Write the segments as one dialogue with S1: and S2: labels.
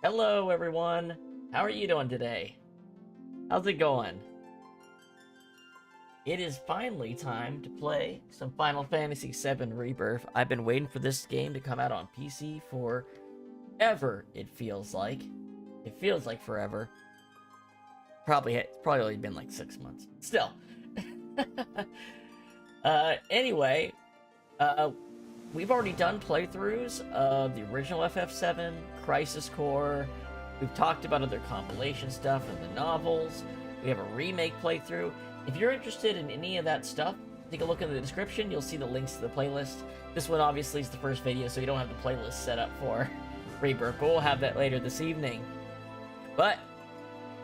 S1: Hello, everyone. How are you doing today? How's it going? It is finally time to play some Final Fantasy VII Rebirth. I've been waiting for this game to come out on PC forever, it feels like. It feels like forever. It's probably only been like 6 months. Still. Anyway, we've already done playthroughs of the original FF7, Crisis Core. We've talked about other compilation stuff and the novels. We have a remake playthrough. If you're interested in any of that stuff, take a look in the description. You'll see the links to the playlist. This one obviously is the first video, so you don't have the playlist set up for Rebirth, but we'll have that later this evening. But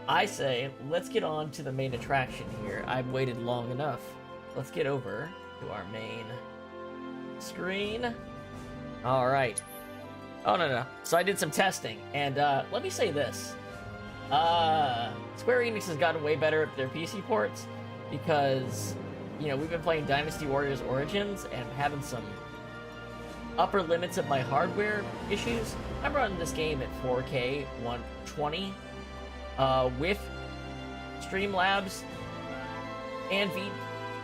S1: I say, let's get on to the main attraction here. I've waited long enough. Let's get over to our main screen. All right. Oh, no. So I did some testing, and let me say this. Square Enix has gotten way better at their PC ports because, you know, we've been playing Dynasty Warriors Origins and having some upper limits of my hardware issues. I'm running this game at 4K 120 with Streamlabs and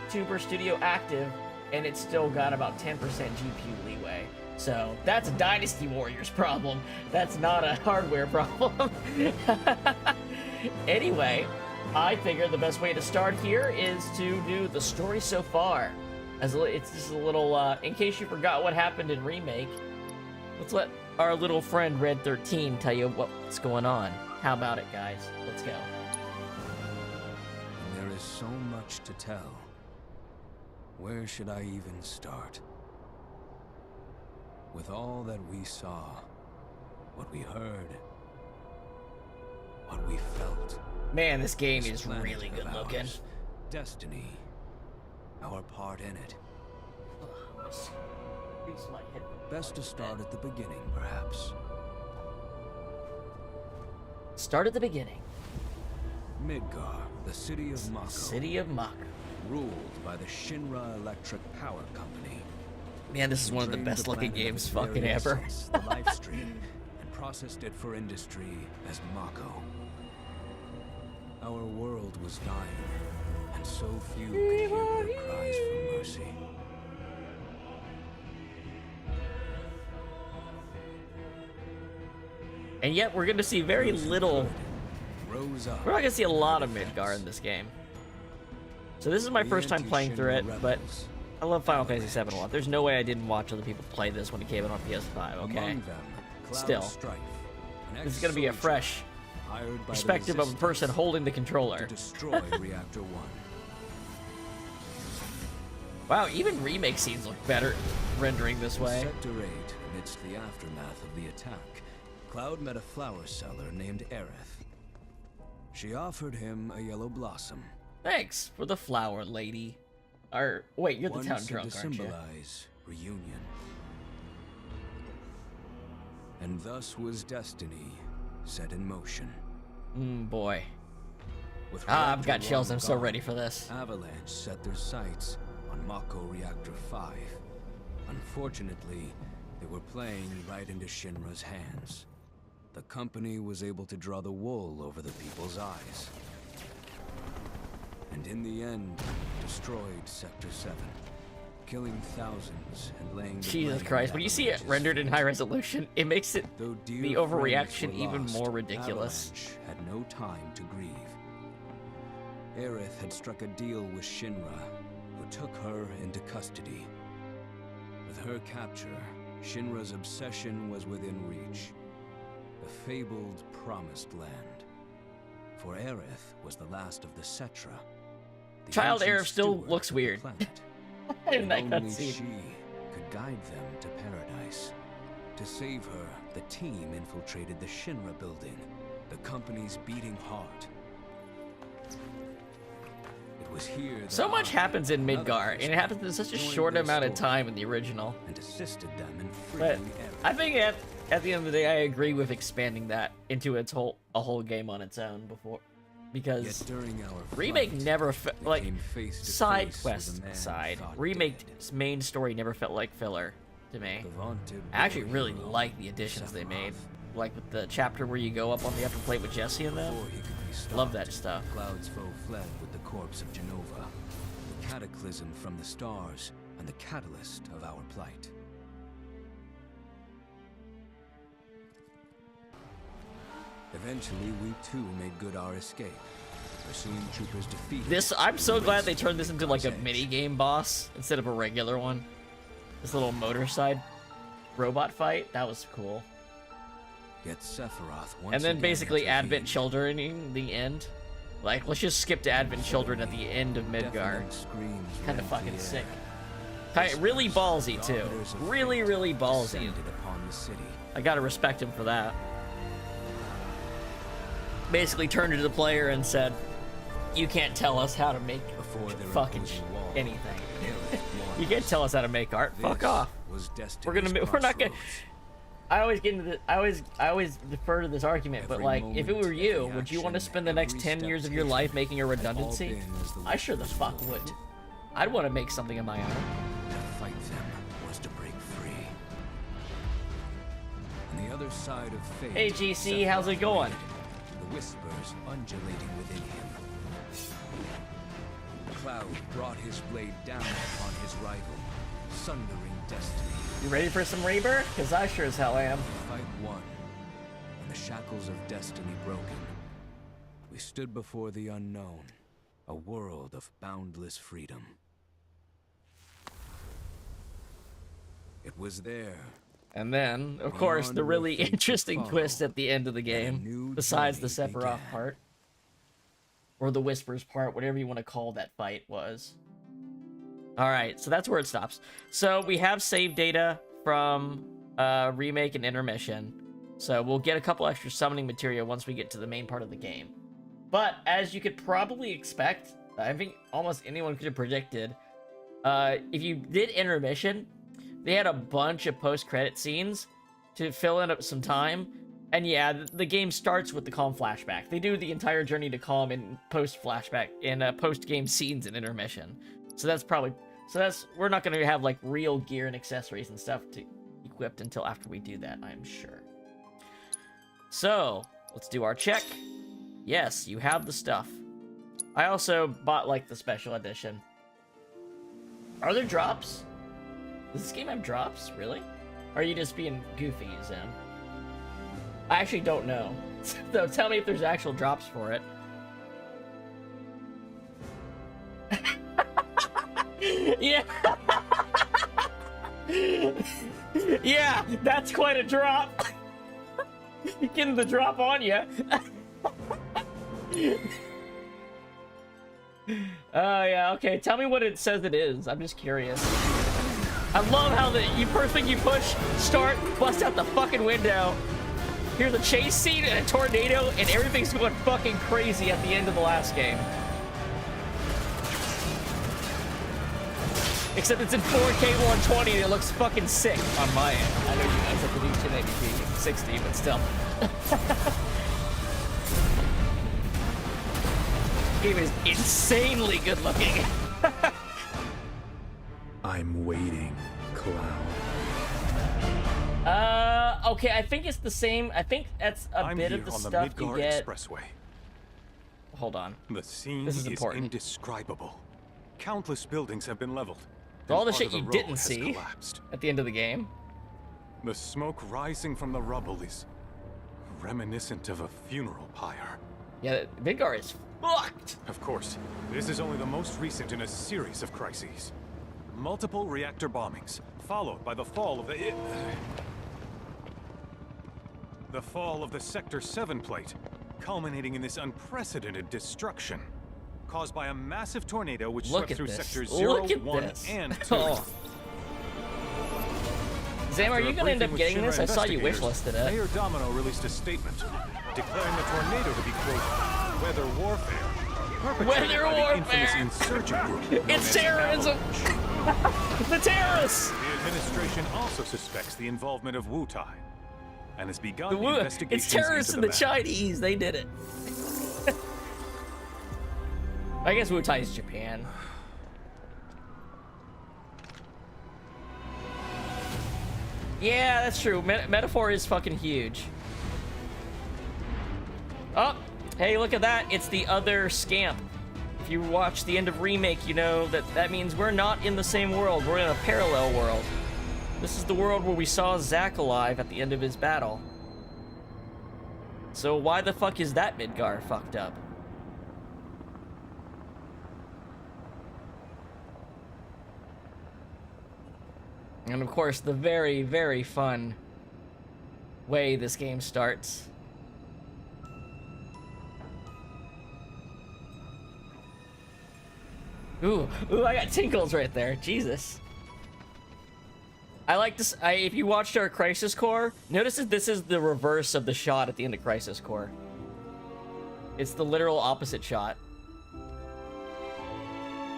S1: VTuber Studio active, and it's still got about 10% GPU leeway. So that's a Dynasty Warriors problem. That's not a hardware problem. Anyway, I figured the best way to start here is to do the story so far. It's just a little, in case you forgot what happened in Remake, let's let our little friend Red 13 tell you what's going on. How about it, guys? Let's go.
S2: There is so much to tell. Where should I even start? With all that we saw, what we heard, what we felt.
S1: Man, this game is really good looking.
S2: Destiny, our part in it. Best to start at the beginning, perhaps.
S1: Start at the beginning.
S2: Midgar, the city of Mako.
S1: City of Mako.
S2: Ruled by the Shinra Electric Power Company.
S1: Man, this is one of the best looking games fucking ever.
S2: The life stream and processed it for industry as Mako. Our world was dying, and so few could hear their cries for mercy.
S1: And yet we're gonna see very little.
S2: Rose up.
S1: We're not gonna see a lot of Midgar in this game. So this is my first time playing through it, but I love Final Fantasy VII a lot. There's no way I didn't watch other people play this when it came out on PS5, okay? Still. This is gonna be a fresh perspective of a person holding the controller.
S2: Destroy Reactor 1.
S1: Wow, even remake scenes look better rendering this way.
S2: Sector 8, amidst the aftermath of the attack, Cloud met a flower seller named Aerith. She offered him a yellow blossom.
S1: Thanks for the flower, lady. Or wait, you're the town drunk, aren't you?
S2: Symbolize reunion. And thus was destiny set in motion.
S1: Boy. I've got chills. I'm so ready for this.
S2: Avalanche set their sights on Mako Reactor 5. Unfortunately, they were playing right into Shinra's hands. The company was able to draw the wool over the people's eyes. And in the end, destroyed Sector 7, killing thousands and laying
S1: Jesus Christ, when you see it rendered in high resolution, it makes it the overreaction even more ridiculous.
S2: Avalanche had no time to grieve. Aerith had struck a deal with Shinra, who took her into custody. With her capture, Shinra's obsession was within reach. The fabled Promised Land. For Aerith was the last of the Cetra.
S1: Child Aerith still looks weird. In that
S2: Only
S1: cutscene.
S2: she could guide them to paradise. To save her, the team infiltrated the Shinra building, the company's beating heart. It was here that
S1: So much happens in
S2: another
S1: Midgar, and it happens in such a
S2: joined
S1: short
S2: their
S1: amount of
S2: story
S1: time in the original.
S2: and assisted them in
S1: But
S2: freeing Aerith.
S1: I think at the end of the day, I agree with expanding that into a whole game on its own because
S2: Yet during our
S1: remake
S2: fight,
S1: never
S2: they
S1: like
S2: came face to
S1: side
S2: face with
S1: quest
S2: a man
S1: aside,
S2: thought
S1: remake's main story never felt like filler to me.
S2: dead. The vaunted
S1: I actually
S2: war
S1: really
S2: hero
S1: like the additions they made.
S2: Sephiroth.
S1: like with the chapter where you go up on the upper plate with Jesse and them.
S2: Before he could be stopped,
S1: Love that stuff.
S2: Cloud's foe fled with the corpse of Genova, the cataclysm from the stars, and the catalyst of our plight. Eventually, we too made good our escape. Pursuing troopers defeated.
S1: This, I'm so glad they turned this into like a mini game boss instead of a regular one. This little motor side robot fight, that was cool.
S2: Yet Sephiroth once
S1: And then
S2: again
S1: basically Advent
S2: intervened.
S1: Children in the end. Like, let's just skip to Advent Children at the end of Midgard.
S2: Deafening screams
S1: Kind of
S2: rent
S1: fucking
S2: the
S1: sick.
S2: air.
S1: Really ballsy too.
S2: Arbiters of
S1: Really,
S2: fate
S1: really ballsy.
S2: descended upon the city.
S1: I gotta respect him for that. Basically turned to the player and said, "You can't tell us how to make
S2: Before their
S1: fucking
S2: imposing wall,
S1: anything.
S2: Aerith
S1: You can't tell us how to make art. Fuck
S2: This
S1: off.
S2: was
S1: We're not gonna."
S2: crossroads.
S1: I always get into the. I always defer to this argument, but
S2: Every
S1: like, if it
S2: moment,
S1: were you,
S2: every
S1: would you want to
S2: action,
S1: spend the next
S2: every
S1: 10
S2: step
S1: years of your
S2: taken
S1: life making a
S2: have all
S1: redundancy?
S2: been as the
S1: I sure the
S2: Witcher's
S1: fuck
S2: will.
S1: would. I'd want to make something of my own.
S2: To fight them was to break free. On the other side of fate.
S1: Hey, GC, how's it going?
S2: waited, the whispers undulating within him. Cloud brought his blade down upon his rival, sundering destiny.
S1: You ready for some Rebirth? Because I sure as hell am.
S2: The fight won, and the shackles of destiny broken. We stood before the unknown, a world of boundless freedom. It was there.
S1: And then, of course, the
S2: Beyond
S1: really
S2: where fate
S1: interesting
S2: could
S1: twist
S2: follow,
S1: at the end of the
S2: that a
S1: game,
S2: new
S1: besides the
S2: journey
S1: Sephiroth
S2: began.
S1: part, or the Whispers part, whatever you want to call that fight was. Alright, so that's where it stops. So we have save data from Remake and Intermission. So we'll get a couple extra summoning material once we get to the main part of the game. But, as you could probably expect, I think almost anyone could have predicted, if you did Intermission, they had a bunch of post-credit scenes to fill in up some time. And yeah, the game starts with the Calm flashback. They do the entire journey to Calm in post-flashback, in post-game scenes in Intermission. So that's probably... we're not going to have, like, real gear and accessories and stuff to equipped until after we do that, I'm sure. So, let's do our check. Yes, you have the stuff. I also bought, like, the special edition. Are there drops? Does this game have drops? Really? Or are you just being goofy, Zem? I actually don't know. So tell me if there's actual drops for it. Yeah. Yeah, that's quite a drop. Getting the drop on you. Oh, yeah, okay. Tell me what it says it is. I'm just curious. I love how first thing you push, start, bust out the fucking window. Here's a chase scene and a tornado, and everything's going fucking crazy at the end of the last game. Except it's in 4K 120 and it looks fucking sick on my end. I know you guys have to do 1080p 60, but still. Game is insanely good looking.
S3: I'm waiting, Cloud.
S1: Okay, I think it's the same. I think that's a bit of the stuff you get.
S3: Expressway.
S1: Hold on.
S3: The scene
S1: This is important.
S3: indescribable. Countless buildings have been leveled.
S1: All the
S3: and
S1: shit
S3: part of
S1: you
S3: road
S1: didn't
S3: has
S1: see
S3: collapsed.
S1: at the end of the game.
S3: The smoke rising from the rubble is reminiscent of a funeral pyre.
S1: Yeah, Midgar is fucked.
S3: Of course, this is only the most recent in a series of crises. Multiple reactor bombings, followed by the fall of the Sector 7 plate, culminating in this unprecedented destruction, caused by a massive tornado which
S1: Look
S3: swept
S1: at
S3: through
S1: this.
S3: Sectors 0,
S1: Look at
S3: 1,
S1: this.
S3: and 2.
S1: Oh. Zam, are
S3: After
S1: you
S3: a
S1: gonna end up
S3: briefing
S1: getting
S3: with
S1: this? I
S3: Shinra
S1: saw you
S3: investigators,
S1: wishlisted it.
S3: Mayor Domino released a statement declaring the tornado to be, quote, weather warfare. perpetrated
S1: Weather
S3: by the
S1: warfare!
S3: infamous insurgent group known
S1: It's
S3: as
S1: terrorism!
S3: Avalanche.
S1: The terrorists!
S3: The administration also suspects the involvement of Wutai and has begun
S1: The
S3: investigations
S1: it's terrorists
S3: into
S1: and the
S3: matter.
S1: Chinese. They did it. I guess Wutai is Japan. Yeah, that's true. Metaphor is fucking huge. Oh, hey, look at that. It's the other scamp. If you watch the end of Remake, you know that means we're not in the same world. We're in a parallel world. This is the world where we saw Zack alive at the end of his battle. So why the fuck is that Midgar fucked up? And of course, the very, very fun way this game starts. Ooh, I got tinkles right there. Jesus. I like this. If you watched our Crisis Core, notice that this is the reverse of the shot at the end of Crisis Core. It's the literal opposite shot.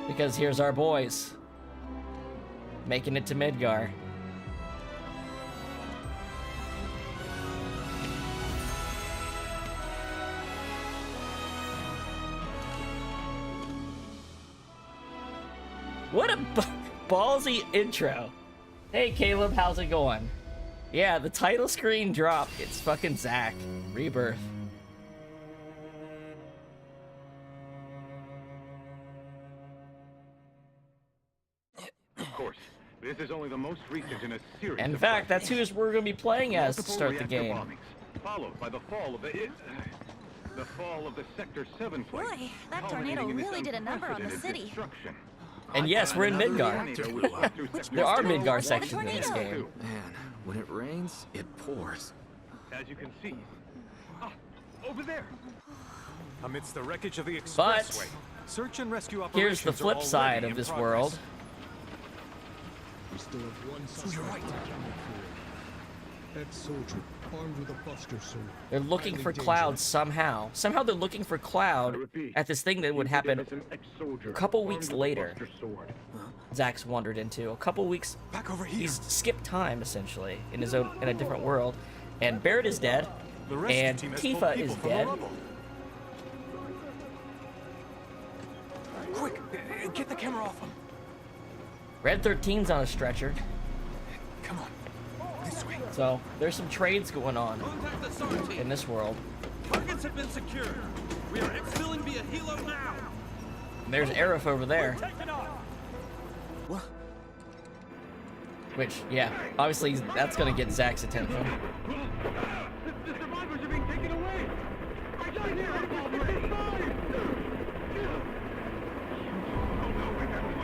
S1: Because here's our boys. Making it to Midgar. What a ballsy intro. Hey Caleb, how's it going? Yeah, the title screen dropped. It's fucking Zack. Rebirth.
S3: Of course, this is only the most recent in a series.
S1: In fact, that's who we're going to be playing as to start the game.
S3: Bombings, followed by the fall of the fall of the Sector 7 plate.
S4: Boy, that tornado really did a number on the city.
S1: And yes, we're in Midgar. There are Midgar sections in this game.
S5: Man, when it rains, it pours.
S3: As you can see, over there, amidst the wreckage of the
S1: But
S3: expressway, search and rescue operations
S1: here's the flip side of this world.
S6: We still have one suspect. Ex-soldier, armed with a buster sword.
S1: They're looking for Cloud somehow. Somehow they're looking for Cloud at this thing that would happen a couple weeks later. Zack's wandered into a couple weeks.
S3: Back over here.
S1: He's skipped time essentially in his own, in a different world. And Barrett is dead, and Tifa is dead.
S3: Quick, get the camera off him.
S1: Red 13's on a stretcher.
S3: Come on, this way.
S1: So there's some trades going on
S7: Contact the SAR team.
S1: in this world.
S7: Targets have been secured. We are exfilling via helo now.
S1: And there's Aerith over there.
S7: Taking off.
S5: What?
S1: Which, yeah, obviously that's gonna get Zack's attention.
S3: The survivors are being taken away. I got here.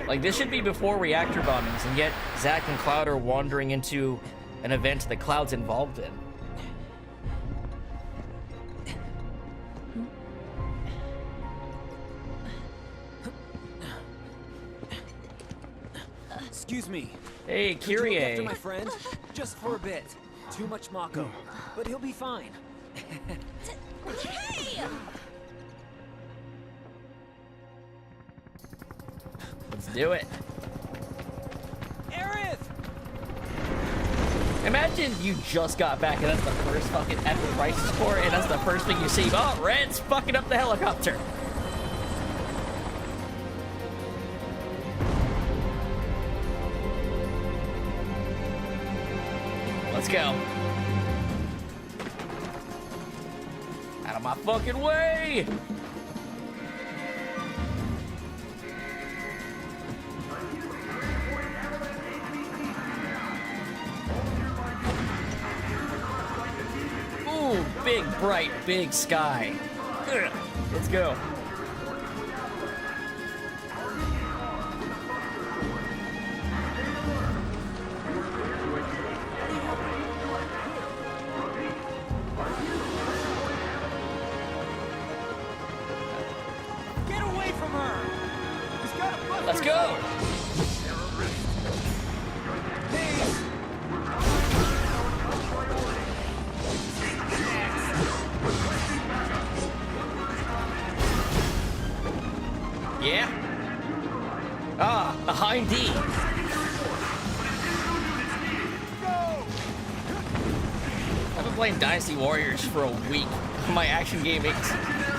S1: Like, this should be before reactor bombings, and yet Zack and Cloud are wandering into an event that Cloud's involved in.
S5: Excuse me.
S1: Hey,
S5: Could you look after
S1: Kyrie.
S5: my friend? Just for a bit. Too much Mako. But he'll be fine.
S4: Hey!
S1: Let's do it.
S5: Aerith!
S1: Imagine you just got back and that's the first fucking at the Crisis Core, and that's the first thing you see. Oh, Red's fucking up the helicopter. Let's go. Out of my fucking way! Ooh, big, bright, big sky. Ugh. Let's go.
S5: Get away from her!
S1: Let's go. Yeah. Ah, behind D. I've been playing Dynasty Warriors for a week. My action game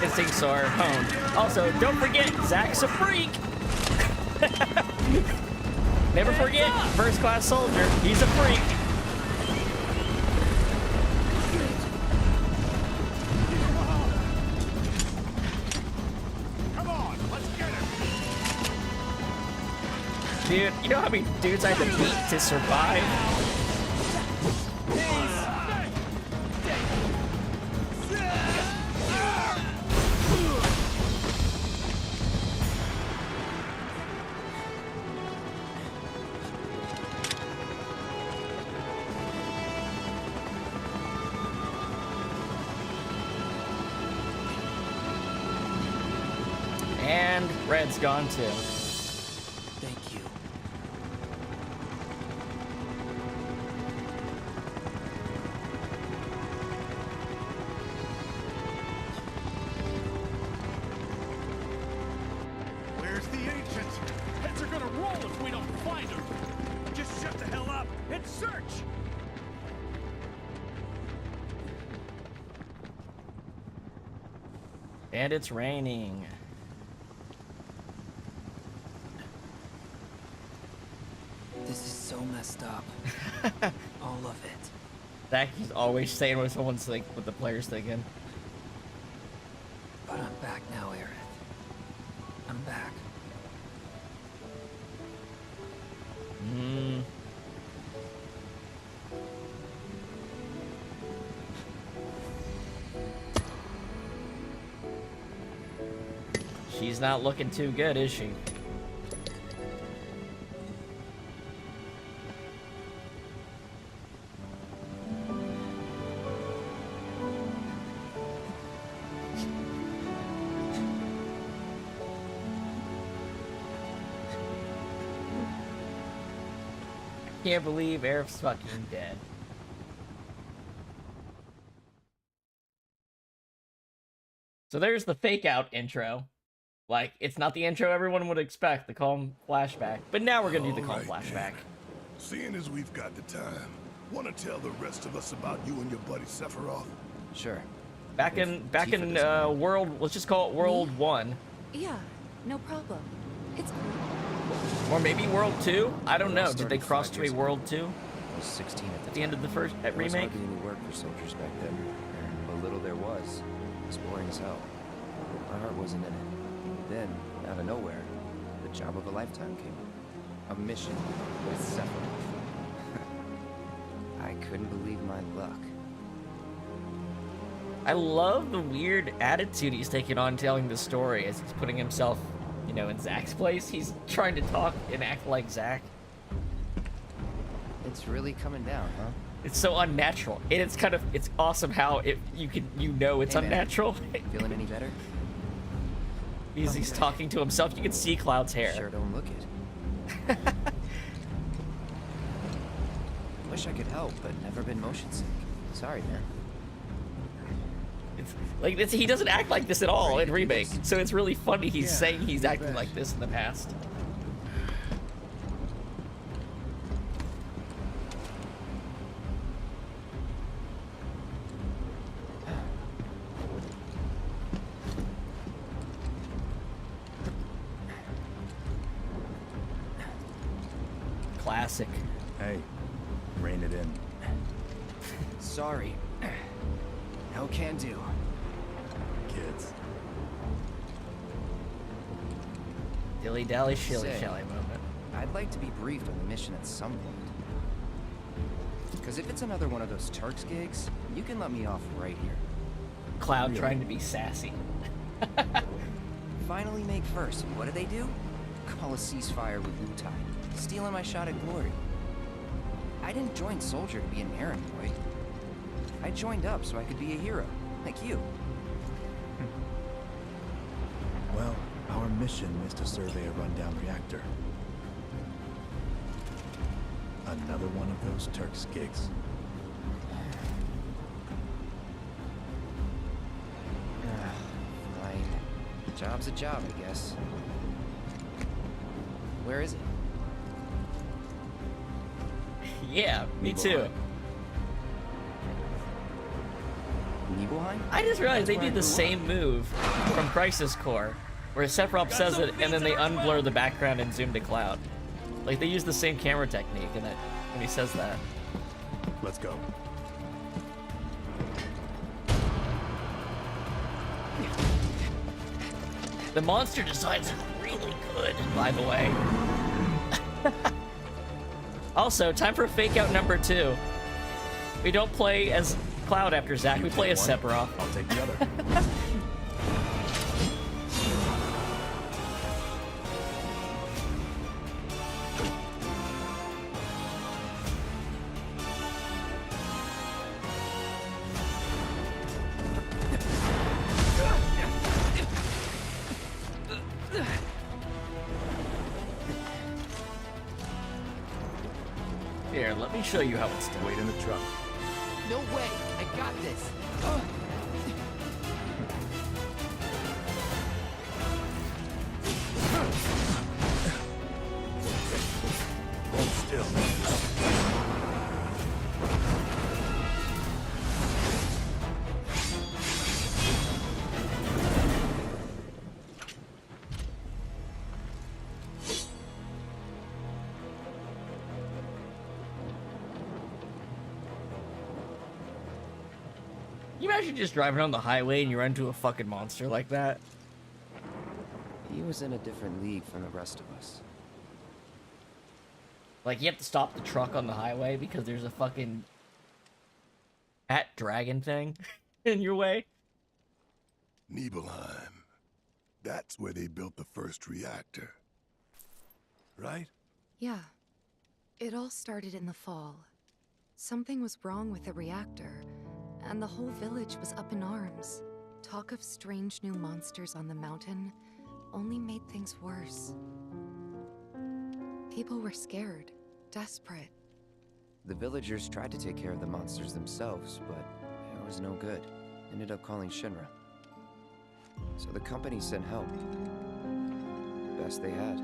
S1: instincts are honed. Also, don't forget, Zack's a freak. Never forget, first class soldier. He's a freak. Dude, you know how many dudes I had to beat to survive? And Red's gone too.
S5: Thank you.
S7: Where's the agent? Heads are gonna roll if we don't find her. Just shut the hell up and search.
S1: And it's raining.
S5: This is so messed up. All of it.
S1: Zach is always saying what someone's like, what the player's thinking.
S5: But I'm back now, Aerith. I'm back.
S1: Hmm. She's not looking too good, is she? Can't believe Aerith's fucking dead. So there's the fake out intro. Like, it's not the intro everyone would expect, the calm flashback. But now we're gonna do the calm
S6: Alright,
S1: flashback.
S6: then. Seeing as we've got the time, want to tell the rest of us about you and your buddy Sephiroth?
S5: Sure.
S1: Back in world, let's just call it World 1.
S4: Yeah, no problem. It's
S1: Or maybe World 2? I don't know. Did they cross to a World 2
S8: I was 16 at
S1: at the end of the first
S8: There was
S1: remake?
S8: hardly any work for soldiers back then. And what little there was boring as hell. My heart wasn't in it. Then, out of nowhere, the job of a lifetime came up. A mission with Sephiroth. I couldn't believe my luck.
S1: I love the weird attitude he's taking on telling the story as he's putting himself, you know, in Zack's place. He's trying to talk and act like Zack.
S8: It's really coming down, huh?
S1: It's so unnatural. And it's awesome how you know it's
S8: Hey, man.
S1: unnatural.
S8: Feeling any better?
S1: Because he's talking to himself. You can see Cloud's hair.
S8: Sure don't look it. Wish I could help, but never been motion sick. Sorry, man.
S1: It's like he doesn't act like this at all in Remake. So it's really funny he's saying he's acting
S6: bet.
S1: like this in the past. Classic.
S9: Hey, rein it in.
S8: Sorry. No can do.
S9: Kids.
S1: Dilly dally shilly
S8: Say.
S1: shally moment.
S8: I'd like to be briefed on the mission at some point. Because if it's another one of those Turks gigs, you can let me off right here.
S1: Cloud trying to be sassy.
S8: Finally make first, and what do? Call a ceasefire with Wutai, stealing my shot at glory. I didn't join Soldier to be an errand boy. I joined up so I could be a hero, like you.
S9: Well, our mission is to survey a rundown reactor. Another one of those Turks gigs.
S8: Fine. Job's a job, I guess. Where is it?
S1: Yeah, me too.
S8: Nibelheim?
S1: I just realized
S8: That's
S1: they
S8: where
S1: did
S8: I
S1: the
S8: grew
S1: same move from Crisis Core, where Sephiroth says it and then they unblur the background and zoom to Cloud. Like they use the same camera technique in it when he says that.
S9: Let's go.
S1: The monster designs are really good, by the way. Also, time for fake out number 2. We don't play as Cloud after Zack, we play as Sephiroth.
S9: I'll take the other.
S1: Here, let me show you how it's done.
S9: Wait in the truck.
S5: No way! I got this!
S7: Hold still.
S1: Can you imagine just driving on the highway and you run into a fucking monster like that?
S8: He was in a different league from the rest of us.
S1: Like, you have to stop the truck on the highway because there's a fucking fat dragon thing in your way.
S6: Nibelheim. That's where they built the first reactor. Right?
S4: Yeah. It all started in the fall. Something was wrong with the reactor, and the whole village was up in arms. Talk of strange new monsters on the mountain only made things worse. People were scared, desperate.
S8: The villagers tried to take care of the monsters themselves, but it was no good. Ended up calling Shinra. So the company sent help. Best they had.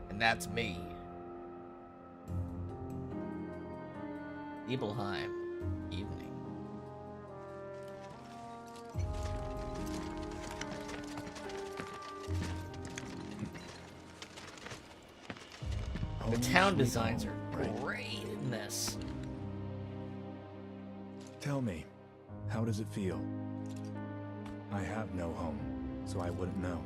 S1: And that's me. Nibelheim. Evening. The town designs are great in this.
S9: Tell me, how does it feel? I have no home, so I wouldn't know.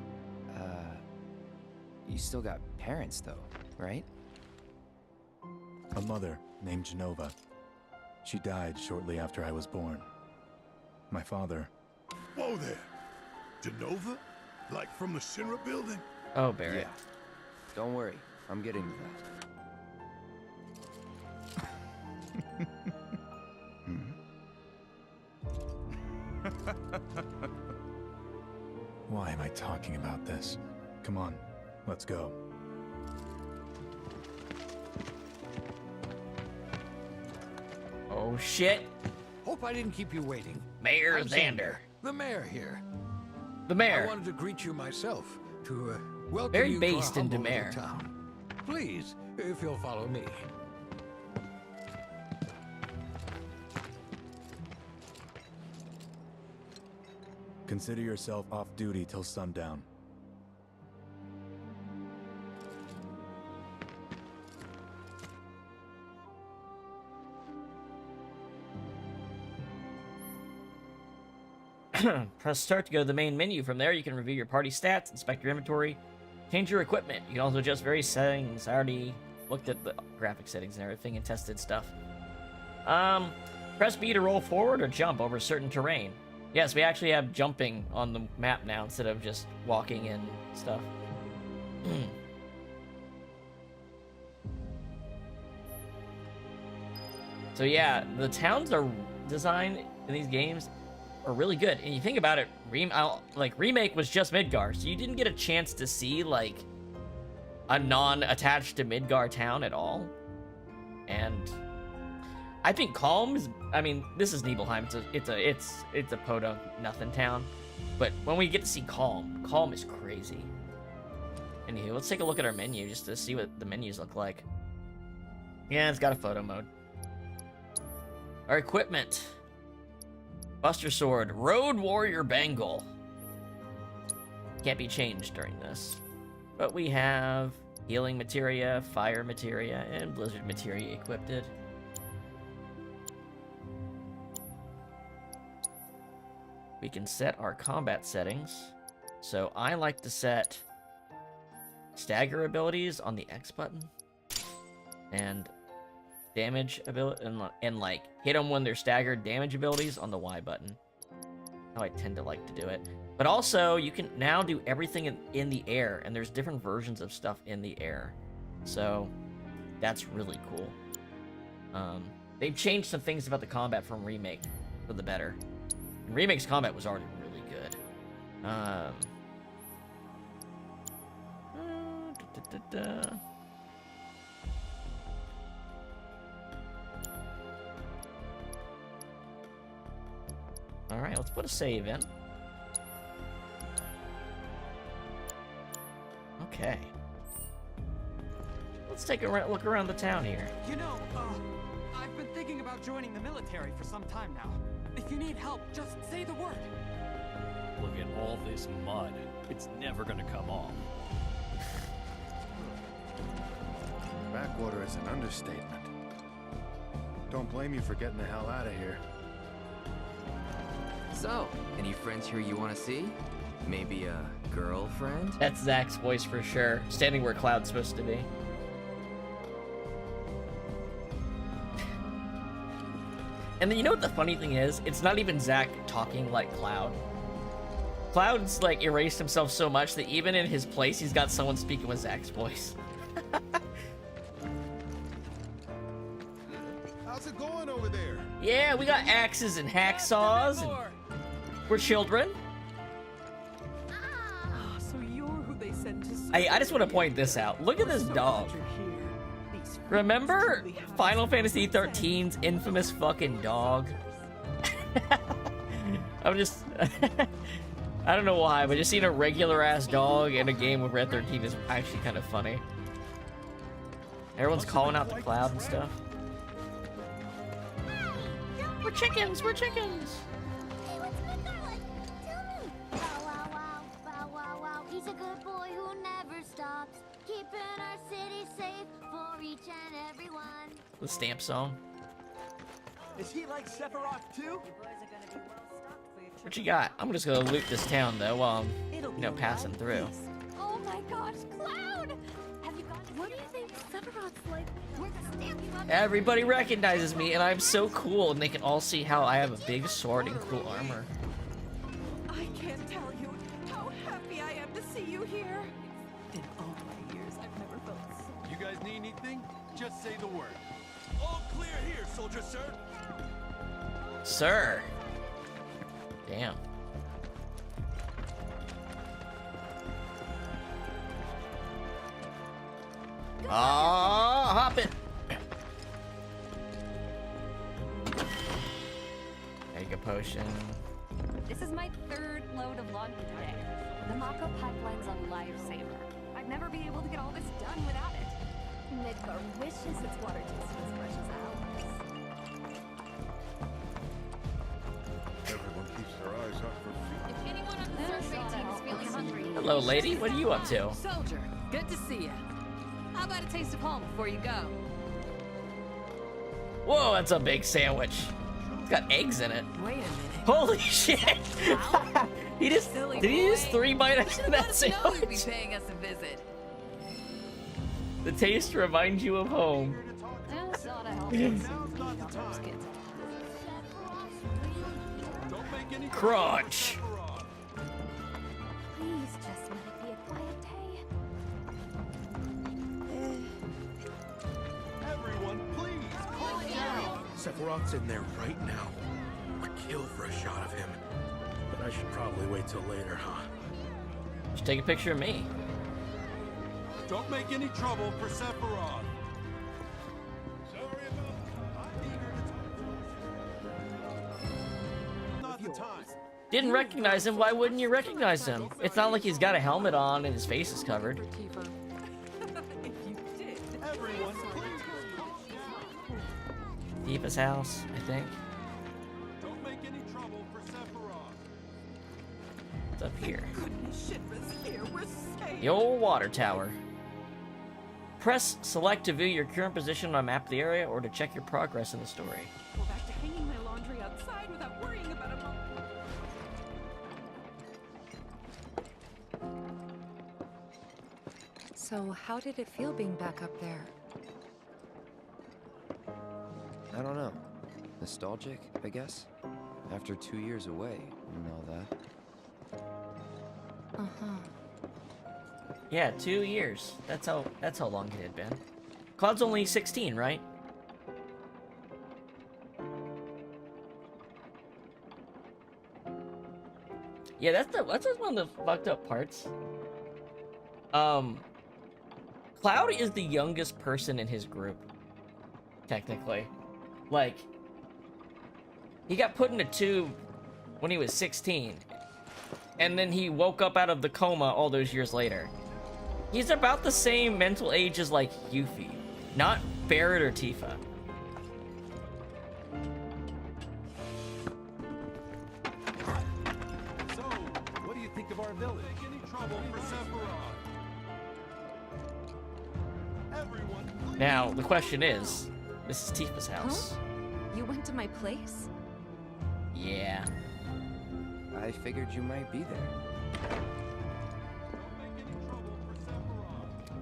S8: You still got parents though, right?
S9: A mother named Genova. She died shortly after I was born. My father...
S6: Whoa there! Genova? Like from the Shinra building?
S1: Oh, Barry.
S8: Yeah. Don't worry, I'm getting to that.
S9: Why am I talking about this? Come on, let's go.
S1: Oh, shit.
S10: Hope I didn't keep you waiting.
S1: Mayor
S10: I'm
S1: Xander.
S10: The mayor here.
S1: The
S10: I
S1: mayor.
S10: wanted to greet you myself, to welcome
S1: Very
S10: you
S1: based
S10: to our
S1: in
S10: humble
S1: Demare.
S10: little town. Please, if you'll follow me.
S9: Consider yourself off duty till sundown.
S1: Press start to go to the main menu. From there, you can review your party stats, inspect your inventory, change your equipment. You can also adjust various settings. I already looked at the graphic settings and everything and tested stuff. Press B to roll forward or jump over certain terrain. Yes, we actually have jumping on the map now instead of just walking and stuff. So yeah, the towns are designed in these games are really good. And you think about it, Remake was just Midgar, so you didn't get a chance to see like a non-attached to Midgar town at all. And I think Calm is, I mean, this is Nibelheim. It's a podunk nothing town. But when we get to see Calm is crazy. Anywho, let's take a look at our menu just to see what the menus look like. Yeah, it's got a photo mode. Our equipment. Buster Sword, Road Warrior Bangle. Can't be changed during this. But we have Healing Materia, Fire Materia, and Blizzard Materia equipped. We can set our combat settings. So I like to set stagger abilities on the X button, and damage ability and like hit them when they're staggered damage abilities on the Y button. How I tend to like to do it. But also, you can now do everything in the air, and there's different versions of stuff in the air. So, that's really cool. They've changed some things about the combat from Remake for the better. And Remake's combat was already really good. Alright, let's put a save in. Okay. Let's take a look around the town here.
S5: You know, I've been thinking about joining the military for some time now. If you need help, just say the word.
S7: Look at all this mud. It's never gonna come off.
S11: Backwater is an understatement. Don't blame you for getting the hell out of here.
S8: So, any friends here you want to see? Maybe a girlfriend?
S1: That's Zach's voice for sure. Standing where Cloud's supposed to be. And then you know what the funny thing is? It's not even Zach talking like Cloud. Cloud's like erased himself so much that even in his place, he's got someone speaking with Zach's voice.
S11: How's it going over there?
S1: Yeah, we got axes and hacksaws. And we're children.
S5: So you're who they sent to
S1: I just want to point this out. Look at this dog. Remember Final Fantasy XIII's infamous fucking dog? I'm just... I don't know why, but just seeing a regular-ass dog in a game with Red 13 is actually kind of funny. Everyone's calling out the Cloud and stuff. We're chickens! We're chickens!
S12: Hey, what's been going? Tell me. Wow, wow, wow, wow, wow, wow. He's a good boy who never stops, keeping our city safe for each and everyone.
S1: The stamp song.
S5: Is he like Sephiroth too?
S1: What you got? I'm just gonna loot this town though while I'm, you know, passing through.
S12: Oh my gosh, Cloud! Have you got? What do you think Sephiroth's like? We're the stamping on.
S1: Everybody recognizes me, and I'm so cool, and they can all see how I have a big sword and cool armor.
S13: I can't tell you how happy I am to see you here. In all my years, I've never felt so.
S7: You guys need anything? Just say the word.
S6: All clear here, soldier sir.
S1: Sir. Damn. Hop it. Mega potion.
S14: This is my third load of laundry today. The Mako pipeline's a lifesaver. I'd never be able to get all this done without it.
S12: Midgar wishes its water tasted as fresh as ours.
S11: Everyone keeps their eyes out for feet.
S14: If anyone on the survey team is feeling hungry...
S1: Hello, lady. What are you up to?
S13: Soldier, good to see you. How about a taste of home before you go?
S1: Whoa, that's a big sandwich. It's got eggs in it.
S13: Wait a minute.
S1: Holy shit! He just
S13: Silly
S1: did he just
S13: boy.
S1: 3 bites of that
S13: Let us know you'd be
S1: sandwich?
S13: paying us a visit.
S1: The taste reminds you of home.
S14: Just ought to help us. Those kids.
S7: Don't make any
S1: Crunch.
S12: Please just let it be a quiet day.
S7: Everyone, please, calm down.
S6: Sephiroth's in there right now. I'd kill for a shot of him. But I should probably wait till later, huh?
S1: Just take a picture of me.
S7: Don't make any trouble for Sephiroth.
S6: Sorry about I'm eager to talk. Not the time.
S1: Didn't recognize him. Why wouldn't you recognize him? It's not like he's got a helmet on and his face is covered.
S13: If you did.
S7: Everyone, please.
S1: Tifa's house, I think.
S7: Don't make any trouble for Sephiroth.
S1: It's up here.
S13: Goodness, Shinra's here. We're safe.
S1: The old water tower. Press select to view your current position on a map of the area or to check your progress in the story.
S13: Go back to hanging my laundry outside without worrying about a mom.
S4: So how did it feel being back up there?
S8: I don't know. Nostalgic, I guess? After 2 years away and all that.
S4: Uh-huh.
S1: Yeah, 2 years. That's how long it had been. Cloud's only 16, right? Yeah, that's one of the fucked up parts. Cloud is the youngest person in his group, technically. Like, he got put in a tube when he was 16, and then he woke up out of the coma all those years later. He's about the same mental age as, like, Yuffie, not Barrett or Tifa.
S7: So, what do you think of our village? Any trouble for Sephiroth? Everyone,
S1: Now, the question is, this is Tifa's house.
S4: Huh? You went to my place?
S1: Yeah.
S8: I figured you might be there.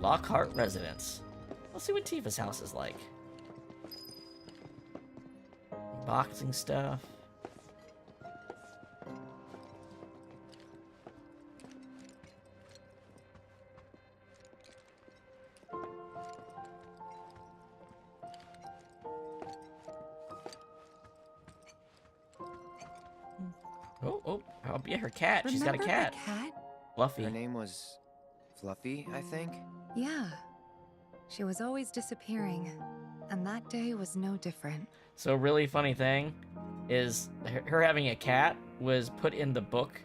S1: Lockhart Residence. Let's see what Tifa's house is like. Boxing stuff. Oh, yeah, her cat. She's got a
S4: Remember
S1: cat.
S4: my cat?
S1: Fluffy.
S8: Her name was Fluffy, I think?
S4: Yeah. She was always disappearing, and that day was no different.
S1: So, really funny thing is her having a cat was put in the book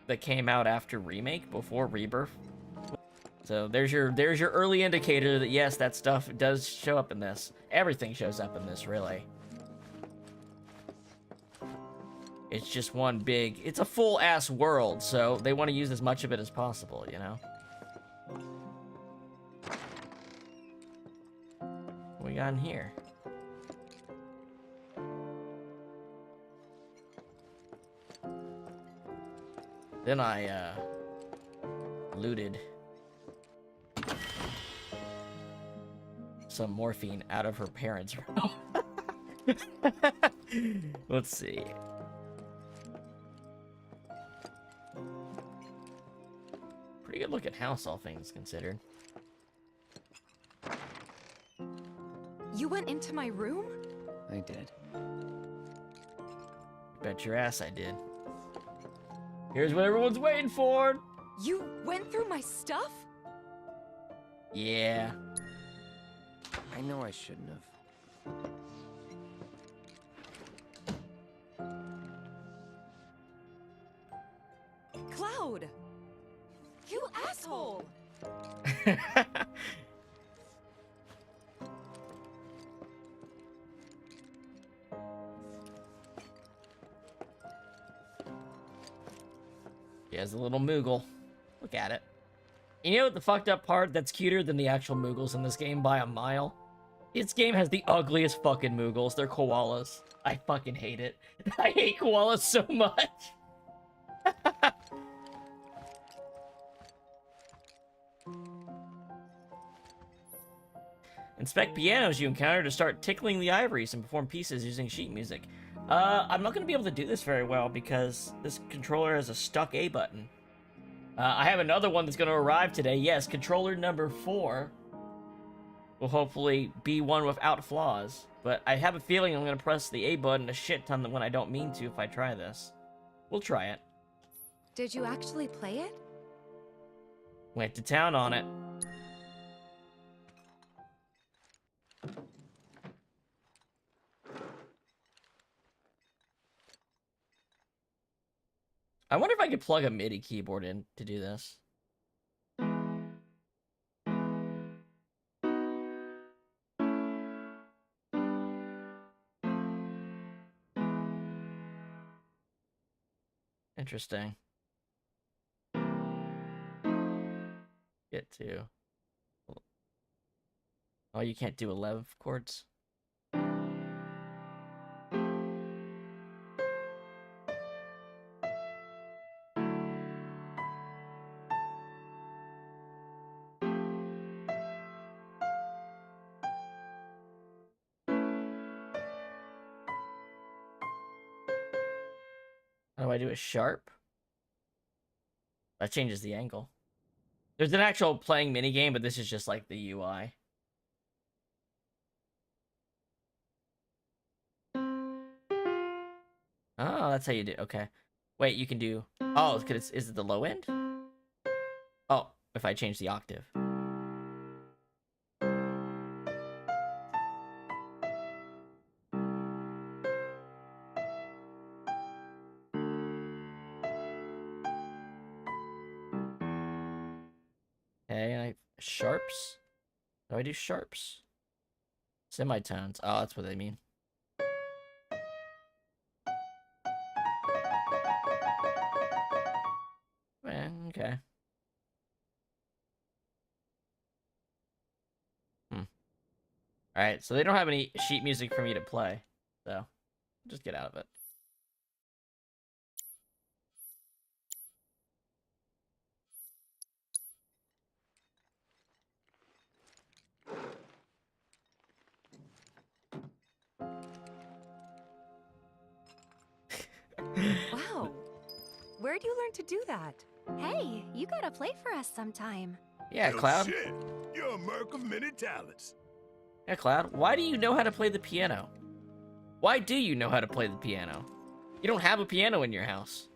S1: that came out after Remake, before Rebirth. So there's your early indicator that yes, that stuff does show up in this. Everything shows up in this, really. It's just one big, it's a full-ass world, so they want to use as much of it as possible, you know? What we got in here? Then I, looted some morphine out of her parents' room. Let's see. Pretty good looking house, all things considered.
S4: You went into my room?
S8: I did.
S1: Bet your ass I did. Here's what everyone's waiting for!
S4: You went through my stuff?
S1: Yeah.
S8: I know I shouldn't have.
S4: Cloud! You asshole!
S1: He has a little Moogle. Look at it. You know what the fucked up part that's cuter than the actual Moogles in this game by a mile? This game has the ugliest fucking Moogles. They're koalas. I fucking hate it. I hate koalas so much. Inspect pianos you encounter to start tickling the ivories and perform pieces using sheet music. I'm not going to be able to do this very well because this controller has a stuck A button. I have another one that's going to arrive today. Yes, controller number 4 will hopefully be one without flaws. But I have a feeling I'm going to press the A button a shit ton when I don't mean to if I try this. We'll try it.
S4: Did you actually play it?
S1: Went to town on it. I wonder if I could plug a MIDI keyboard in to do this. Interesting. Get to. Oh, you can't do 11 chords? How do I do a sharp? That changes the angle. There's an actual playing minigame, but this is just like the UI. Oh, that's how you do. Okay. Wait, you can do. Oh, is it the low end? Oh, if I change the octave. Okay, and sharps. How do I do sharps? Semitones. Oh, that's what they mean. Okay. Alright, so they don't have any sheet music for me to play, so just get out of it.
S14: Wow. Where'd you learn to do that?
S12: Hey, you gotta play for us sometime.
S1: Yeah, Cloud.
S6: Shit. You're a merc of many talents.
S1: Yeah, Cloud. Why do you know how to play the piano? Why do you know how to play the piano? You don't have a piano in your house.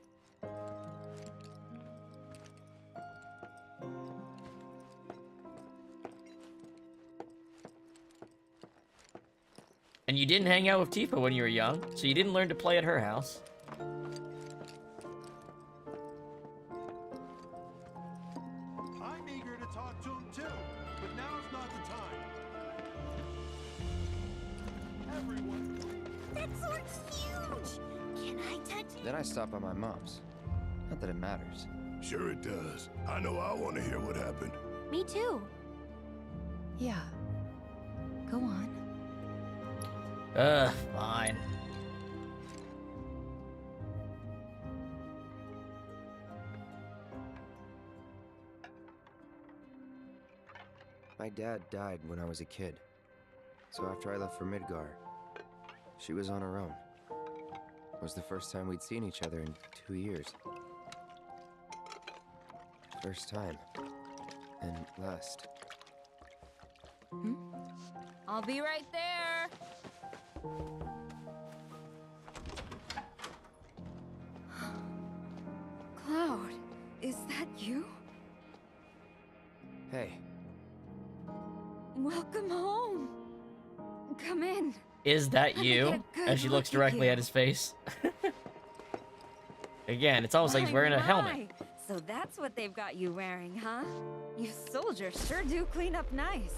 S1: And you didn't hang out with Tifa when you were young, so you didn't learn to play at her house.
S7: I'm eager to talk to him too, but now's not the time. Everyone.
S12: That sword's huge! Can I touch it?
S8: Then I stop by my mom's. Not that it matters.
S6: Sure it does. I know I want to hear what happened.
S12: Me too.
S4: Yeah. Go on.
S1: Fine.
S8: My dad died when I was a kid. So after I left for Midgar, she was on her own. It was the first time we'd seen each other in 2 years. First time. And last.
S14: I'll be right there. Cloud, is that you?
S8: Hey.
S14: Welcome home. Come in.
S1: Is that
S14: Let me
S1: you?
S14: get a good
S1: As she looks
S14: look at
S1: directly
S14: you.
S1: at his face. Again, it's almost like he's wearing a helmet.
S14: My. So that's what they've got you wearing, huh? You soldiers sure do clean up nice.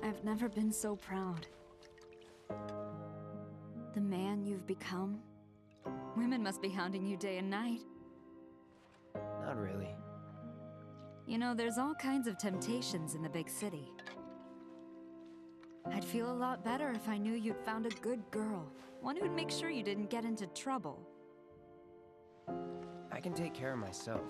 S14: I've never been so proud. The man you've become. Women must be hounding you day and night.
S8: Not really.
S14: You know, there's all kinds of temptations in the big city. I'd feel a lot better if I knew you'd found a good girl. One who'd make sure you didn't get into trouble.
S8: I can take care of myself.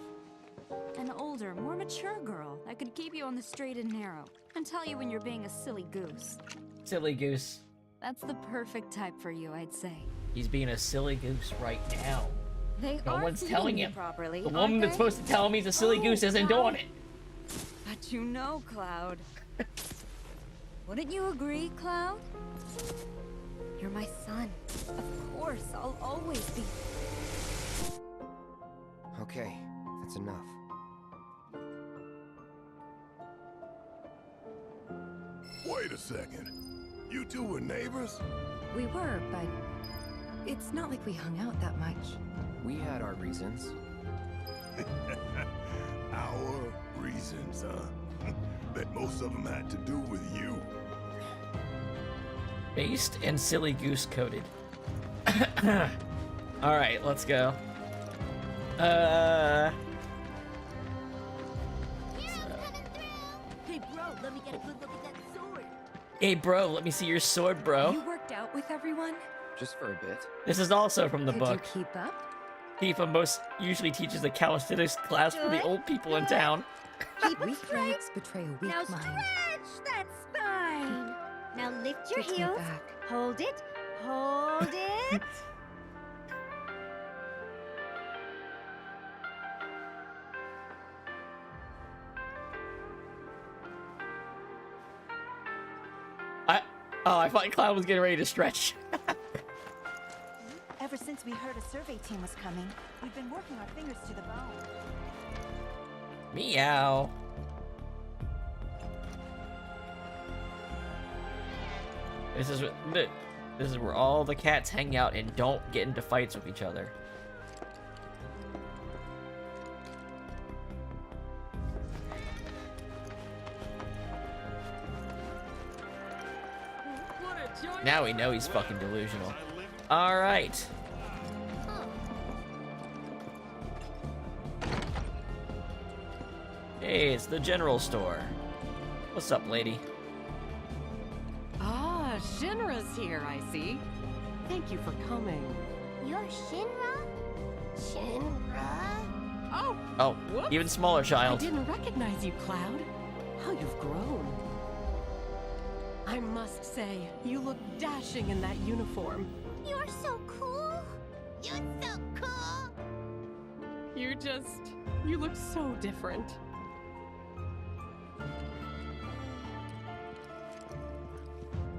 S14: An older, more mature girl that could keep you on the straight and narrow and tell you when you're being a silly goose.
S1: Silly goose.
S14: That's the perfect type for you, I'd say.
S1: He's being a silly goose right now.
S14: They
S1: No
S14: are
S1: one's
S14: feeding
S1: telling
S14: you
S1: him.
S14: properly,
S1: The
S14: aren't
S1: woman that's
S14: they?
S1: supposed to tell him he's a silly goose isn't doing it.
S14: But you know, Cloud. Wouldn't you agree, Cloud? You're my son. Of course, I'll always be.
S8: Okay, that's enough.
S6: Wait a second. You two were neighbors?
S4: We were, but it's not like we hung out that much.
S8: We had our reasons.
S6: Our reasons, huh? Bet most of them had to do with you.
S1: Based and silly goose coated. Alright, let's go.
S12: Hey, bro, let me get a good look at that sword.
S1: Hey bro, let me see your sword, bro.
S4: You worked out with everyone?
S8: Just for a bit.
S1: This is also from the
S4: Could
S1: book.
S4: you keep up?
S1: Tifa most usually teaches a calisthenics class for the
S12: Good.
S1: old people in town.
S12: Keep it
S4: Weak
S12: straight.
S4: legs betray a weak
S12: Now
S4: mind.
S12: stretch that spine. Now lift your
S4: Take me
S12: heels.
S4: back.
S12: Hold it.
S14: Hold it.
S1: I thought Cloud was getting ready to stretch.
S13: Ever since we heard a survey team was coming, we've been working our fingers to the bone.
S1: Meow. This is where all the cats hang out and don't get into fights with each other. Now we know he's fucking delusional. Alright. Hey, it's the general store. What's up, lady?
S15: Ah, Shinra's here, I see. Thank you for coming.
S12: You're Shinra? Shinra?
S15: Oh!
S1: Oh,
S15: whoops.
S1: even smaller child.
S15: I didn't recognize you, Cloud. How you've grown. I must say, you look dashing in that uniform.
S12: You're so cool. You're so cool.
S15: You look so different.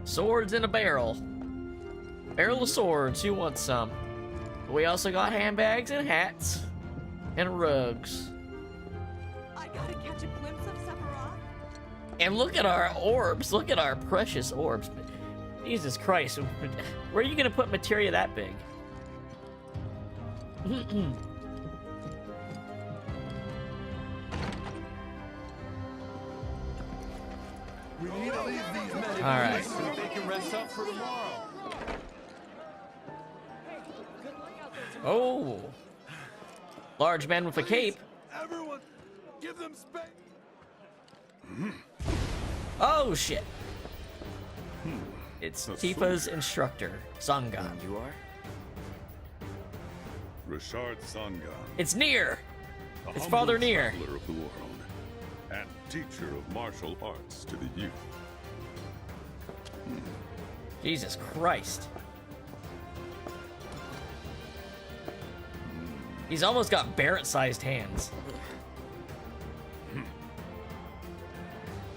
S1: Swords in a barrel. Barrel of swords, who wants some? We also got handbags and hats. And rugs.
S13: I gotta catch a glimpse of Sephiroth.
S1: And look at our orbs. Look at our precious orbs. Jesus Christ. Where are you going to put materia that big?
S6: We need to leave these men
S1: All right.
S6: so they can rest up for tomorrow.
S1: Oh. Large man with a cape.
S6: Everyone, give them space.
S1: Oh, shit. It's Tifa's instructor, Sangan.
S8: And you are?
S16: Rashard Sangan.
S1: It's Nier.
S16: A
S1: It's
S16: humble
S1: Father Nier.
S16: traveler of the world, and teacher of martial arts to the youth.
S1: Jesus Christ. He's almost got Barrett-sized hands.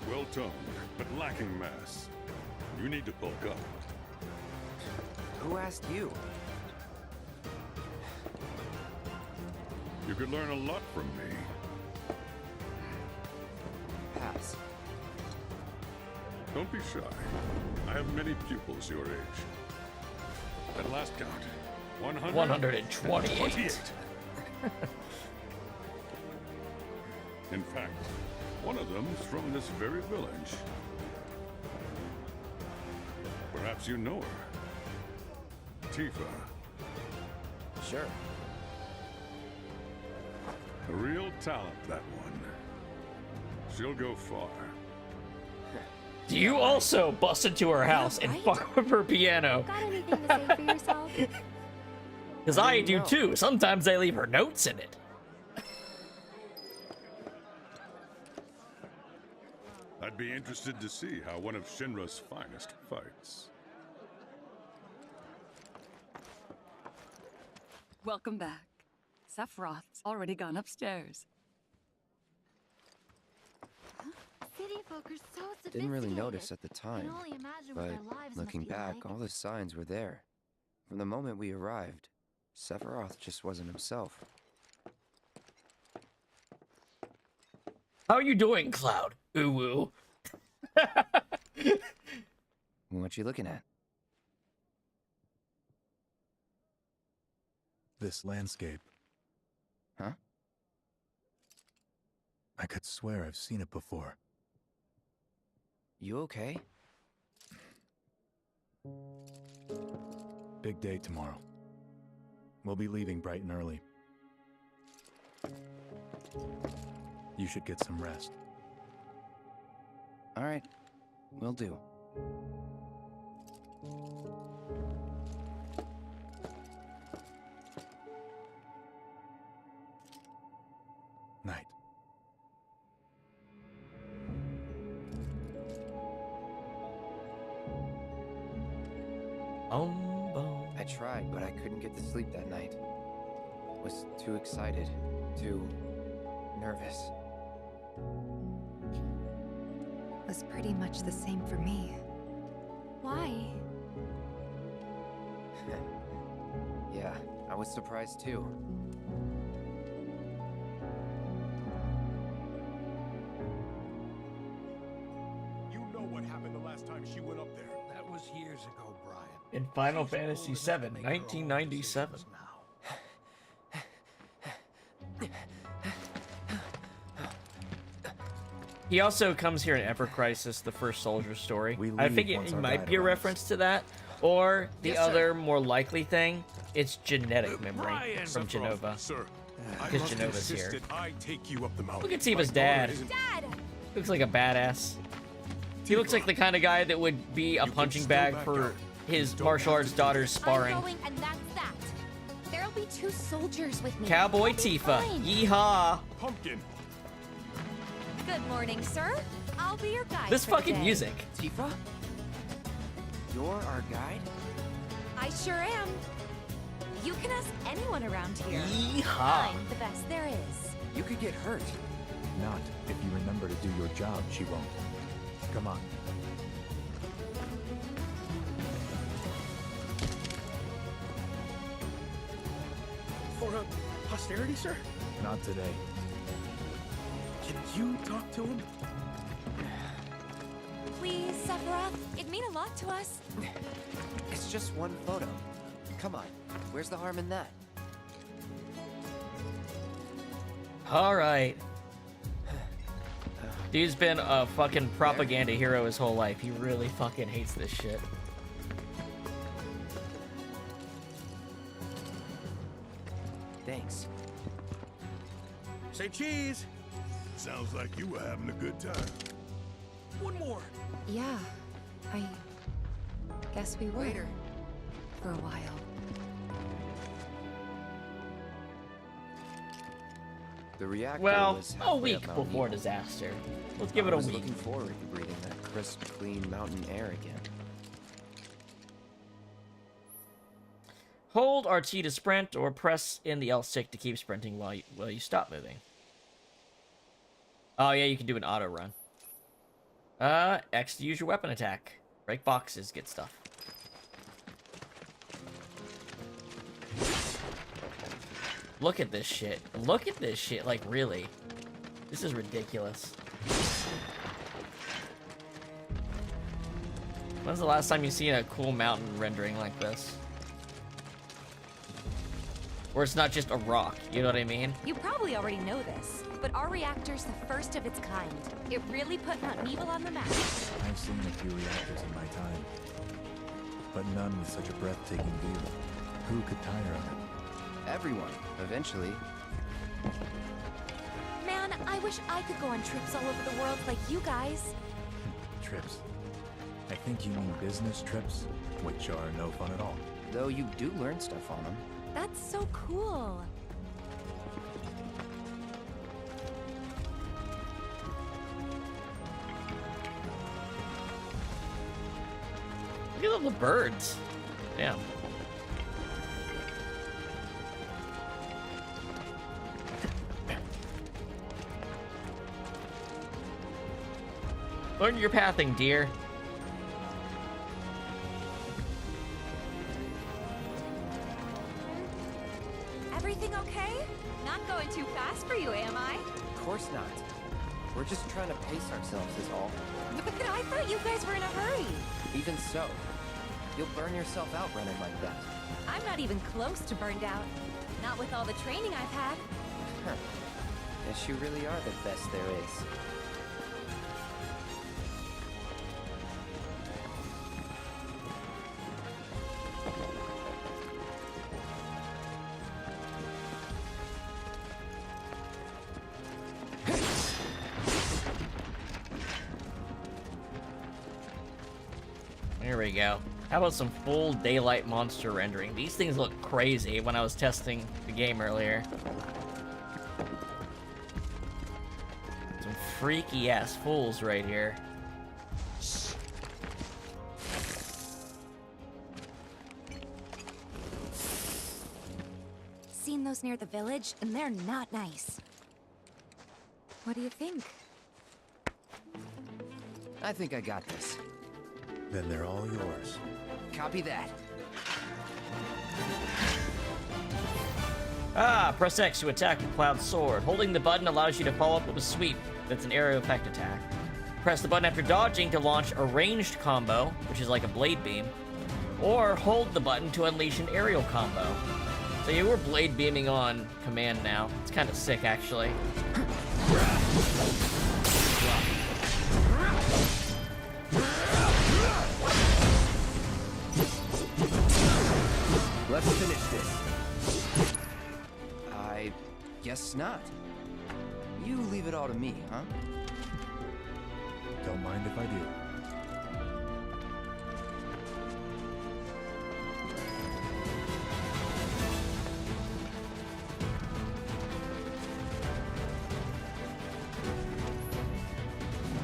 S16: Well-toned, but lacking mass. You need to bulk up.
S8: Who asked you?
S16: You could learn a lot from me.
S8: Pass.
S16: Don't be shy. I have many pupils your age. At last count,
S1: 128.
S16: In fact, one of them is from this very village. Perhaps you know her. Tifa.
S8: Sure.
S16: A real talent, that one. She'll go far.
S1: Do you also bust into her house and fuck with her piano?
S12: Got anything to say for yourself?
S1: Because I do too. Sometimes I leave her notes in it.
S16: I'd be interested to see how one of Shinra's finest fights.
S15: Welcome back. Sephiroth's already gone upstairs.
S12: City folk are so sophisticated.
S8: Didn't really notice at the time,
S12: Can only imagine what
S8: but
S12: their lives
S8: looking
S12: must be
S8: back,
S12: like.
S8: all the signs were there. From the moment we arrived, Sephiroth just wasn't himself.
S1: How are you doing, Cloud? Ooh-woo.
S8: What you looking at?
S9: This landscape.
S8: Huh?
S9: I could swear I've seen it before.
S8: You okay?
S9: Big day tomorrow. We'll be leaving bright and early. You should get some rest.
S8: All right, will do.
S9: Night.
S1: Oh.
S8: tried, but I couldn't get to sleep that night. Was too excited, too nervous.
S4: Was pretty much the same for me.
S14: Why?
S8: Yeah, I was surprised too.
S6: You know what happened the last time she went up there.
S10: That was years ago, Brian.
S1: In Final Fantasy VII, 1997. He also comes here in Ever Crisis, the first soldier story. I think it might be a reference to that, or the other more likely thing, it's genetic memory from Jenova.
S3: Sir,
S1: Because Jenova's here.
S3: I take you up the mountain.
S1: Look at Tifa's dad.
S14: Dad!
S1: Looks like a badass. He looks like the kind of guy that would be a punching bag for his martial arts daughter's sparring.
S12: I'm going, and that's that. There'll be 2 soldiers with me.
S1: Cowboy
S12: I'll be
S1: Tifa.
S12: fine.
S1: Yeehaw.
S3: Pumpkin.
S14: Good morning, sir. I'll be your guide.
S1: This
S14: for the
S1: fucking
S14: day.
S1: music.
S8: Tifa? You're our guide?
S14: I sure am. You can ask anyone around here.
S1: Yeehaw.
S14: I'm the best there is.
S8: You could get hurt.
S9: Not if you remember to do your job, she won't. Come on.
S6: For posterity, sir?
S9: Not today.
S6: Can you talk to him?
S14: Please, Sephiroth. It'd mean a lot to us.
S8: It's just one photo. Come on, where's the harm in that?
S1: Alright. Dude's been a fucking propaganda hero his whole life. He really fucking hates this shit.
S8: Thanks.
S6: Say cheese.
S16: Sounds like you were having a good time.
S6: One more.
S4: Yeah, I guess we were.
S8: Later.
S4: For a while.
S8: The reactor
S1: Well,
S8: was
S1: a
S8: halfway
S1: week
S8: up Mount
S1: before
S8: Eagle.
S1: disaster. Let's give it a
S8: I was
S1: week.
S8: looking forward to breathing that crisp, clean mountain air again.
S1: Hold RT to sprint, or press in the L stick to keep sprinting while you stop moving. Oh yeah, you can do an auto run. X to use your weapon attack. Break boxes, get stuff. Look at this shit. Look at this shit, like really. This is ridiculous. When's the last time you've seen a cool mountain rendering like this? Where it's not just a rock, you know what I mean?
S14: You probably already know this, but our reactor's the first of its kind. It really put Mount Evil on the map.
S9: I've seen a few reactors in my time, but none with such a breathtaking view. Who could tire of it?
S8: Everyone, eventually.
S14: Man, I wish I could go on trips all over the world like you guys.
S9: Trips. I think you mean business trips, which are no fun at all.
S8: Though you do learn stuff on them.
S14: That's so cool.
S1: Look at all the birds. Damn. Learn your pathing, dear.
S14: Everything okay? Not going too fast for you, am I?
S8: Of course not. We're just trying to pace ourselves is all.
S14: But I thought you guys were in a hurry.
S8: Even so, you'll burn yourself out running like that.
S14: I'm not even close to burned out. Not with all the training I've had.
S8: Huh. Guess you really are the best there is.
S1: There we go. How about some full daylight monster rendering? These things look crazy when I was testing the game earlier. Some freaky ass fools right here.
S4: found those near the village, and they're not nice. What do you think?
S8: I think I got this.
S9: Then they're all yours.
S8: Copy that.
S1: Press X to attack with Cloud's sword. Holding the button allows you to follow up with a sweep. That's an area effect attack. Press the button after dodging to launch a ranged combo, which is like a blade beam. Or hold the button to unleash an aerial combo. So you were blade beaming on command now. It's kind of sick, actually.
S8: Let's finish this. I guess not. You leave it all to me, huh?
S9: Don't mind if I do.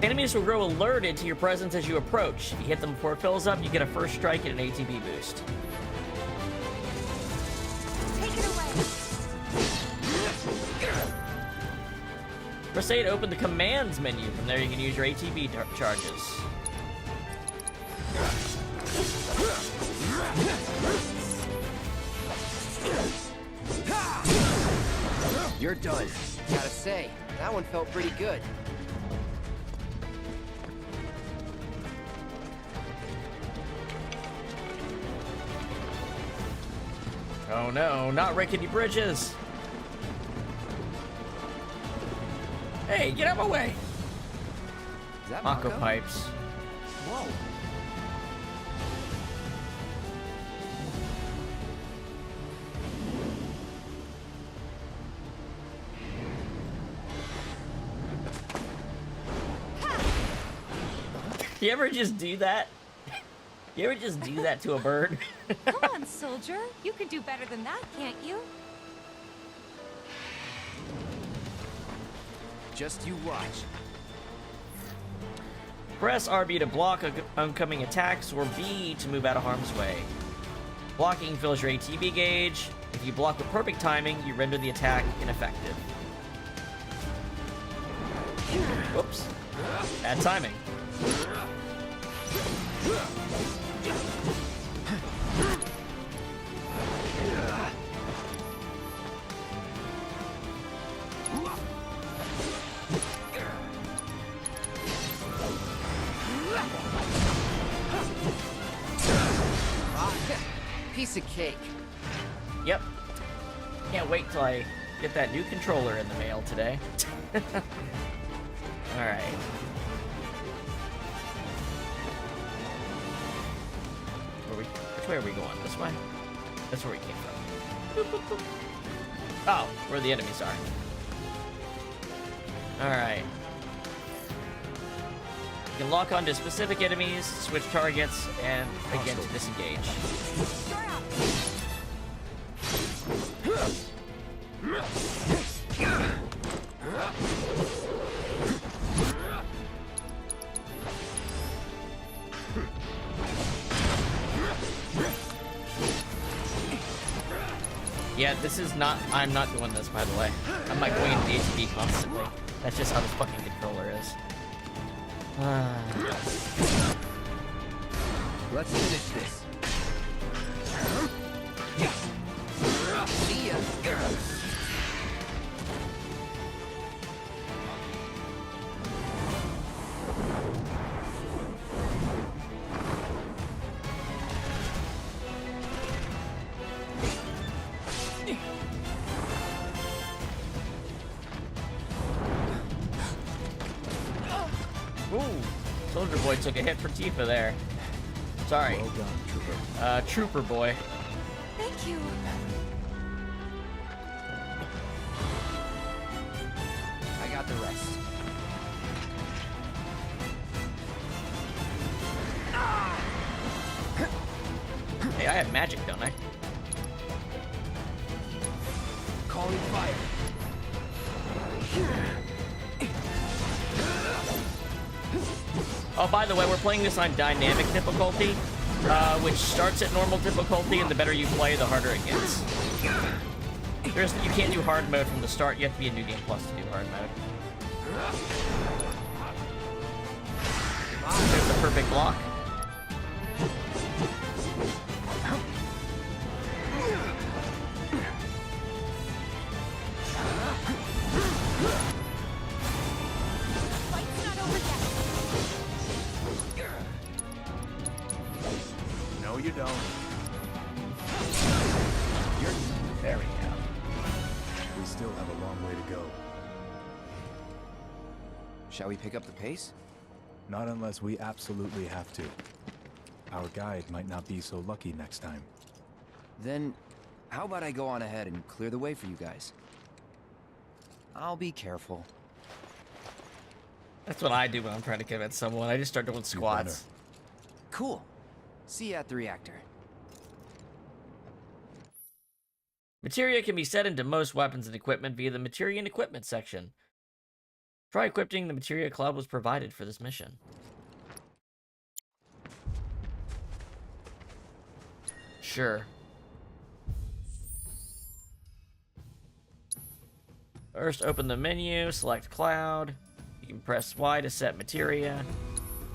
S1: Enemies will grow alerted to your presence as you approach. If you hit them before it fills up, you get a first strike and an ATB boost.
S12: Take it away.
S1: Press A to open the commands menu. From there, you can use your ATB charges.
S8: You're done. Gotta say, that one felt pretty good.
S1: Oh no, not rickety bridges! Hey, get out of my way!
S8: Is that
S1: Mako
S8: Mako?
S1: pipes.
S8: Whoa.
S1: You ever just do that? You ever just do that to a bird?
S4: Come on, soldier. You can do better than that, can't you?
S8: Just you watch.
S1: Press RB to block oncoming attacks, or B to move out of harm's way. Blocking fills your ATB gauge. If you block with perfect timing, you render the attack ineffective. Whoops. Bad timing.
S8: Piece of cake.
S1: Yep. Can't wait till I get that new controller in the mail today. Alright. Which way are we going? This way? That's where we came from. Oh, where the enemies are. Alright. You can lock onto specific enemies, switch targets, and again to disengage. Yeah, this is not... I'm not doing this, by the way. I'm not going into the ATB constantly. That's just how this fucking controller is.
S8: Let's finish this. See ya.
S1: Ooh, Soldier Boy took a hit for Tifa there. Sorry.
S9: Well done, Trooper.
S1: Trooper Boy.
S4: Thank you.
S8: I got the rest.
S1: Hey, I have magic, don't I?
S8: Calling fire.
S1: Oh, by the way, we're playing this on dynamic difficulty, which starts at normal difficulty, and the better you play, the harder it gets. You can't do hard mode from the start. You have to be a New Game Plus to do hard mode. There's the perfect block.
S12: Fight's not over yet.
S11: No, you don't.
S8: There we go.
S9: We still have a long way to go.
S8: Shall we pick up the pace?
S9: Not unless we absolutely have to. Our guide might not be so lucky next time.
S8: Then, how about I go on ahead and clear the way for you guys? I'll be careful.
S1: That's what I do when I'm trying to convince someone. I just start doing squats.
S8: Cool. See you at the reactor.
S1: Materia can be set into most weapons and equipment via the Materia and Equipment section. Try equipping the Materia Club was provided for this mission. Sure. First, open the menu, select Cloud. You can press Y to set Materia.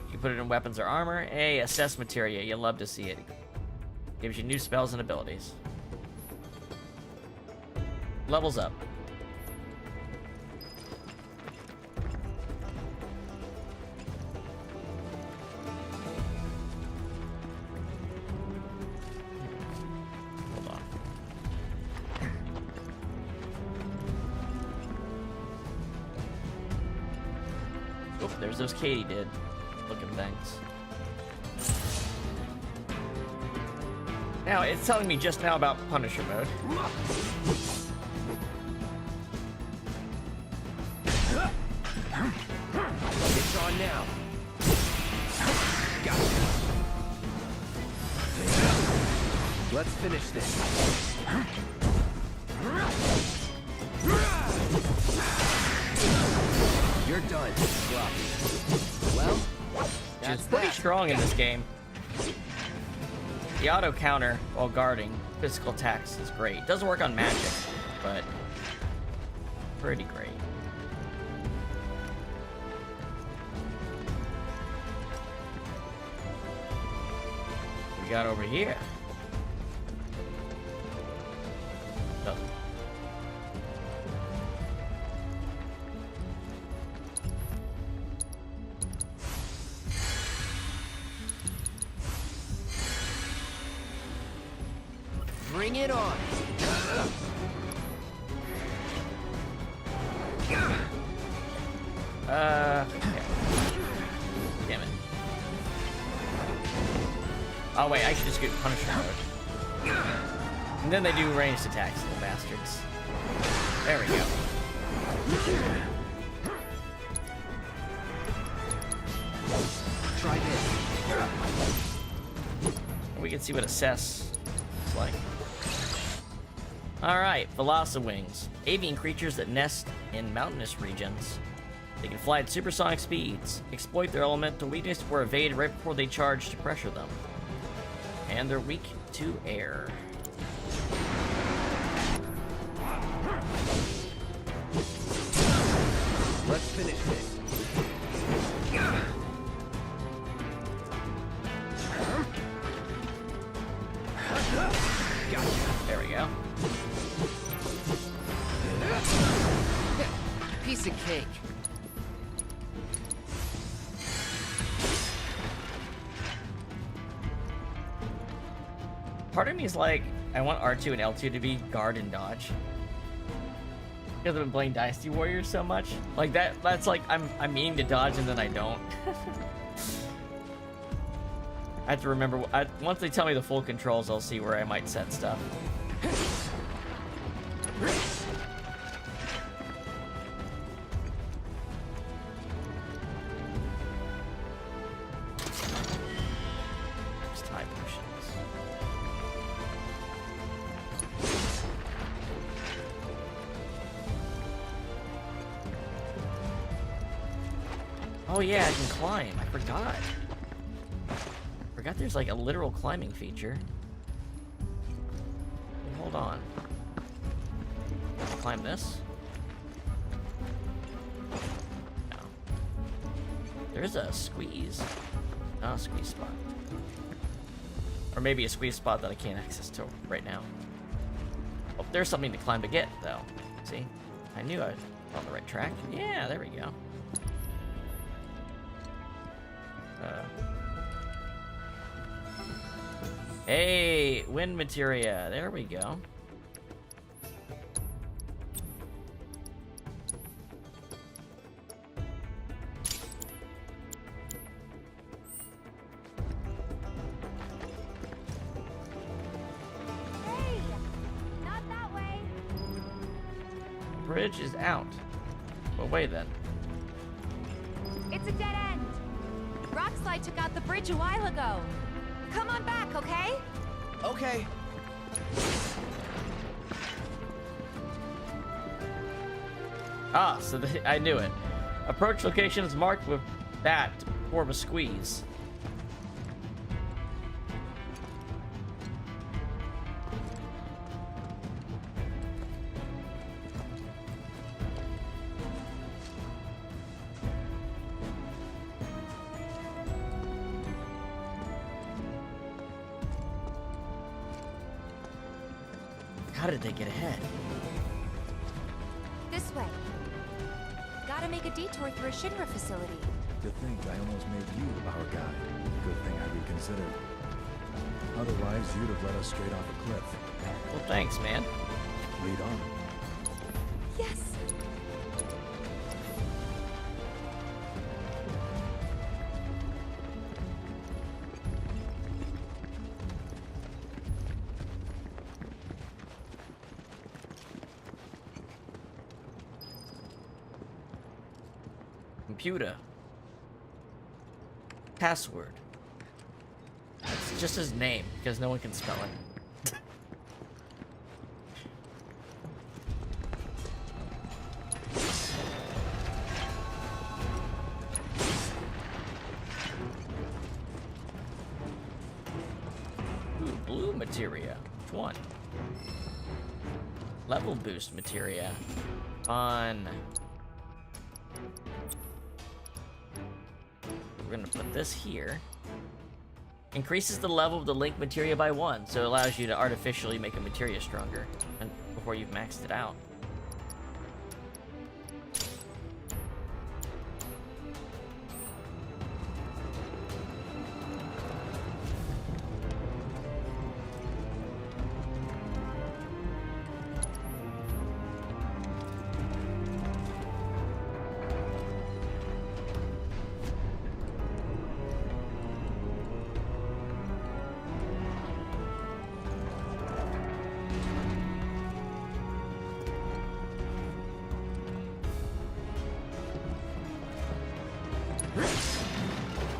S1: You can put it in weapons or armor. Hey, assess Materia. You'll love to see it. Gives you new spells and abilities. Levels up. Hold on. Oh, there's those Katey-did looking things. Now, it's telling me just now about Punisher mode.
S8: It's on now. Got it. Let's finish this. You're done, Sloppy. Well,
S1: It's pretty strong in this game. The auto counter while guarding physical attacks is great. Doesn't work on magic, but pretty great. We got over here. Oh.
S8: bring it on.
S1: Okay. Damn it. Oh wait, I should just get Punisher mode. And then they do ranged attacks, little bastards. There we go.
S8: Try this.
S1: We can see what assess looks like. Alright, Velociraptors. Avian creatures that nest in mountainous regions. They can fly at supersonic speeds, exploit their elemental weakness, or evade right before they charge to pressure them. And they're weak to air.
S8: Let's finish this.
S1: Gotcha. There we go.
S8: Piece of cake.
S1: Part of me is like, I want R2 and L2 to be guard and dodge. Because I've been playing Dynasty Warriors so much. Like that's like, I'm meaning to dodge and then I don't. I have to remember, once they tell me the full controls, I'll see where I might set stuff. Just time potions. Oh yeah, I can climb. I forgot. Forgot there's like a literal climbing feature. Wait, hold on. Climb this. No. There's a squeeze. Not a squeeze spot. Or maybe a squeeze spot that I can't access to right now. Oh, there's something to climb to get, though. See? I knew I was on the right track. Yeah, there we go. Hey, wind materia. There we go.
S12: Hey! Not that way!
S1: Bridge is out. What way then?
S4: It's a dead end. Rockslide took out the bridge a while ago. Come on back, okay?
S8: Okay.
S1: Ah, so I knew it. Approach location is marked with that to form a squeeze. How did they get ahead?
S4: This way. Gotta make a detour through a Shinra facility.
S9: To think I almost made you our guide. Good thing I reconsidered. Otherwise, you'd have led us straight off a cliff.
S1: Well, thanks, man.
S9: Lead on.
S4: Yes!
S1: Computer. Password. It's just his name, because no one can spell it. Ooh, blue materia. Which one? Level boost materia. On. We're gonna put this here. Increases the level of the link materia by 1, so it allows you to artificially make a materia stronger and before you've maxed it out.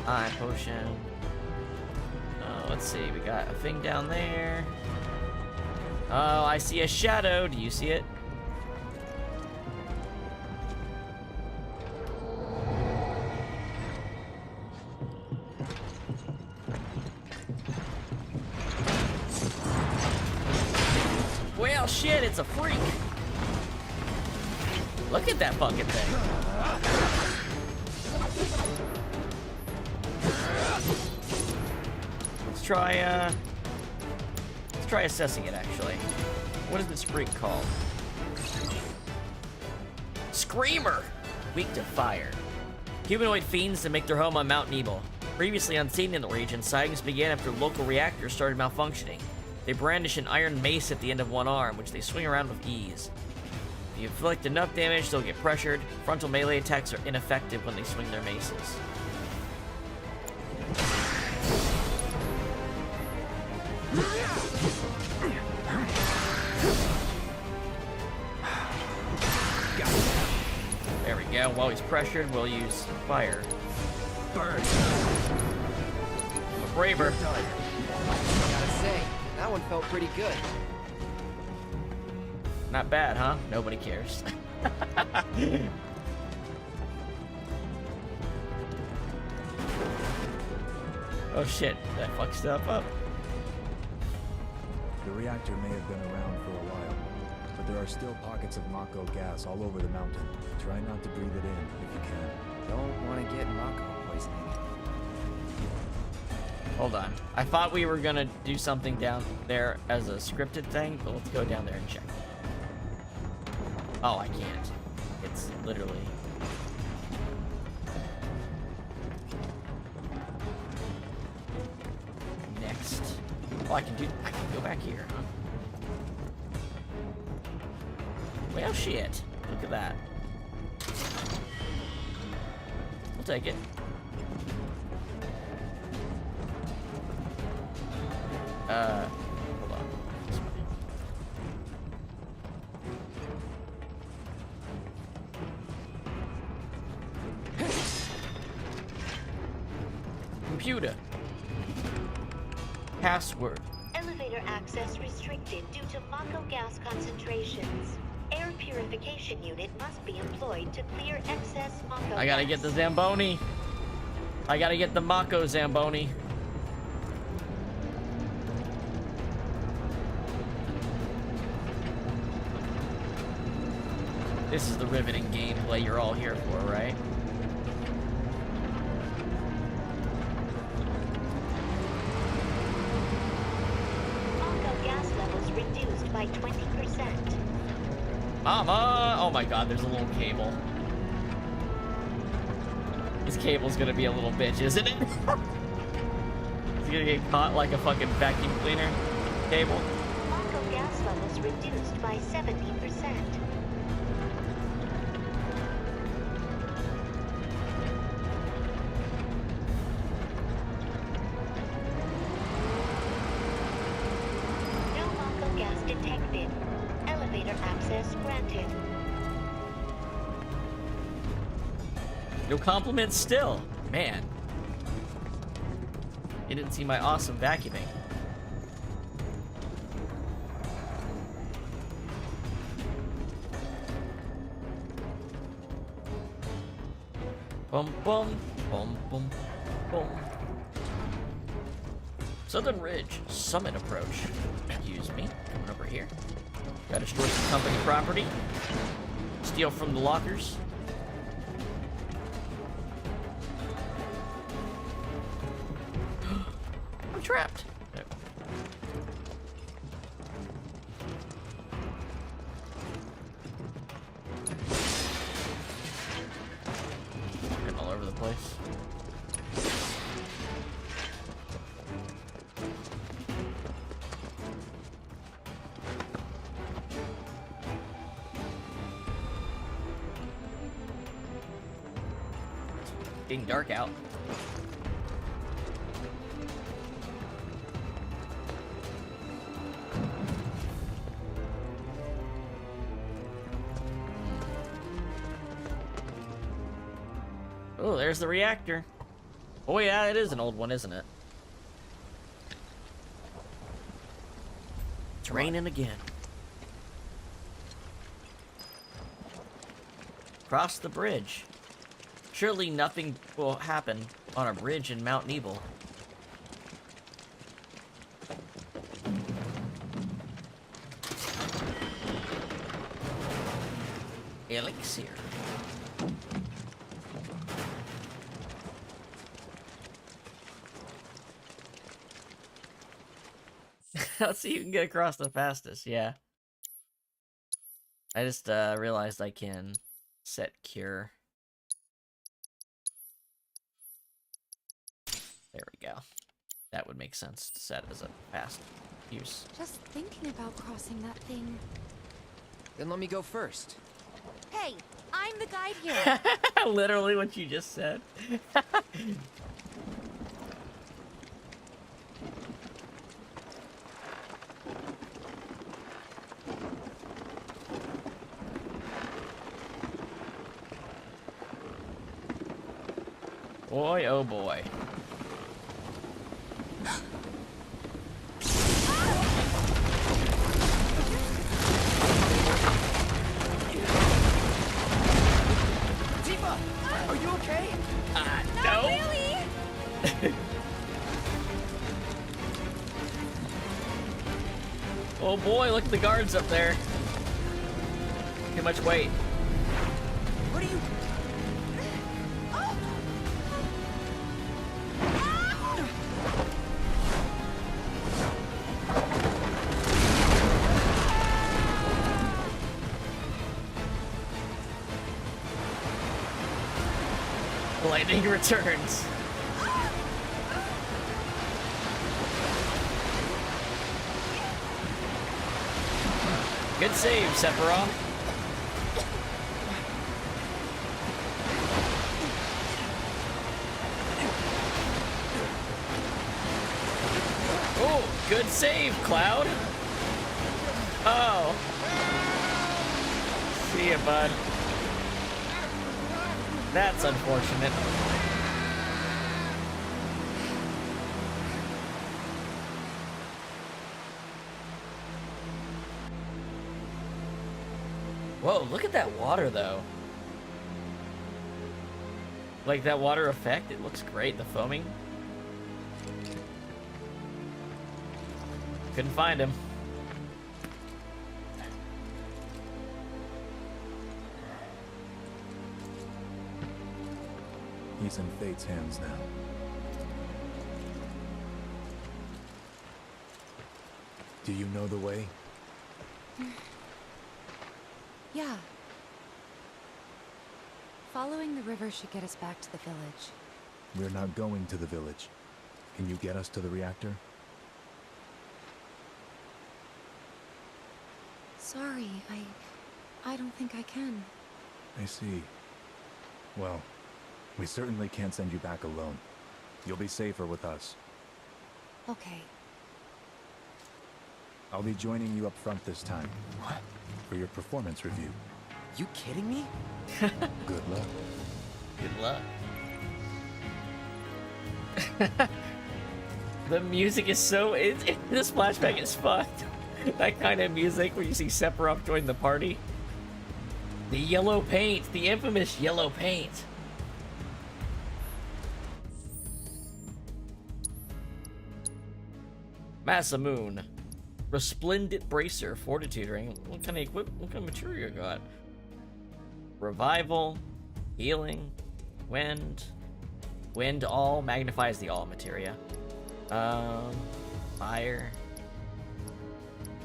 S1: Eye potion. Let's see, we got a thing down there. Oh, I see a shadow. Do you see it? Well, shit, it's a freak. Look at that fucking thing. Let's try assessing it, actually. What is this freak called? Screamer! Weak to fire. Humanoid fiends that make their home on Mount Nebel. Previously unseen in the region, sightings began after local reactors started malfunctioning. They brandish an iron mace at the end of one arm, which they swing around with ease. If you inflict enough damage, they'll get pressured. Frontal melee attacks are ineffective when they swing their maces. There we go. While he's pressured, we'll use fire.
S8: Burn.
S1: I'm a braver.
S8: Gotta say, that one felt pretty good.
S1: Not bad, huh? Nobody cares. Oh shit, that fucked stuff up.
S9: The reactor may have been around for a while. but there are still pockets of Mako gas all over the mountain. Try not to breathe it in if you can.
S8: Don't want to get Mako poisoning.
S1: Hold on. I thought we were gonna do something down there as a scripted thing, but let's go down there and check. Oh, I can't. It's literally... Next. Oh, I can go back here, huh? Well, shit. Look at that. We'll take it. Hold on. This way. Computer. Password.
S17: Elevator access restricted due to Mako gas concentrations. Air purification unit must be employed to clear excess Mako
S1: I gotta get the Zamboni. I gotta get the Mako Zamboni. This is the riveting gameplay you're all here for, right?
S17: Mako gas levels reduced by 20%.
S1: Mama! Oh my god, there's a little cable. This cable's gonna be a little bitch, isn't it? It's gonna get caught like a fucking vacuum cleaner cable.
S17: Mako gas levels reduced by 70%. No Mako gas detected. Elevator access granted.
S1: No compliments still. Man. You didn't see my awesome vacuuming. Bum bum bum bum bum. Southern Ridge Summit approach. Excuse me. Coming over here. Gotta destroy some company property. Steal from the lockers. I'm trapped. No. Getting all over the place. It's getting dark out. Oh, there's the reactor. Oh yeah, it is an old one, isn't it? It's raining again. Cross the bridge. Surely nothing will happen on a bridge in Mount Nebel. Elixir. Let's see who can get across the fastest, yeah. I just realized I can set cure. There we go. That would make sense to set as a fast use.
S4: Just thinking about crossing that thing.
S8: Then let me go first.
S4: Hey, I'm the guide here.
S1: Literally what you just said. Boy, oh boy.
S8: Tifa, are you okay?
S1: No.
S4: Not really.
S1: Oh boy, look at the guards up there. Too much weight.
S5: What are you...
S1: Lightning returns. Good save, Sephiroth. Oh, good save, Cloud. Oh. See ya, bud. That's unfortunate. Whoa, look at that water, though. Like, that water effect, it looks great, the foaming. Couldn't find him.
S9: He's in Fate's hands now. Do you know the way?
S4: Yeah. Following the river should get us back to the village.
S9: We're not going to the village. Can you get us to the reactor?
S4: Sorry, I don't think I can.
S9: I see. Well, we certainly can't send you back alone. You'll be safer with us.
S4: Okay.
S9: I'll be joining you up front this time. What? For your performance review.
S5: You kidding me?
S9: Good luck.
S1: Good luck. The music is so... this flashback is fucked. That kind of music where you see Sephiroth join the party. The yellow paint. The infamous yellow paint. Masamune. Resplendent bracer, fortitude ring. What kind of material you got? Revival, healing, wind. Wind all magnifies the all materia. Fire.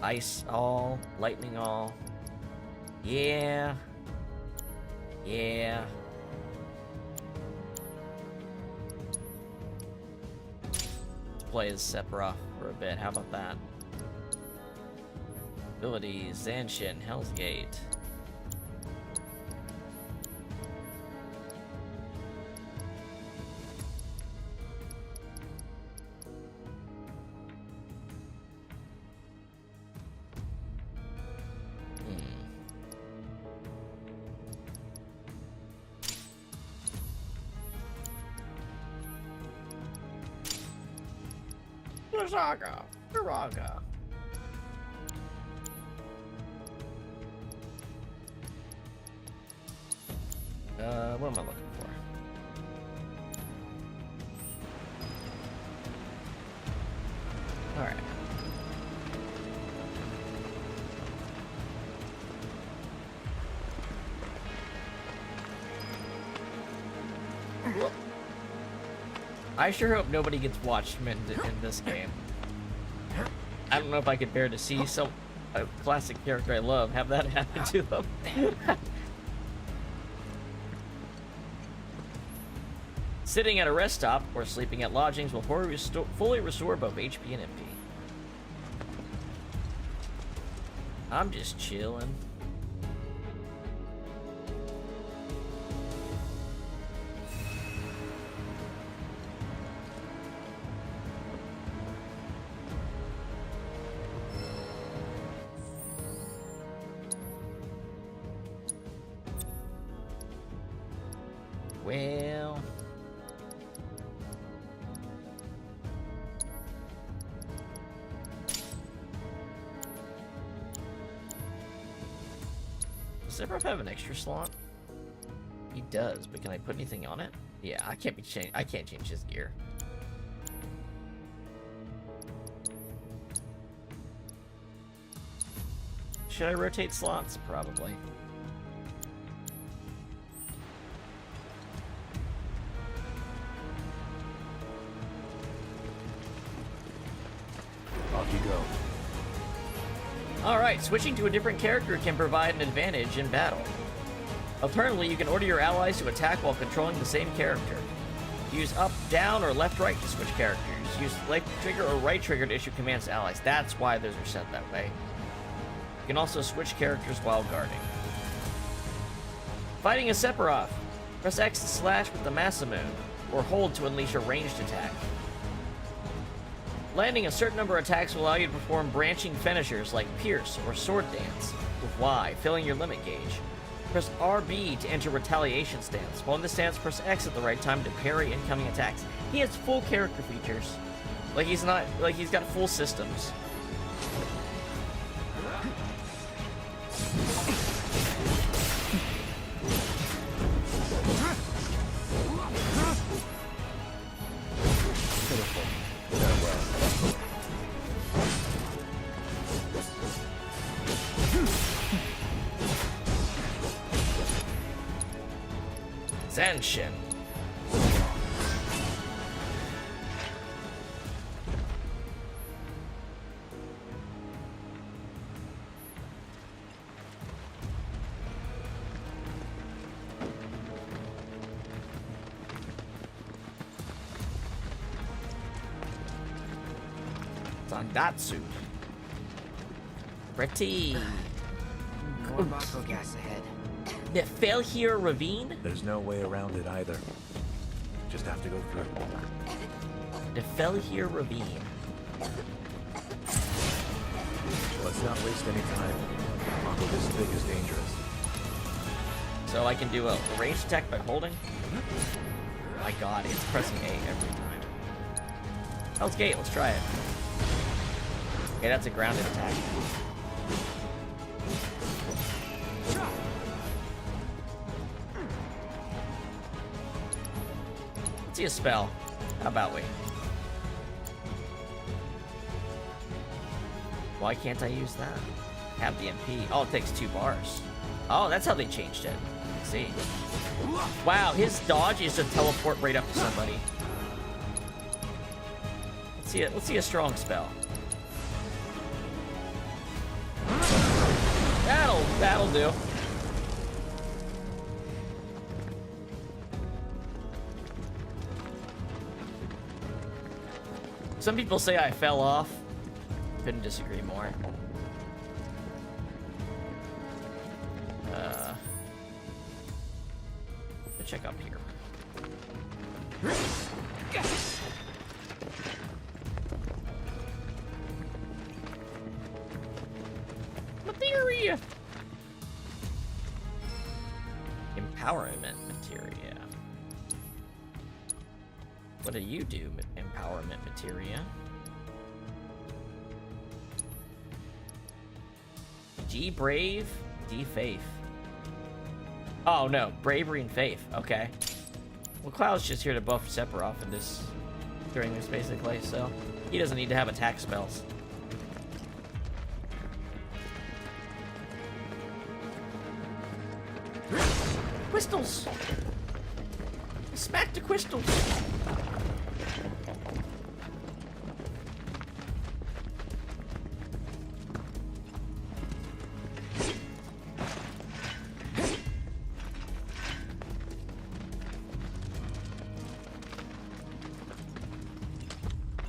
S1: Ice all, lightning all. Yeah. Yeah. Play as Sephiroth for a bit. How about that? Abilities, Zanshin, Hell's Gate. Saga, Raga. What am I looking for? All right. I sure hope nobody gets watched in this game. I don't know if I could bear to see a classic character I love have that happen to them. Sitting at a rest stop or sleeping at lodgings will fully restore both HP and MP. I'm just chilling. Well... Does Sephiroth have an extra slot? He does, but can I put anything on it? Yeah, I can't change his gear. Should I rotate slots? Probably. Alright, switching to a different character can provide an advantage in battle. Alternatively, you can order your allies to attack while controlling the same character. Use up, down, or left, right to switch characters. Use left trigger or right trigger to issue commands to allies. That's why those are set that way. You can also switch characters while guarding. Fighting a Sephiroth. Press X to slash with the Masamune, or hold to unleash a ranged attack. Landing a certain number of attacks will allow you to perform branching finishers like Pierce or Sword Dance with Y, filling your limit gauge. Press RB to enter retaliation stance. While in this stance, press X at the right time to parry incoming attacks. He has full character features. He's got full systems. Zanshin. Zandatsu. Pretty.
S8: More Mako gas ahead.
S1: The Felhir Ravine?
S9: There's no way around it either. Just have to go through.
S1: The Felhir Ravine.
S9: Let's not waste any time. Mako this big is dangerous.
S1: So I can do a ranged attack by holding? My god, it's pressing A every time. Hell's Gate, let's try it. Okay, that's a grounded attack. Let's see a spell. How about we? Why can't I use that? Have the MP. Oh, it takes 2 bars. Oh, that's how they changed it. Let's see. Wow, his dodge is to teleport right up to somebody. Let's see a strong spell. That'll do. Some people say I fell off. Couldn't disagree more. Let's check up here. Materia! Empowerment materia. What do you do, empowerment materia? G brave, D faith. Oh no, bravery and faith. Okay. Well, Cloud's just here to buff Sephiroth during this basically, so he doesn't need to have attack spells. Crystals! Smack the crystals!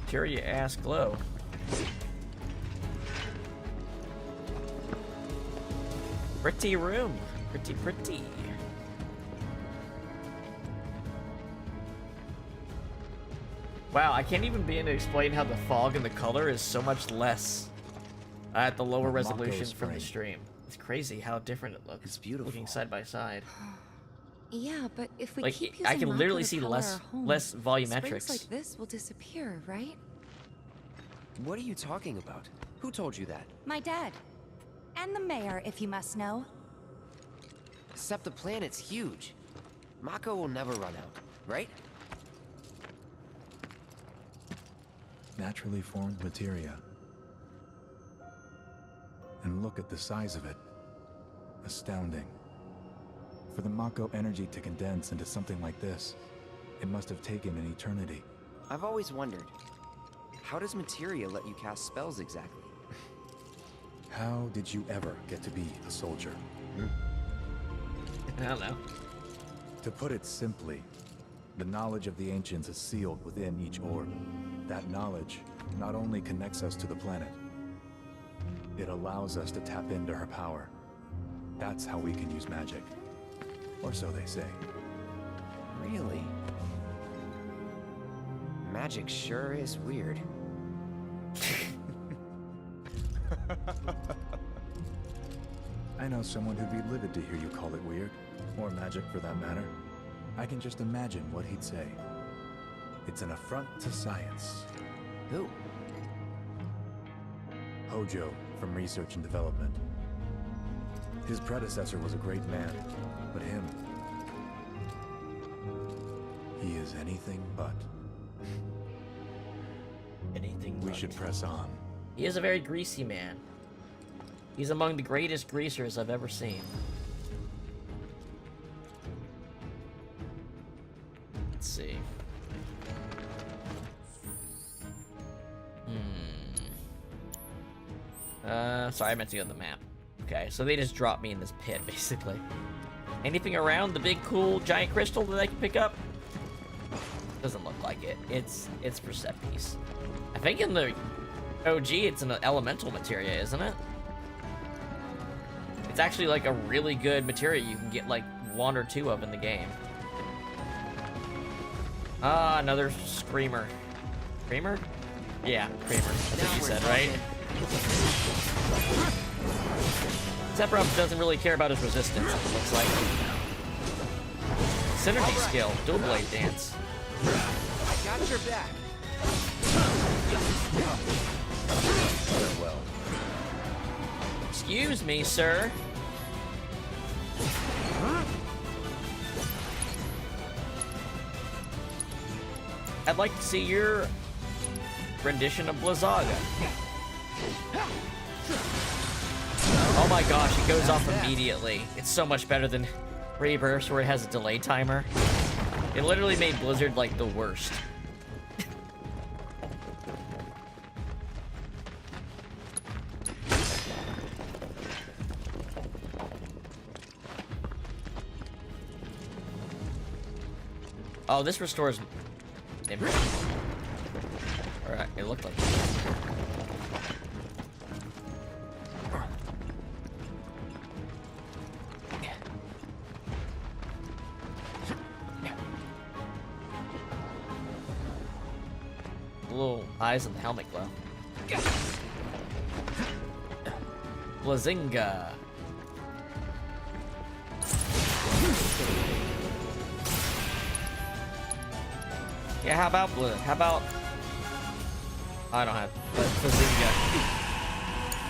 S1: Sure, you ass glow. Pretty room. Pretty. Wow, I can't even begin to explain how the fog and the color is so much less at the lower resolution from the stream. It's crazy how different it looks.
S8: It's beautiful.
S1: Looking side by side.
S4: Yeah, but if we
S1: Like,
S4: keep using
S1: I can
S4: Mako
S1: literally
S4: to
S1: see
S4: power
S1: less
S4: our home,
S1: volumetrics.
S4: springs like this will disappear, right?
S8: What are you talking about? Who told you that?
S18: My dad. And the mayor, if you must know.
S8: Except the planet's huge. Mako will never run out, right?
S9: Naturally formed materia. And look at the size of it. Astounding. For the Mako energy to condense into something like this, it must have taken an eternity.
S8: I've always wondered, how does materia let you cast spells exactly?
S9: How did you ever get to be a soldier?
S1: I don't know.
S9: To put it simply, the knowledge of the ancients is sealed within each orb. That knowledge not only connects us to the planet, it allows us to tap into her power. That's how we can use magic. Or so they say.
S8: Really? Magic sure is weird.
S9: I know someone who'd be livid to hear you call it weird, or magic for that matter. I can just imagine what he'd say. It's an affront to science.
S8: Who?
S9: Hojo, from Research and Development. His predecessor was a great man, but him... he is anything but.
S1: Anything
S9: We
S1: but.
S9: should press on.
S1: He is a very greasy man. He's among the greatest greasers I've ever seen. Let's see. Sorry, I meant to go to the map. Okay, so they just dropped me in this pit, basically. Anything around the big, cool, giant crystal that I can pick up? Doesn't look like it. It's for set piece. I think in the OG, it's an elemental materia, isn't it? It's actually like a really good materia you can get like 1 or 2 of in the game. Ah, another screamer. Screamer? Yeah, screamer. That's what you said, right? Sephiroth doesn't really care about his resistance, it looks like. Synergy skill, dual blade dance.
S8: I got your back. Well.
S1: Excuse me, sir. I'd like to see your rendition of Blizzaga. Oh my gosh, it goes off immediately. It's so much better than Rebirth, where it has a delay timer. It literally made Blizzard like the worst. Oh, this restores image. Alright, it looked like it. The little eyes on the helmet glow. Blazinga. Yeah, how about blue? How about... I don't have... Blazinga.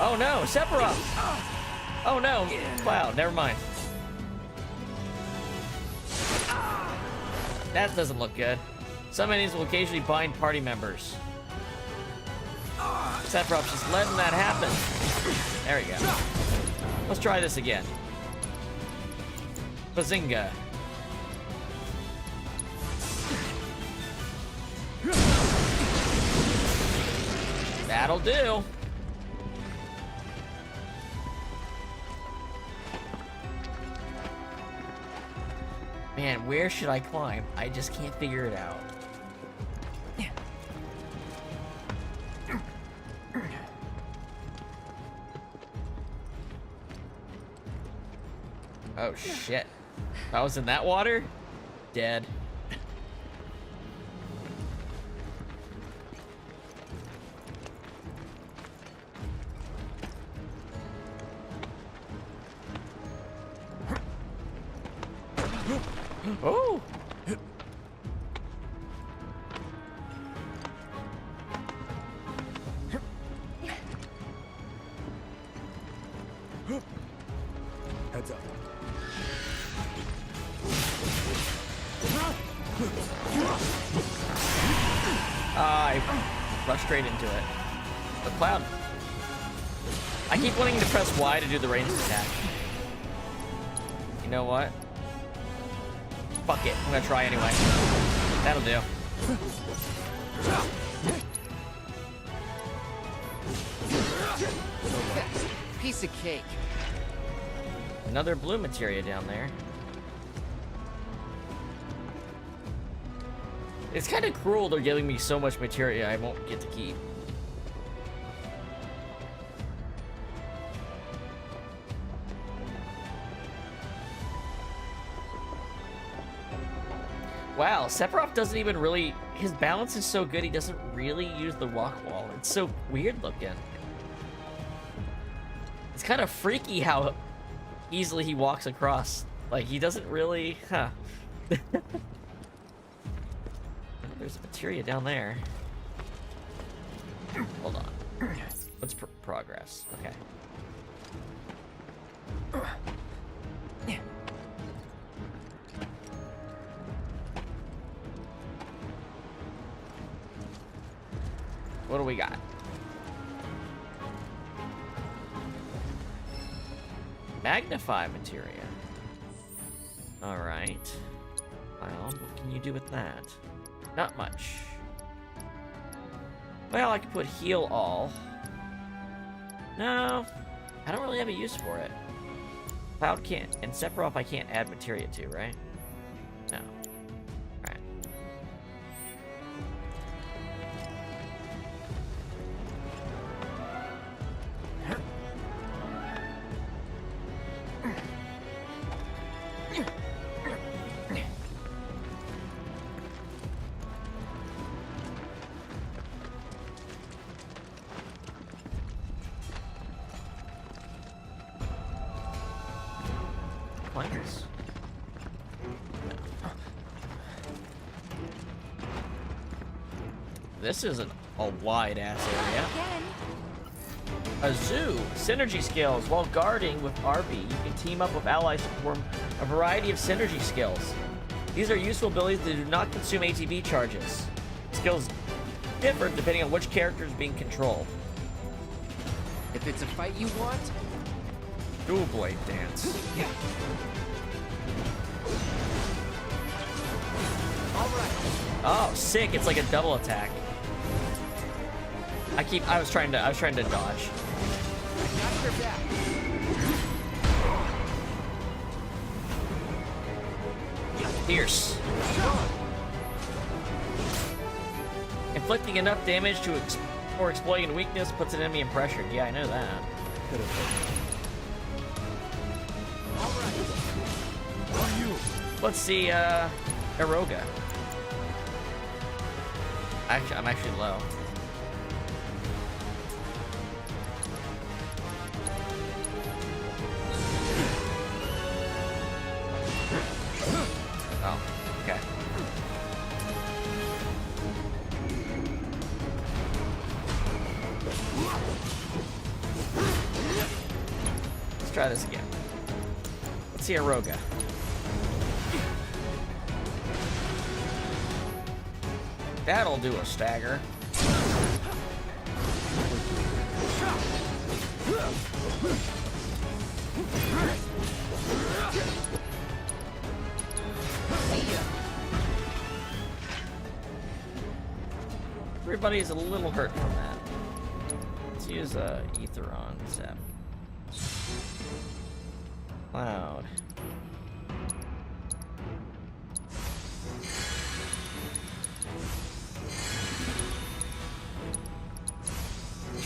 S1: Oh no, Sephiroth! Oh no, Cloud, never mind. That doesn't look good. Some enemies will occasionally bind party members. Sephiroth's just letting that happen. There we go. Let's try this again. Bazinga. That'll do. Man, where should I climb? I just can't figure it out. Oh shit. If I was in that water? Dead. Oh!
S9: Heads up.
S1: I rushed straight into it. The Cloud. I keep wanting to press Y to do the ranged attack. You know what? Fuck it. I'm gonna try anyway. That'll do.
S19: Piece of cake.
S1: Another blue materia down there. It's kind of cruel they're giving me so much materia I won't get to keep. Wow, Sephiroth doesn't even really... His balance is so good, he doesn't really use the rock wall. It's so weird looking. It's kind of freaky how easily he walks across. Like, he doesn't really... Huh. There's a materia down there. Hold on. What's progress? Okay. What do we got? Magnify materia. Alright. Well, what can you do with that? Not much. Well, I could put heal all. No, I don't really have a use for it. Cloud can't, and Sephiroth I can't add materia to, right? No. Alright. Planks. This is a wide ass area. A zoo. Synergy skills. While guarding with RB, you can team up with allies to perform a variety of synergy skills. These are useful abilities that do not consume ATB charges. Skills differ depending on which character is being controlled.
S19: If it's a fight you want,
S1: Dual blade dance.
S19: yeah. All right.
S1: Oh, sick! It's like a double attack. I was trying to dodge.
S19: I got your back.
S1: Pierce. Inflicting enough damage to or exploiting a weakness puts an enemy in pressure. Yeah, I know that. Could have. Let's see, Eroga. Actually, I'm actually low. Oh, okay. Let's try this again. Let's see Eroga. That'll do a stagger. Everybody's a little hurt from that. Let's use Ether on Zep. Cloud.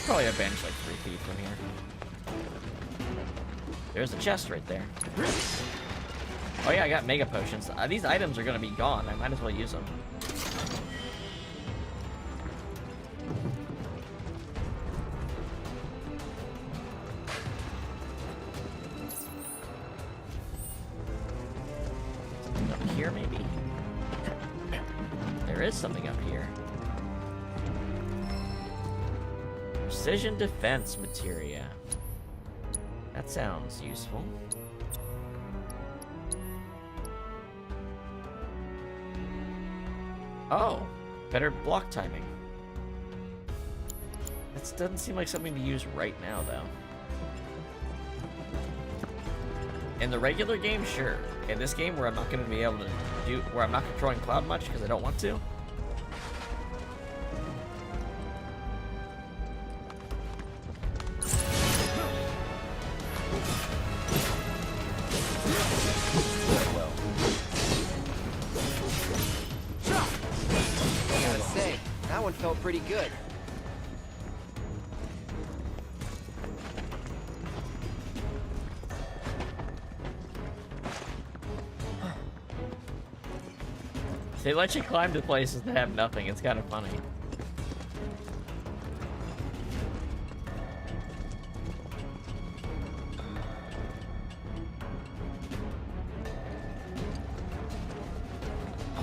S1: Probably a bench like 3 feet from here. There's a chest right there. Oh yeah, I got mega potions. These items are gonna be gone. I might as well use them. Something up here, maybe? There is something up here. Precision defense materia. That sounds useful. Oh, better block timing. That doesn't seem like something to use right now, though. In the regular game, sure. In this game, where I'm not going to be able to do, where I'm not controlling Cloud much because I don't want to.
S19: felt pretty good.
S1: They let you climb to places that have nothing. It's kind of funny.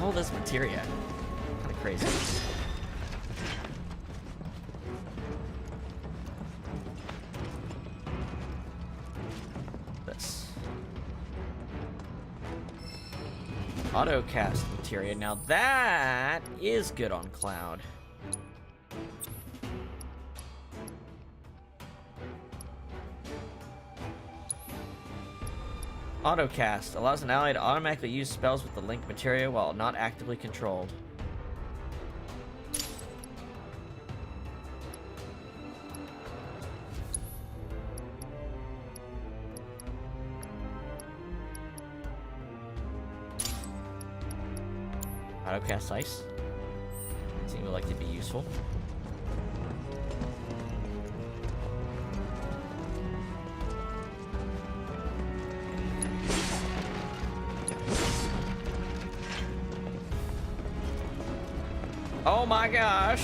S1: All this materia. Kind of crazy. This. Auto cast materia. Now that is good on Cloud. Autocast allows an ally to automatically use spells with the linked materia while not actively controlled. Autocast ice. Seems like to be useful. Oh my gosh!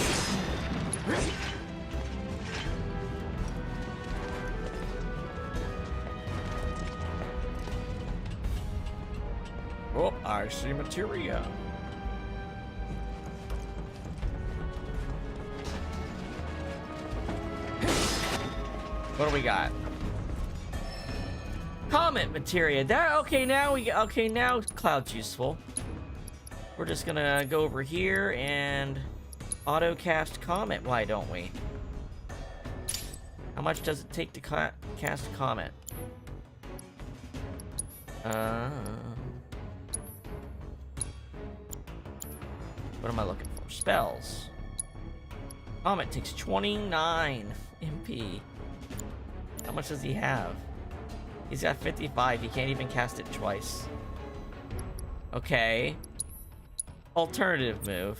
S1: Oh, I see materia. What do we got? Comet materia. That okay? Now Cloud's useful. We're just gonna go over here and auto cast Comet. Why don't we? How much does it take to cast Comet? What am I looking for? Spells. Comet takes 29 MP. How much does he have? He's got 55. He can't even cast it twice. Okay. Alternative move.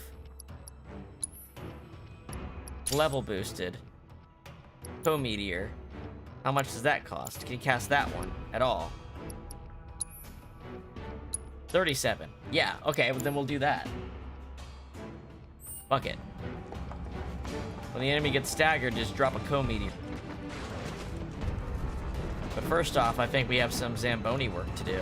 S1: Level boosted. Co-meteor. How much does that cost? Can you cast that one at all? 37. Yeah, okay, well, then we'll do that. Fuck it. When the enemy gets staggered, just drop a co-meteor. But first off, I think we have some Zamboni work to do.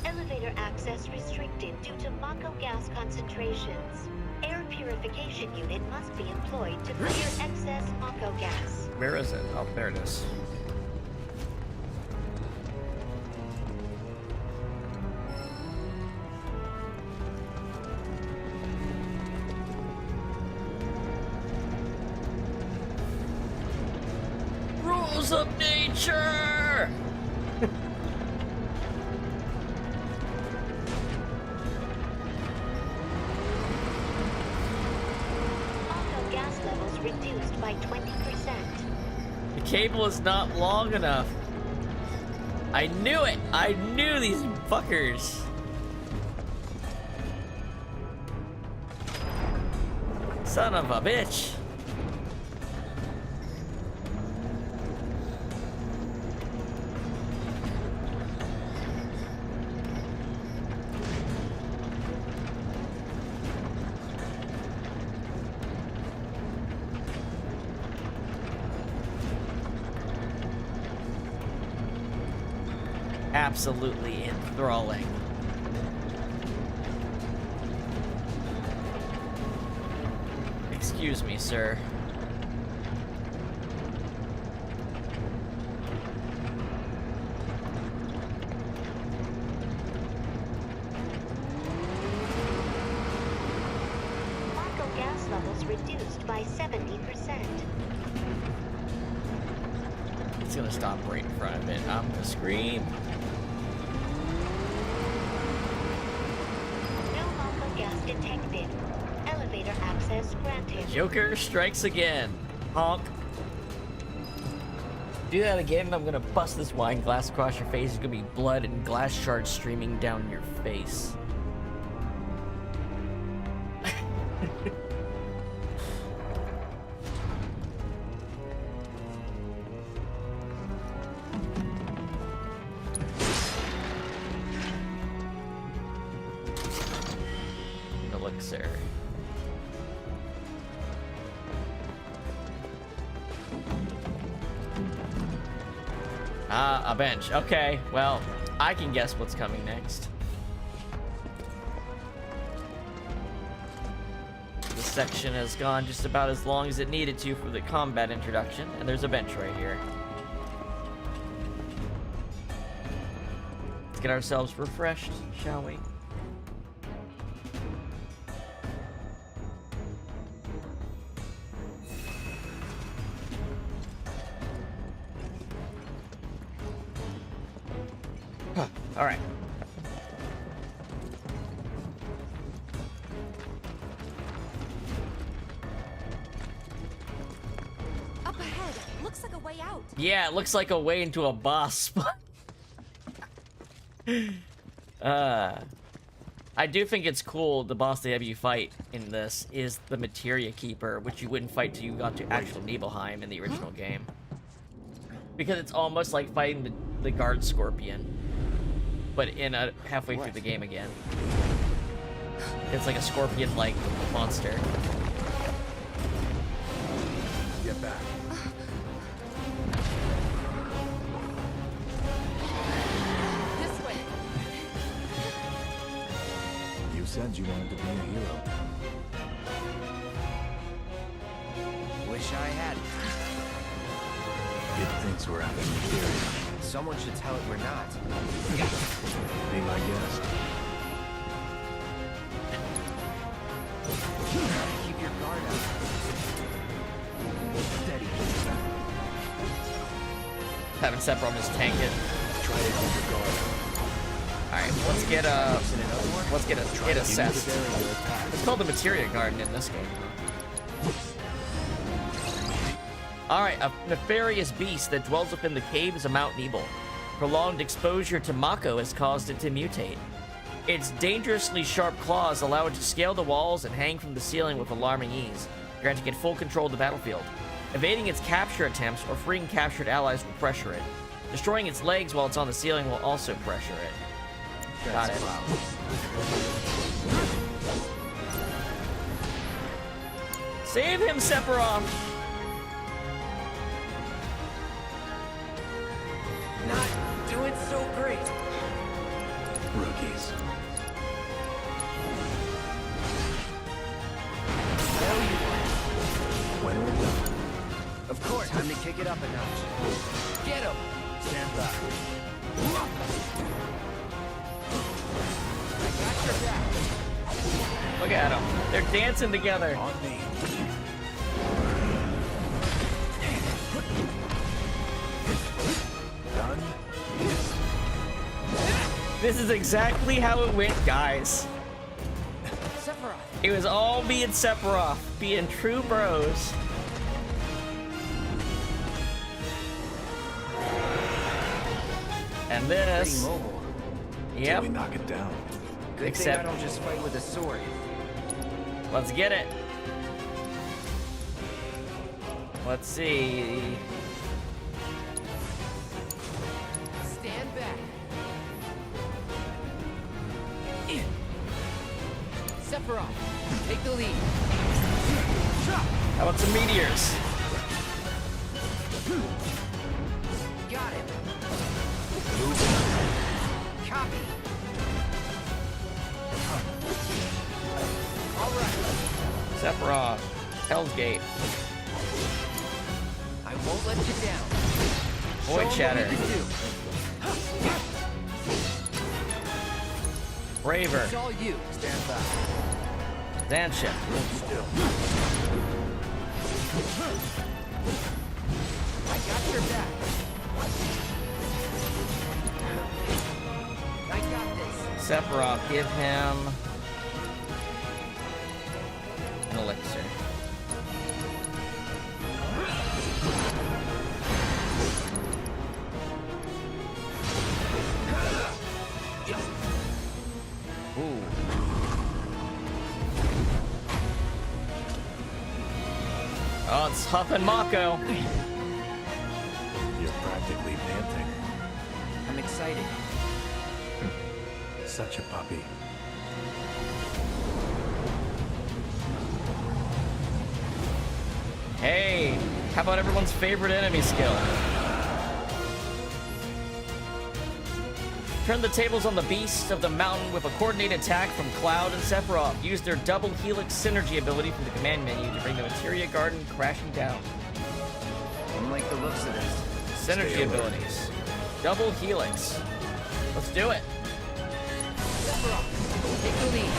S17: Elevator access restricted due to Mako gas concentrations. Air purification unit must be employed to clear excess Mako gas.
S1: Where is it? Oh, there it is. Rules of nature!
S17: Mako gas levels reduced by 20%.
S1: The cable is not long enough. I knew it! I knew these fuckers! Son of a bitch! Absolutely enthralling. Excuse me, sir.
S17: Mako gas levels reduced by 70%.
S1: It's gonna stop right in front of it. I'm gonna scream.
S17: No Mako gas detected. Elevator access granted.
S1: Joker strikes again. Honk. Do that again, and I'm gonna bust this wine glass across your face. There's gonna be blood and glass shards streaming down your face. elixir. Ah, a bench. Okay, well, I can guess what's coming next. This section has gone just about as long as it needed to for the combat introduction, and there's a bench right here. Let's get ourselves refreshed, shall we? All right.
S18: Up ahead. Looks like a way out.
S1: Yeah, it looks like a way into a boss spot. I do think it's cool the boss they have you fight in this is the Materia Keeper, which you wouldn't fight till you got to actual Nibelheim in the original game. Because it's almost like fighting the Guard Scorpion, but in a halfway through the game again. It's like a scorpion-like monster.
S9: Get back.
S18: This way.
S9: You said you wanted to be a hero.
S19: Wish I had.
S9: It thinks we're after Materia.
S19: Someone should tell it we're not.
S9: Be my guest.
S19: Gotta keep your guard up. Steady.
S1: Having Sephiroth just tank it.
S9: Try to keep your guard.
S1: Alright, let's get assessed. It's called the Materia Garden in this game. Alright, a nefarious beast that dwells within the caves of Mount Nebel. Prolonged exposure to Mako has caused it to mutate. Its dangerously sharp claws allow it to scale the walls and hang from the ceiling with alarming ease, granting it full control of the battlefield. Evading its capture attempts or freeing captured allies will pressure it. Destroying its legs while it's on the ceiling will also pressure it. Got it. Save him, Sephiroth!
S19: Not doing so great.
S9: Rookies.
S19: There you are.
S9: When we're done.
S19: Of course, time to kick it up a notch. Get him!
S9: Stand back.
S19: I got your back.
S1: Look at them. They're dancing together.
S9: On me. Done.
S1: This is exactly how it went, guys.
S19: Sephiroth.
S1: It was all me and Sephiroth being true bros. And this.
S19: Pretty mobile.
S1: Yep.
S9: Till we knock it down.
S19: Good
S1: Except-
S19: thing I don't just fight with a sword.
S1: Let's get it. Let's see.
S19: Stand back. Sephiroth, take the lead.
S1: How about some meteors?
S19: Got him. Copy. All right.
S1: Sephiroth. Hell's Gate.
S19: I won't let you down.
S1: Void Shatter. Braver.
S19: It's all you. Stand back.
S1: Zansha.
S9: Still.
S19: I got your back. I got this.
S1: Sephiroth, give him an elixir. Ooh. Oh, it's Huff and Mako.
S9: You're practically panting.
S19: I'm excited.
S9: Such a puppy.
S1: Hey, how about everyone's favorite enemy skill? Turn the tables on the beasts of the mountain with a coordinated attack from Cloud and Sephiroth. Use their double helix synergy ability from the command menu to bring the Materia Garden crashing down.
S8: I like the looks of this.
S1: Synergy abilities. Double helix. Let's do it.
S19: Sephiroth, take the lead.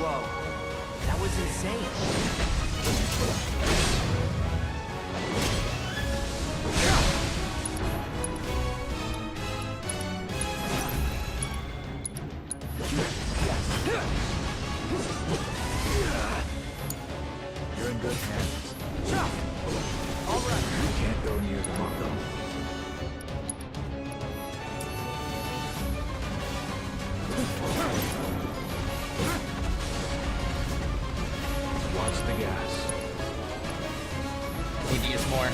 S19: Whoa, that was insane.
S9: You're in good hands.
S19: All right.
S9: You can't go near the Mako. Watch the gas.
S1: Need to use more.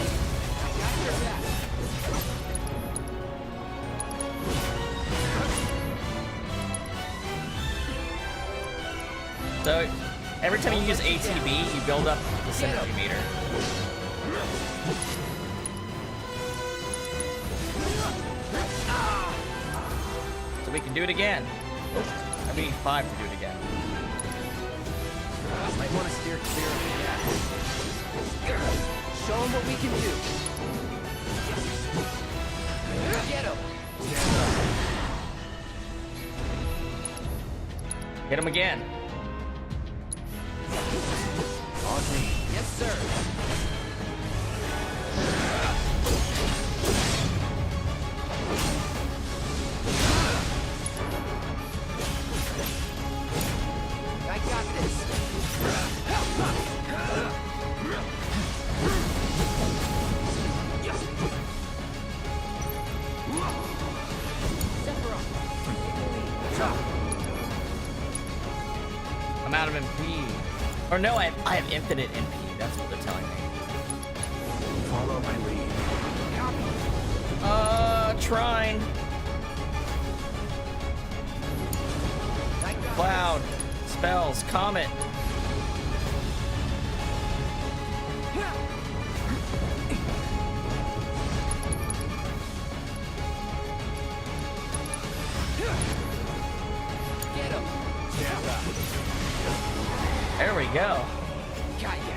S1: So, every time you use ATB, you build up the synergy meter. So we can do it again. I mean, 5 to do it again.
S19: Might want to steer clear of the gas. Show them what we can do. Get him.
S1: Hit him again.
S19: On me. Yes, sir. I got this.
S1: I'm out of MP. Or no, I have infinite MP. That's what they're telling me.
S9: Follow my lead.
S1: Trine. Cloud. Spells. Comet.
S19: Get him.
S1: There we go.
S19: Got ya.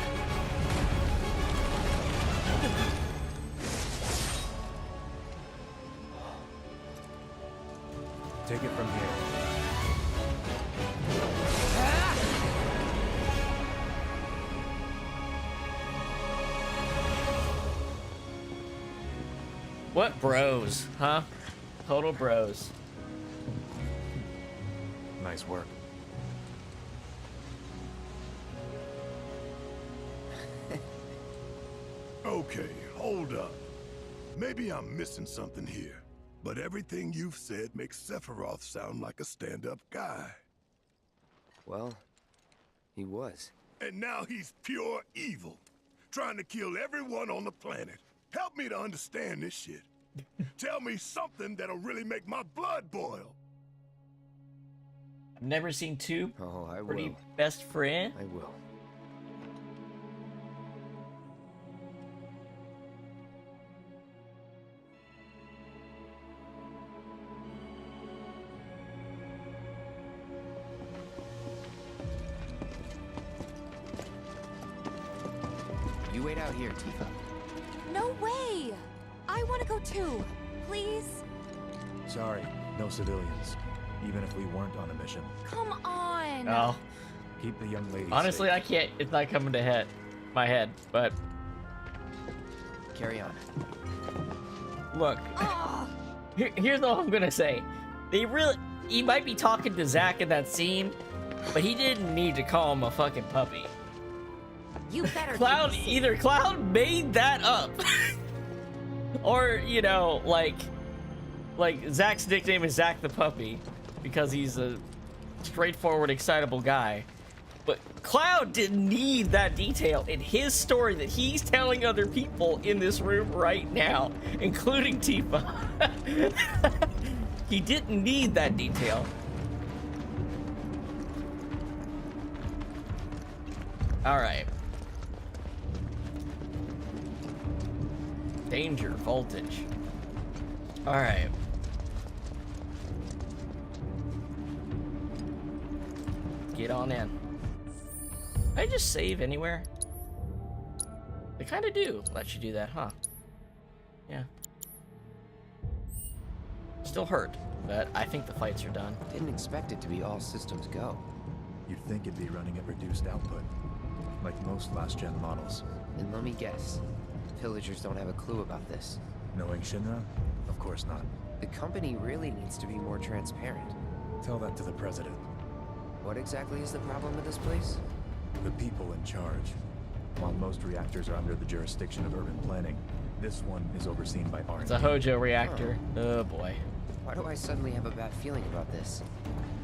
S9: Take it from here.
S1: What bros, huh? Total bros.
S9: Nice work.
S7: Okay, hold up. Maybe I'm missing something here, but everything you've said makes Sephiroth sound like a stand-up guy.
S8: Well, he was.
S7: And now he's pure evil, trying to kill everyone on the planet. Help me to understand this shit. Tell me something that'll really make my blood boil.
S1: I've never seen two
S8: I
S1: pretty
S8: will.
S1: best friend.
S8: I will. You wait out here, Tifa.
S18: No way! I want to go too. Please?
S9: Sorry, no civilians. Even if we weren't on a mission.
S18: Come on!
S1: Oh.
S9: Keep the young lady
S1: Honestly,
S9: safe.
S1: I can't. It's not coming to my head, but
S8: Carry on.
S1: look. Here's all I'm gonna say. He might be talking to Zack in that scene, but he didn't need to call him a fucking puppy.
S18: You better
S1: Either Cloud made that up, or you know, like Zack's nickname is Zack the Puppy because he's a straightforward, excitable guy. But Cloud didn't need that detail in his story that he's telling other people in this room right now, including Tifa. He didn't need that detail. Alright. Danger, voltage. Alright. Get on in. I just save anywhere? They kind of do let you do that, huh? Yeah. Still hurt, but I think the fights are done.
S8: Didn't expect it to be all systems go.
S9: You'd think it'd be running at reduced output, like most last-gen models.
S8: And let me guess, villagers don't have a clue about this.
S9: Knowing Shinra? Of course not.
S8: The company really needs to be more transparent.
S9: Tell that to the president.
S8: What exactly is the problem with this place?
S9: The people in charge. While most reactors are under the jurisdiction of urban planning, this one is overseen by R&D.
S1: It's a Hojo reactor. Oh boy.
S8: Why do I suddenly have a bad feeling about this?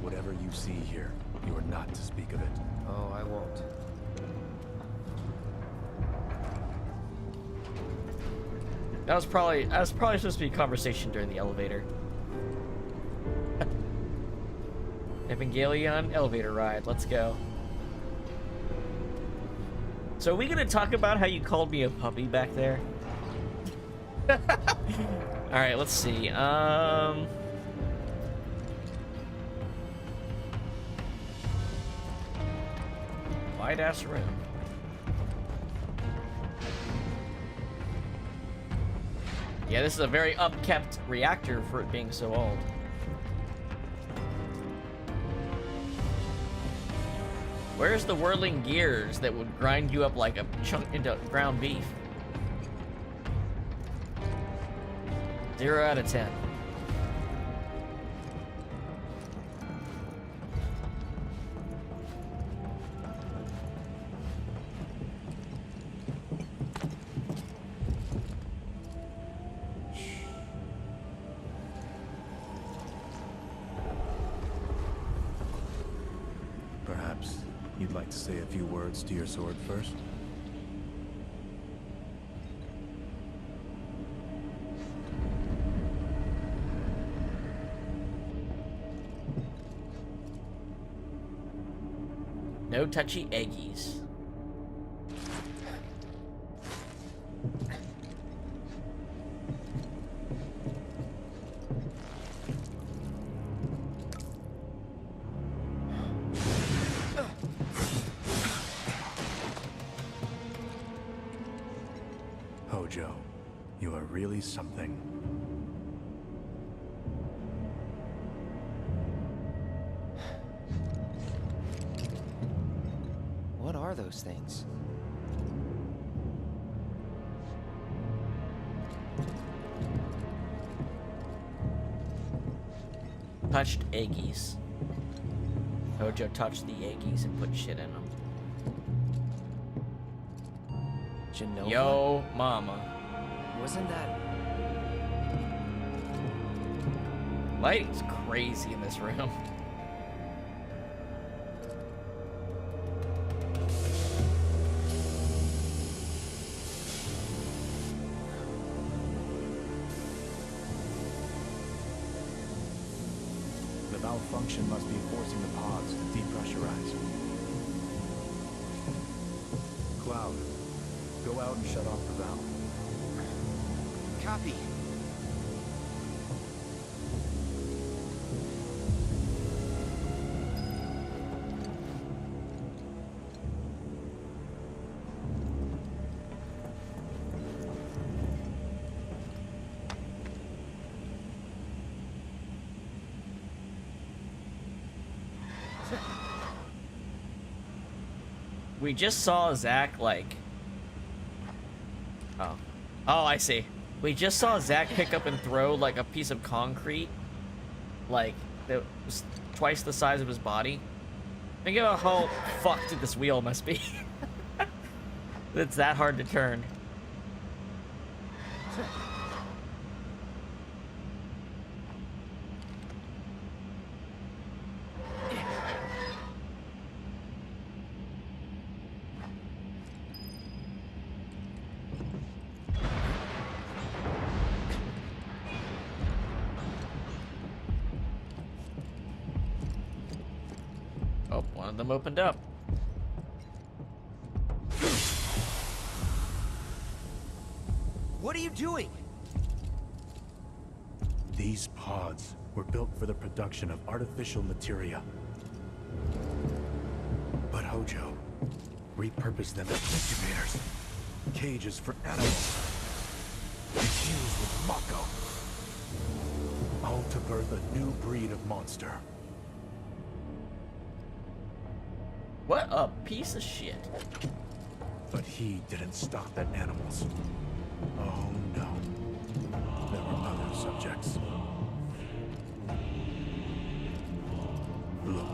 S9: Whatever you see here, you are not to speak of it.
S8: Oh, I won't.
S1: That was probably supposed to be a conversation during the elevator. Evangelion elevator ride. Let's go. So are we gonna talk about how you called me a puppy back there? Alright, let's see. Wide ass room. Yeah, this is a very upkept reactor for it being so old. Where's the whirling gears that would grind you up like a chunk into ground beef? 0 out of 10.
S9: Perhaps you'd like to say a few words to your sword first?
S1: No touchy eggies.
S9: Hojo, you are really something.
S8: What are those things?
S1: Touched eggies. Hojo touched the eggies and put shit in them.
S8: Genova?
S1: Yo, mama.
S8: Wasn't that...
S1: Lighting's crazy in this room.
S9: The malfunction must be forcing the pods to depressurize. Cloud, go out and shut off the valve.
S8: Copy.
S1: We just saw Zack, like... Oh. Oh, I see. We just saw Zack pick up and throw, like, a piece of concrete. Like, that was twice the size of his body. Think about how fucked this wheel must be. It's that hard to turn. Oh, one of them opened up.
S8: What are you doing?
S9: These pods were built for the production of artificial materia. But Hojo repurposed them as incubators, cages for animals, infused with Mako, all to birth a new breed of monster.
S1: What a piece of shit.
S9: But he didn't stop at animals. Oh no. There were other subjects. Look.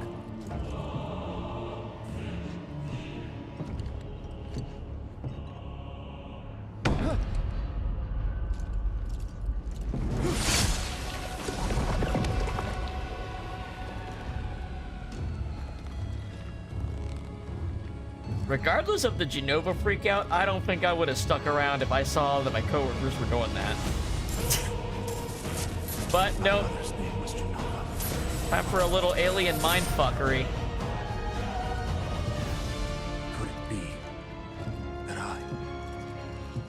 S1: Regardless of the Genova freakout, I don't think I would have stuck around if I saw that my coworkers were doing that. But no. Time for a little alien mindfuckery.
S9: Could it be that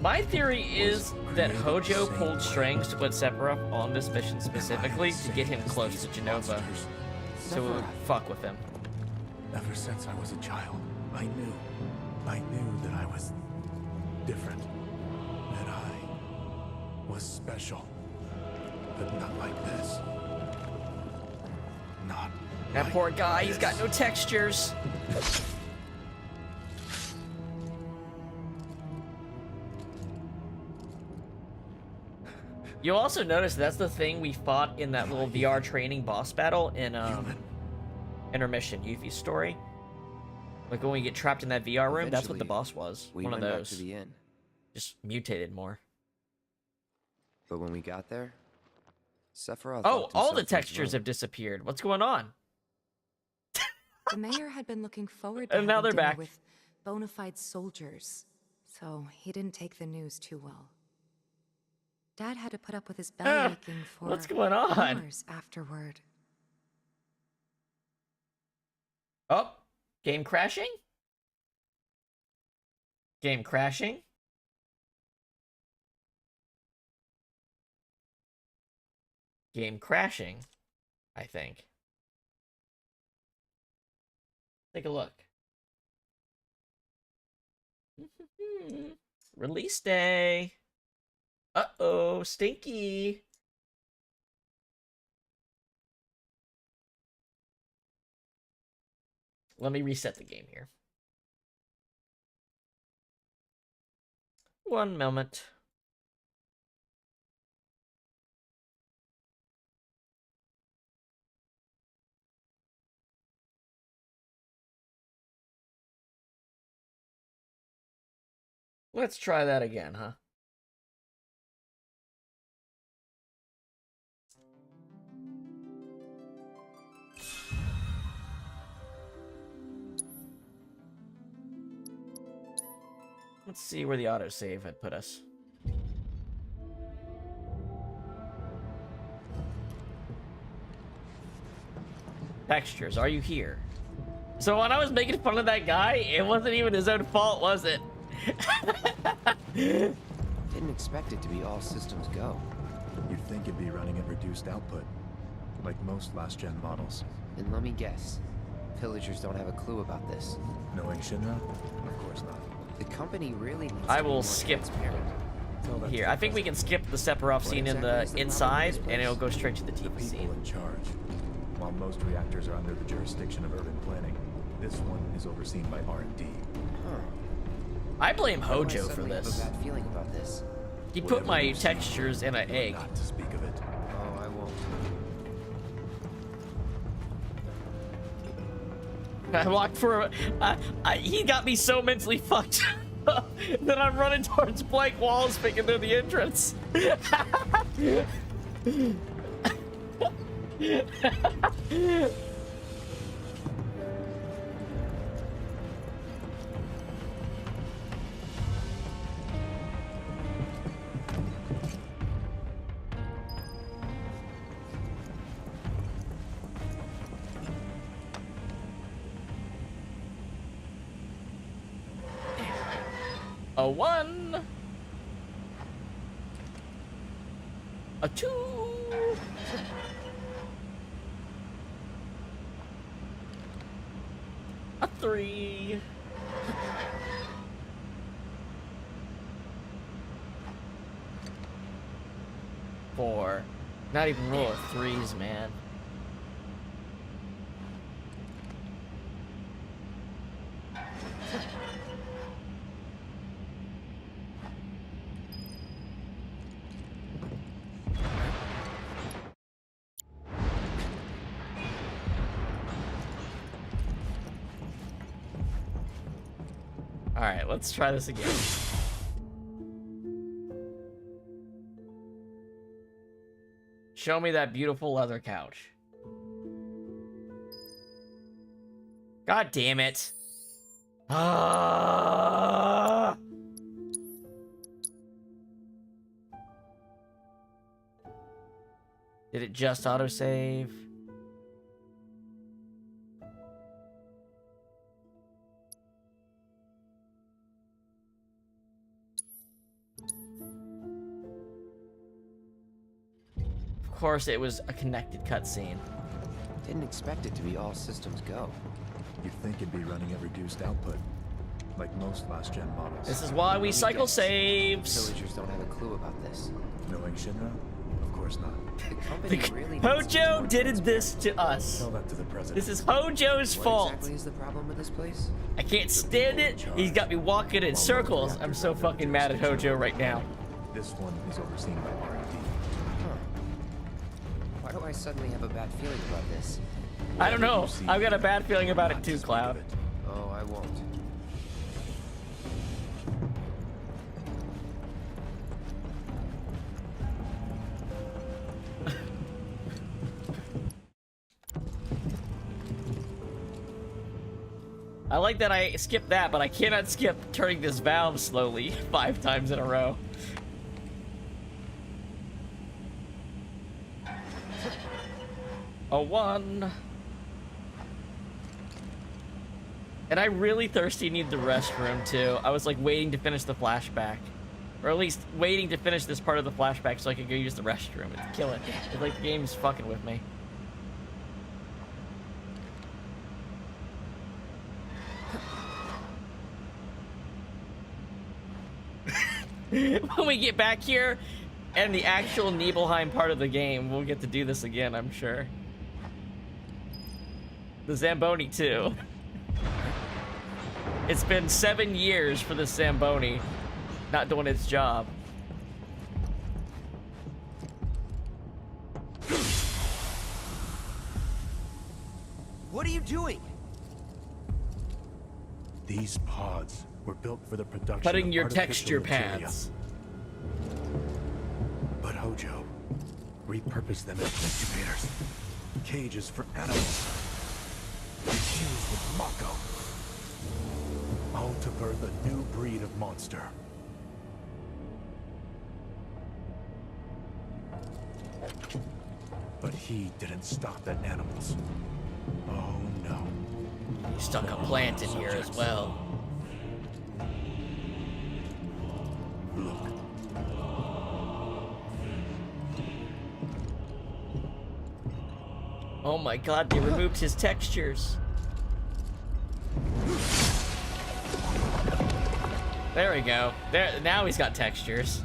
S1: My theory is that Hojo pulled strings to put Sephiroth on this mission specifically to get him close to Genova, so it would fuck with him.
S9: Ever since I was a child, I knew that I was different, that I was special, but not like this. Not
S1: That
S9: like
S1: poor guy, he's
S9: this.
S1: got no textures. You'll also notice that's the thing we fought in that little VR training boss battle in Intermission Yuffie's story. Like when we get trapped in that VR room, that's what the boss was.
S8: We
S1: One of
S8: went back
S1: those.
S8: to the inn.
S1: Just mutated more.
S8: But when we got there, Sephiroth
S1: Oh,
S8: locked
S1: all
S8: himself
S1: the
S8: in his
S1: textures
S8: room.
S1: have disappeared. What's going on?
S4: The mayor had been looking forward to
S1: And now
S4: having
S1: they're
S4: dinner
S1: back.
S4: with bona fide soldiers, so he didn't take the news too well. Dad had to put up with his belly aching for
S1: what's going on?
S4: hours afterward.
S1: Oh, game crashing? Game crashing? Game crashing, I think. Take a look. Release day. Uh-oh, stinky. Let me reset the game here. One moment. Let's try that again, huh? Let's see where the autosave had put us. Textures, are you here? So when I was making fun of that guy, it wasn't even his own fault, was it?
S8: Didn't expect it to be all systems go.
S9: You'd think it'd be running at reduced output, like most last-gen models.
S8: And let me guess, villagers don't have a clue about this.
S9: Knowing Shinra? Of course not.
S8: The company really needs
S1: I
S8: to be
S1: will
S8: more
S1: skip
S8: transparent.
S1: here. I think we can skip the Sephiroth scene in the inside, and it'll go straight to the TV
S9: People
S1: scene.
S9: in charge. While most reactors are under the jurisdiction of urban planning, this one is overseen by R&D.
S1: I blame
S8: Why do I
S1: Hojo for
S8: suddenly have
S1: this.
S8: a bad feeling about this?
S1: He put my textures in an egg.
S9: Not to speak of it.
S8: Oh, I won't.
S1: I walked for he got me so mentally fucked that I'm running towards blank walls thinking they're the entrance. A 1. A 2. A 3. 4. Not even roll of 3s, man. Alright, let's try this again. Show me that beautiful leather couch. God damn it. Ah! Did it just autosave? Of course, it was a connected cutscene.
S8: Didn't expect it to be all systems go.
S9: You'd think it'd be running at reduced output, like most last-gen models.
S1: This is why we cycle saves.
S8: Villagers don't have a clue about this.
S9: Knowing Shinra? Of course not.
S8: The company really
S1: Hojo did this to us.
S9: Tell that to the president.
S1: This is Hojo's fault.
S8: What exactly is the problem with this place?
S1: I can't stand it. He's got me walking in circles. I'm so fucking mad at Hojo right now.
S9: This one is overseen by R&D.
S8: Why do I suddenly have a bad feeling about this?
S1: I don't know. I've got a bad feeling about it too, Cloud.
S8: Oh, I won't.
S1: I like that I skipped that, but I cannot skip turning this valve slowly 5 times in a row. A 1. And I really thirsty need the restroom too. I was like waiting to finish the flashback. Or at least waiting to finish this part of the flashback so I could go use the restroom and kill it. It's like the game's fucking with me. When we get back here and the actual Nibelheim part of the game, we'll get to do this again, I'm sure. The Zamboni too. It's been 7 years for the Zamboni not doing its job.
S8: What are you doing?
S9: These pods were built for the production
S1: Putting
S9: of
S1: your
S9: artificial
S1: texture
S9: materia.
S1: pads.
S9: But Hojo repurposed them as incubators, cages for animals, infused with Mako, all to birth a new breed of monster. But he didn't stop at animals. Oh no.
S1: You stuck a plant in here as well.
S9: Look.
S1: Oh my god, they removed his textures. There we go. There, now he's got textures.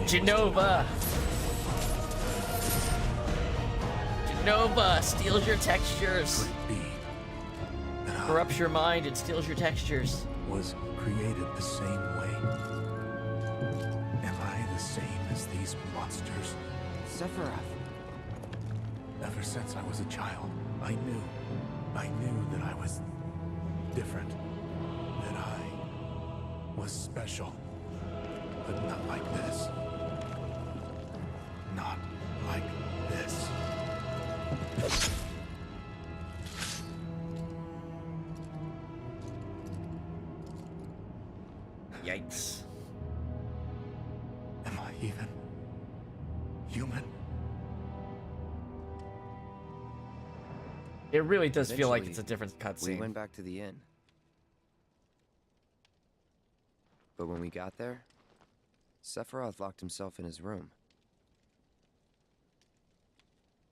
S1: Genova. Genova steals your textures. Corrupts your mind and steals your textures.
S9: Was created the same way. Am I the same as these monsters?
S8: Sephiroth.
S9: Ever since I was a child, I knew that I was different. That I was special. But not like this. Not like this.
S1: Yikes.
S9: Am I even human?
S1: It really does feel like it's
S8: Eventually,
S1: a different cutscene.
S8: We went back to the inn. But when we got there, Sephiroth locked himself in his room.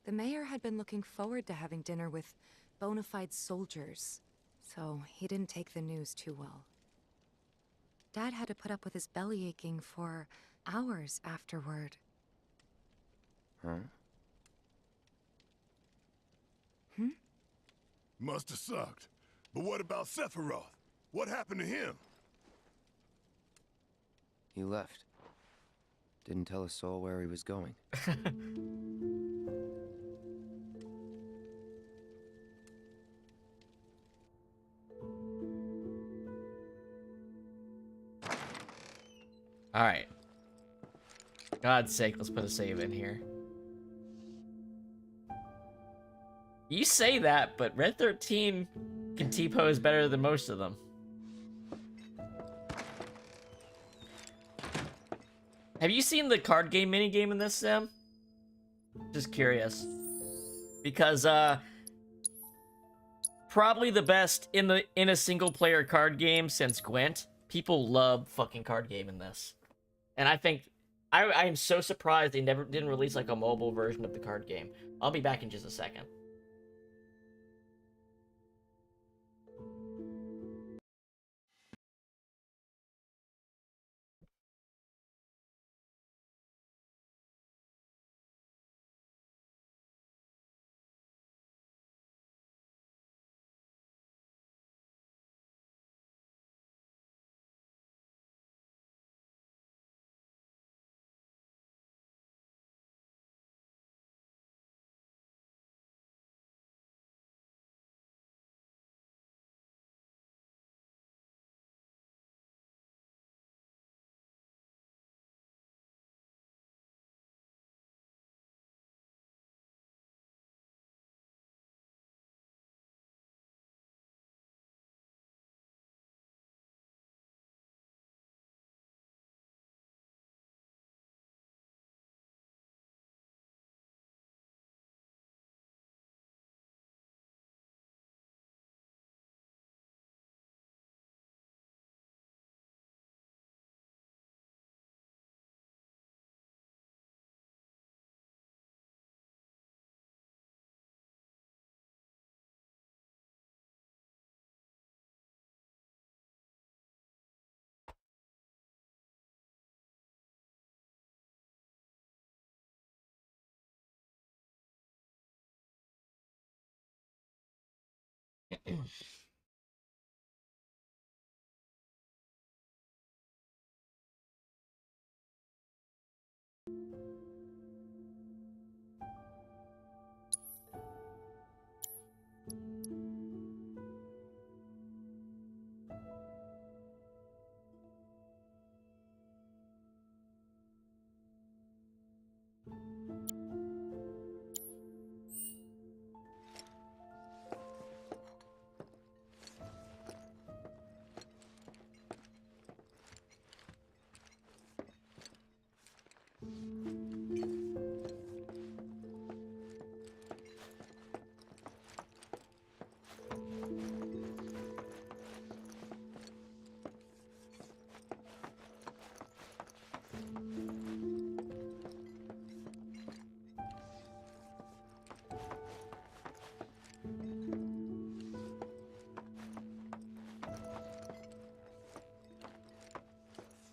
S4: The mayor had been looking forward to having dinner with bona fide soldiers, so he didn't take the news too well. Dad had to put up with his belly aching for hours afterward.
S8: Huh?
S7: Must have sucked. But what about Sephiroth? What happened to him?
S8: He left. Didn't tell a soul where he was going.
S1: Alright. God's sake, let's put a save in here. You say that, but Red 13 can T-pose better than most of them. Have you seen the card game minigame in this, Sim? Just curious. Because, probably the best in a single-player card game since Gwent. People love fucking card game in this. And I think... I am so surprised they didn't release, like, a mobile version of the card game. I'll be back in just a second.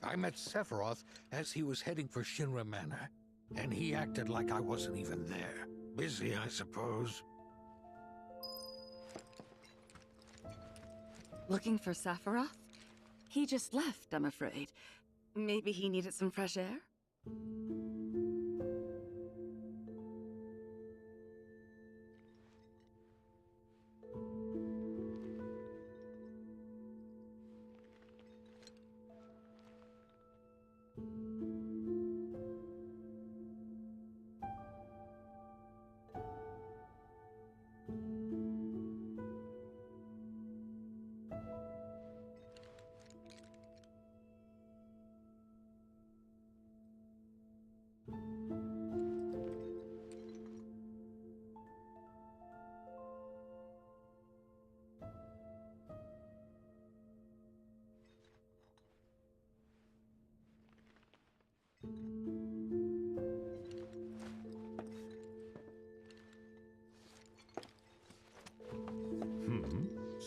S10: I met Sephiroth as he was heading for Shinra Manor, and he acted like I wasn't even there. Busy, I suppose.
S13: Looking for Sephiroth? He just left, I'm afraid. Maybe he needed some fresh air?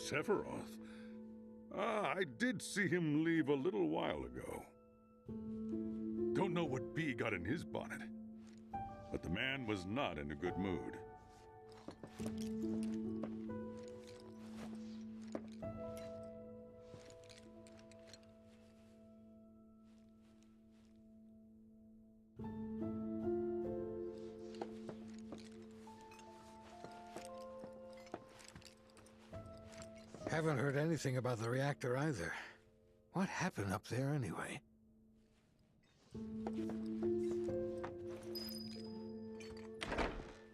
S16: Sephiroth? Ah, I did see him leave a little while ago. Don't know what bee got in his bonnet, but the man was not in a good mood.
S10: Haven't heard anything about the reactor either. What happened up there anyway?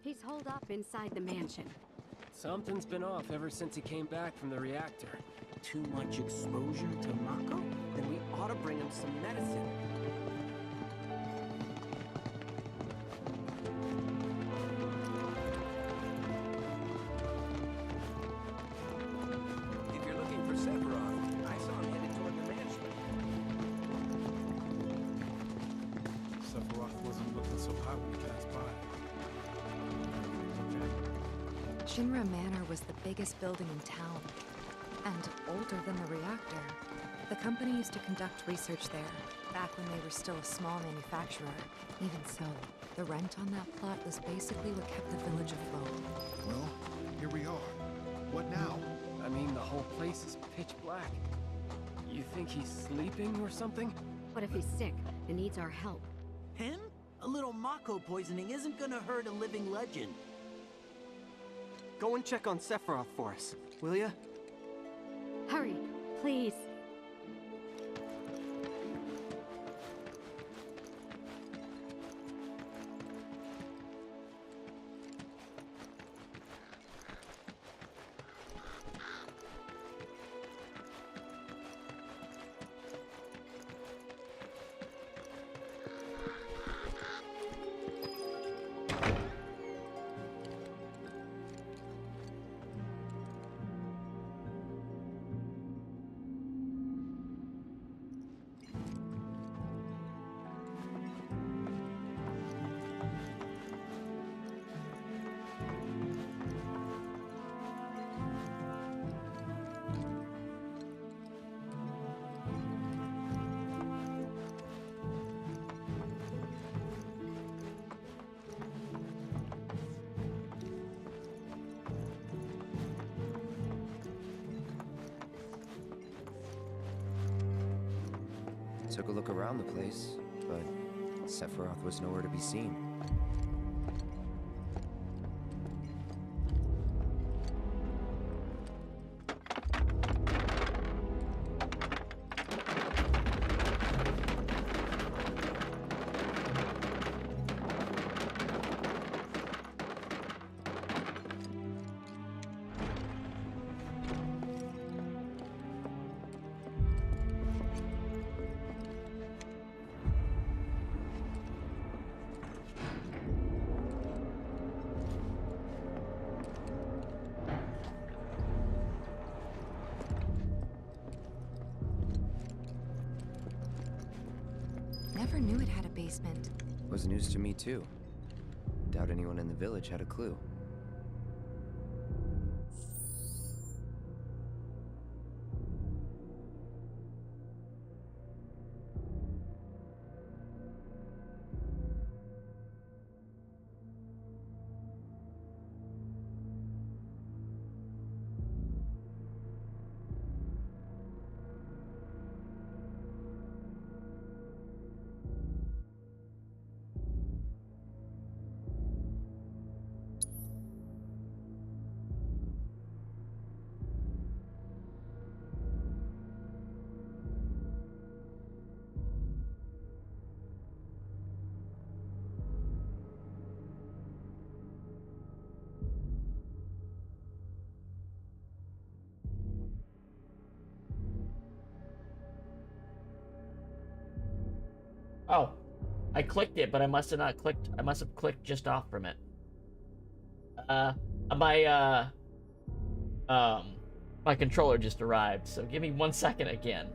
S20: He's holed up inside the mansion.
S19: Something's been off ever since he came back from the reactor. Too much exposure to Mako? Then we ought to bring him some medicine.
S8: If you're looking for Sephiroth, I saw him headed toward the mansion.
S11: Sephiroth wasn't looking so hot when he passed by.
S4: Shinra Manor was the biggest building in town, and older than the reactor. The company used to conduct research there, back when they were still a small manufacturer. Even so, the rent on that plot was basically what kept the village afloat.
S6: Well, here we are. What now?
S19: I mean, the whole place is pitch black. You think he's sleeping or something?
S20: What if he's sick and needs our help?
S21: Him? A little Mako poisoning isn't gonna hurt a living legend.
S5: Go and check on Sephiroth for us, will ya?
S20: Hurry, please.
S8: Took a look around the place, but Sephiroth was nowhere to be seen.
S4: Never knew it had a basement.
S8: Was news to me too. Doubt anyone in the village had a clue.
S1: Oh, I clicked it, but I must have not clicked. I must have clicked just off from it. My controller just arrived, so give me 1 second again.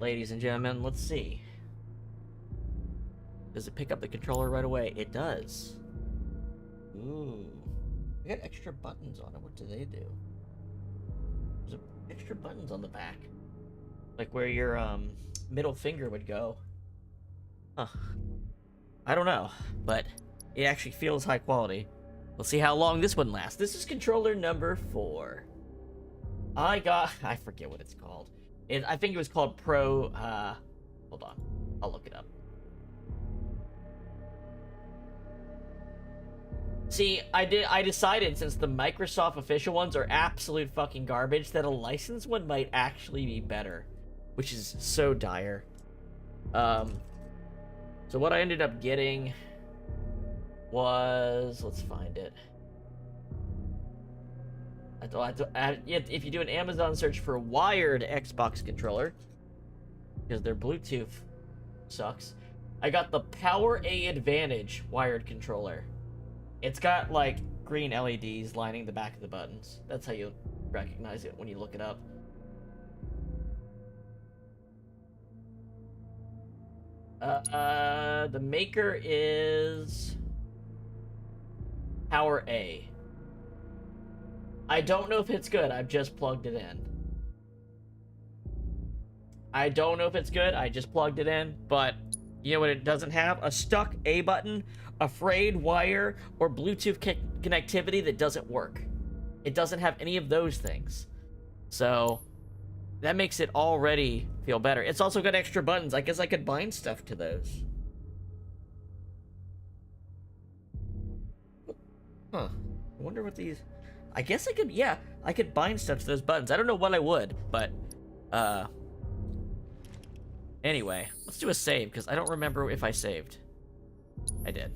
S1: ladies and gentlemen. Let's see. Does it pick up the controller right away? It does. Ooh. We got extra buttons on it. What do they do? There's extra buttons on the back. Like where your middle finger would go. Huh. I don't know, but it actually feels high quality. We'll see how long this one lasts. This is controller number 4. I forget what it's called. I think it was called Pro, hold on. I'll look it up. See, I decided, since the Microsoft official ones are absolute fucking garbage, that a licensed one might actually be better. Which is so dire. So what I ended up getting was... Let's find it. If you do an Amazon search for wired Xbox controller, because their Bluetooth sucks, I got the Power A Advantage wired controller. It's got, like, green LEDs lining the back of the buttons. That's how you recognize it when you look it up. The maker is Power A. I don't know if it's good. I've just plugged it in. I don't know if it's good. I just plugged it in. But you know what it doesn't have? A stuck A button, a frayed wire, or Bluetooth connectivity that doesn't work. It doesn't have any of those things. So that makes it already feel better. It's also got extra buttons. I guess I could bind stuff to those. Huh. I wonder what these... I guess I could, yeah, I could bind stuff to those buttons. I don't know what I would, but, anyway, let's do a save, because I don't remember if I saved. I did.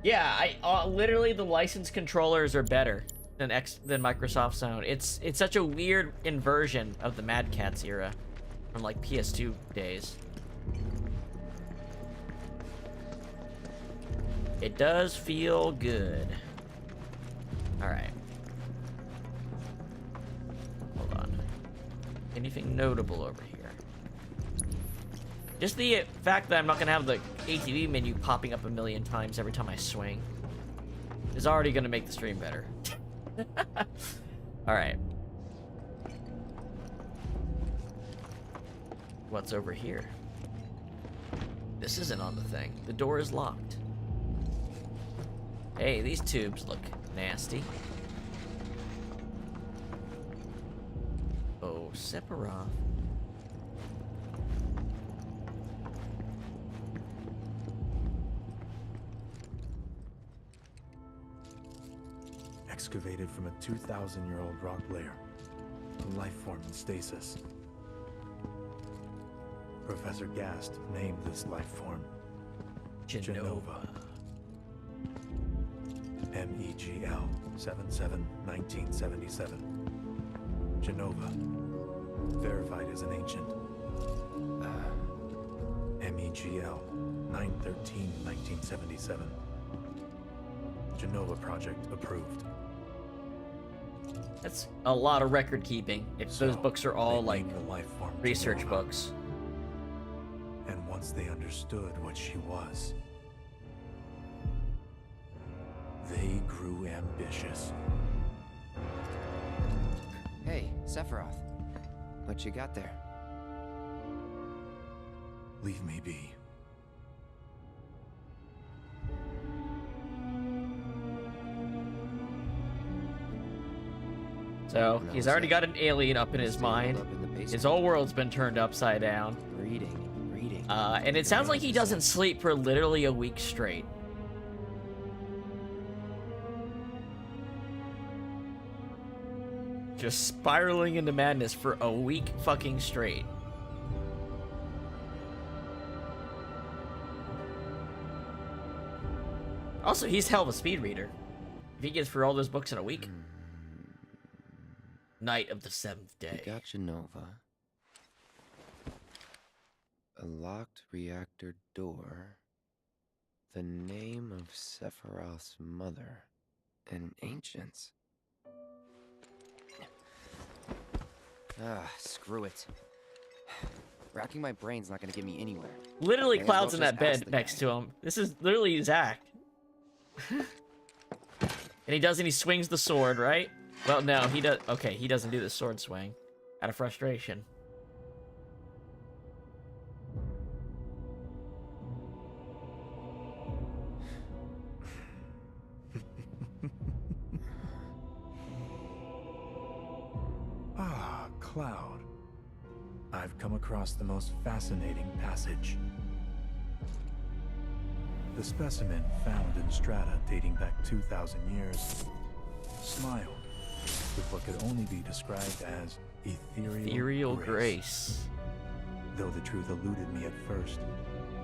S1: Yeah, literally the licensed controllers are better than Microsoft's own. It's such a weird inversion of the Mad Catz era from, like, PS2 days. It does feel good. Alright. Hold on. Anything notable over here? Just the fact that I'm not going to have the ATV menu popping up a million times every time I swing is already going to make the stream better. Alright. What's over here? This isn't on the thing. The door is locked. Hey, these tubes look nasty. Oh, Sephiroth.
S9: Excavated from a 2,000-year-old rock layer, a life form in stasis. Professor Gast named this life form Genova. MEGL 77-1977. Genova. Verified as an ancient. MEGL 9/13/1977. Genova project approved.
S1: That's a lot of record keeping. If those books are all like research
S9: Genova.
S1: books.
S9: And once they understood what she was, they grew ambitious.
S8: Hey, Sephiroth. What you got there?
S9: Leave me be.
S1: So, he's already got an alien up in his mind. His whole world's been turned upside down.
S8: Reading.
S1: And it sounds like he doesn't sleep for literally a week straight. Just spiraling into madness for a week fucking straight. Also, he's hell of a speed reader. If he gets through all those books in a week. Night of the 7th day.
S8: You got Genova. A locked reactor door. The name of Sephiroth's mother. And ancients. Screw it. Racking my brain's not gonna get me anywhere.
S1: Literally,
S8: May as well
S1: Cloud's in
S8: just
S1: that
S8: ask
S1: bed
S8: the
S1: next
S8: guy.
S1: to him. This is literally Zack. And he swings the sword, right? Well, no, he does. Okay, he doesn't do the sword swing out of frustration.
S9: Ah, Cloud. I've come across the most fascinating passage. The specimen found in strata dating back 2,000 years smiled with what could only be described as ethereal grace. Though the truth eluded me at first,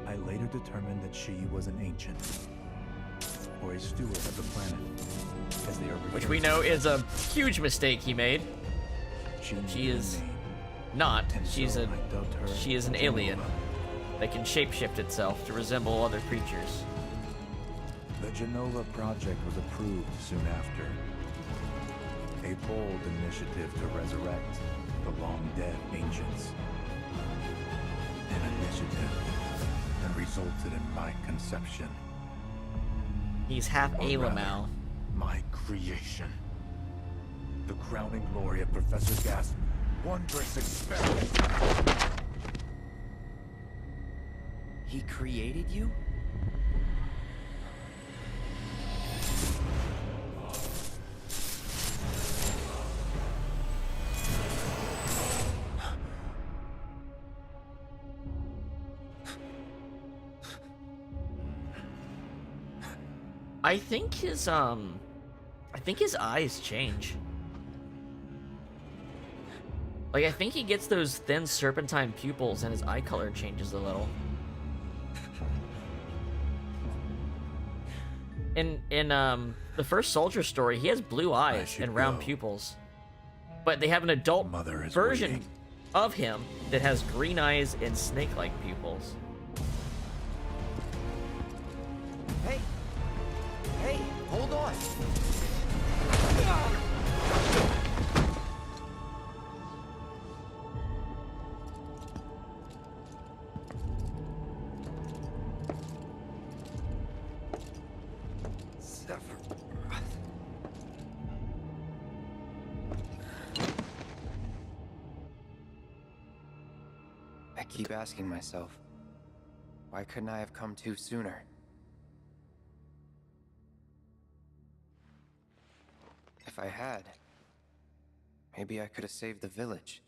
S9: I later determined that she was an ancient, or a steward of the planet, as they are referred
S1: Which we
S9: to.
S1: know is a huge mistake he made. She is not. She is an alien that can shapeshift itself to resemble other creatures.
S9: The Genova project was approved soon after. A bold initiative to resurrect the long-dead ancients. An initiative that resulted in my conception.
S1: He's half
S9: Or
S1: Alamau.
S9: rather, my creation. The crowning glory of Professor Gas' wondrous experiment.
S8: He created you?
S1: I think his eyes change. Like, I think he gets those thin serpentine pupils and his eye color changes a little. In the first Soldier story, he has blue eyes and round pupils. But they have an adult version of him that has green eyes and snake-like pupils.
S8: Hey! Hey, hold on! I keep asking myself, why couldn't I have come to sooner? If I had, maybe I could have saved the village.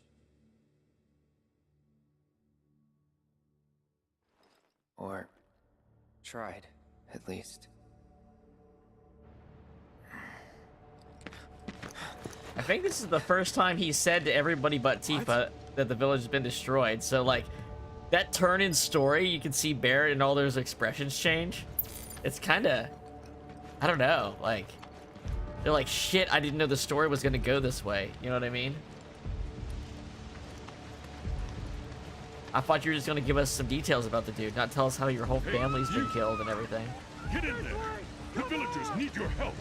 S8: Or tried, at least.
S1: I think this is the first time he said to everybody but Tifa that the village has been destroyed. So, like, that turn in story, you can see Barrett and all those expressions change. It's kind of, I don't know, like, they're like, shit, I didn't know the story was going to go this way. You know what I mean? I thought you were just going to give us some details about the dude, not tell us how your whole family's been killed and everything.
S16: Get in there! The villagers need your help!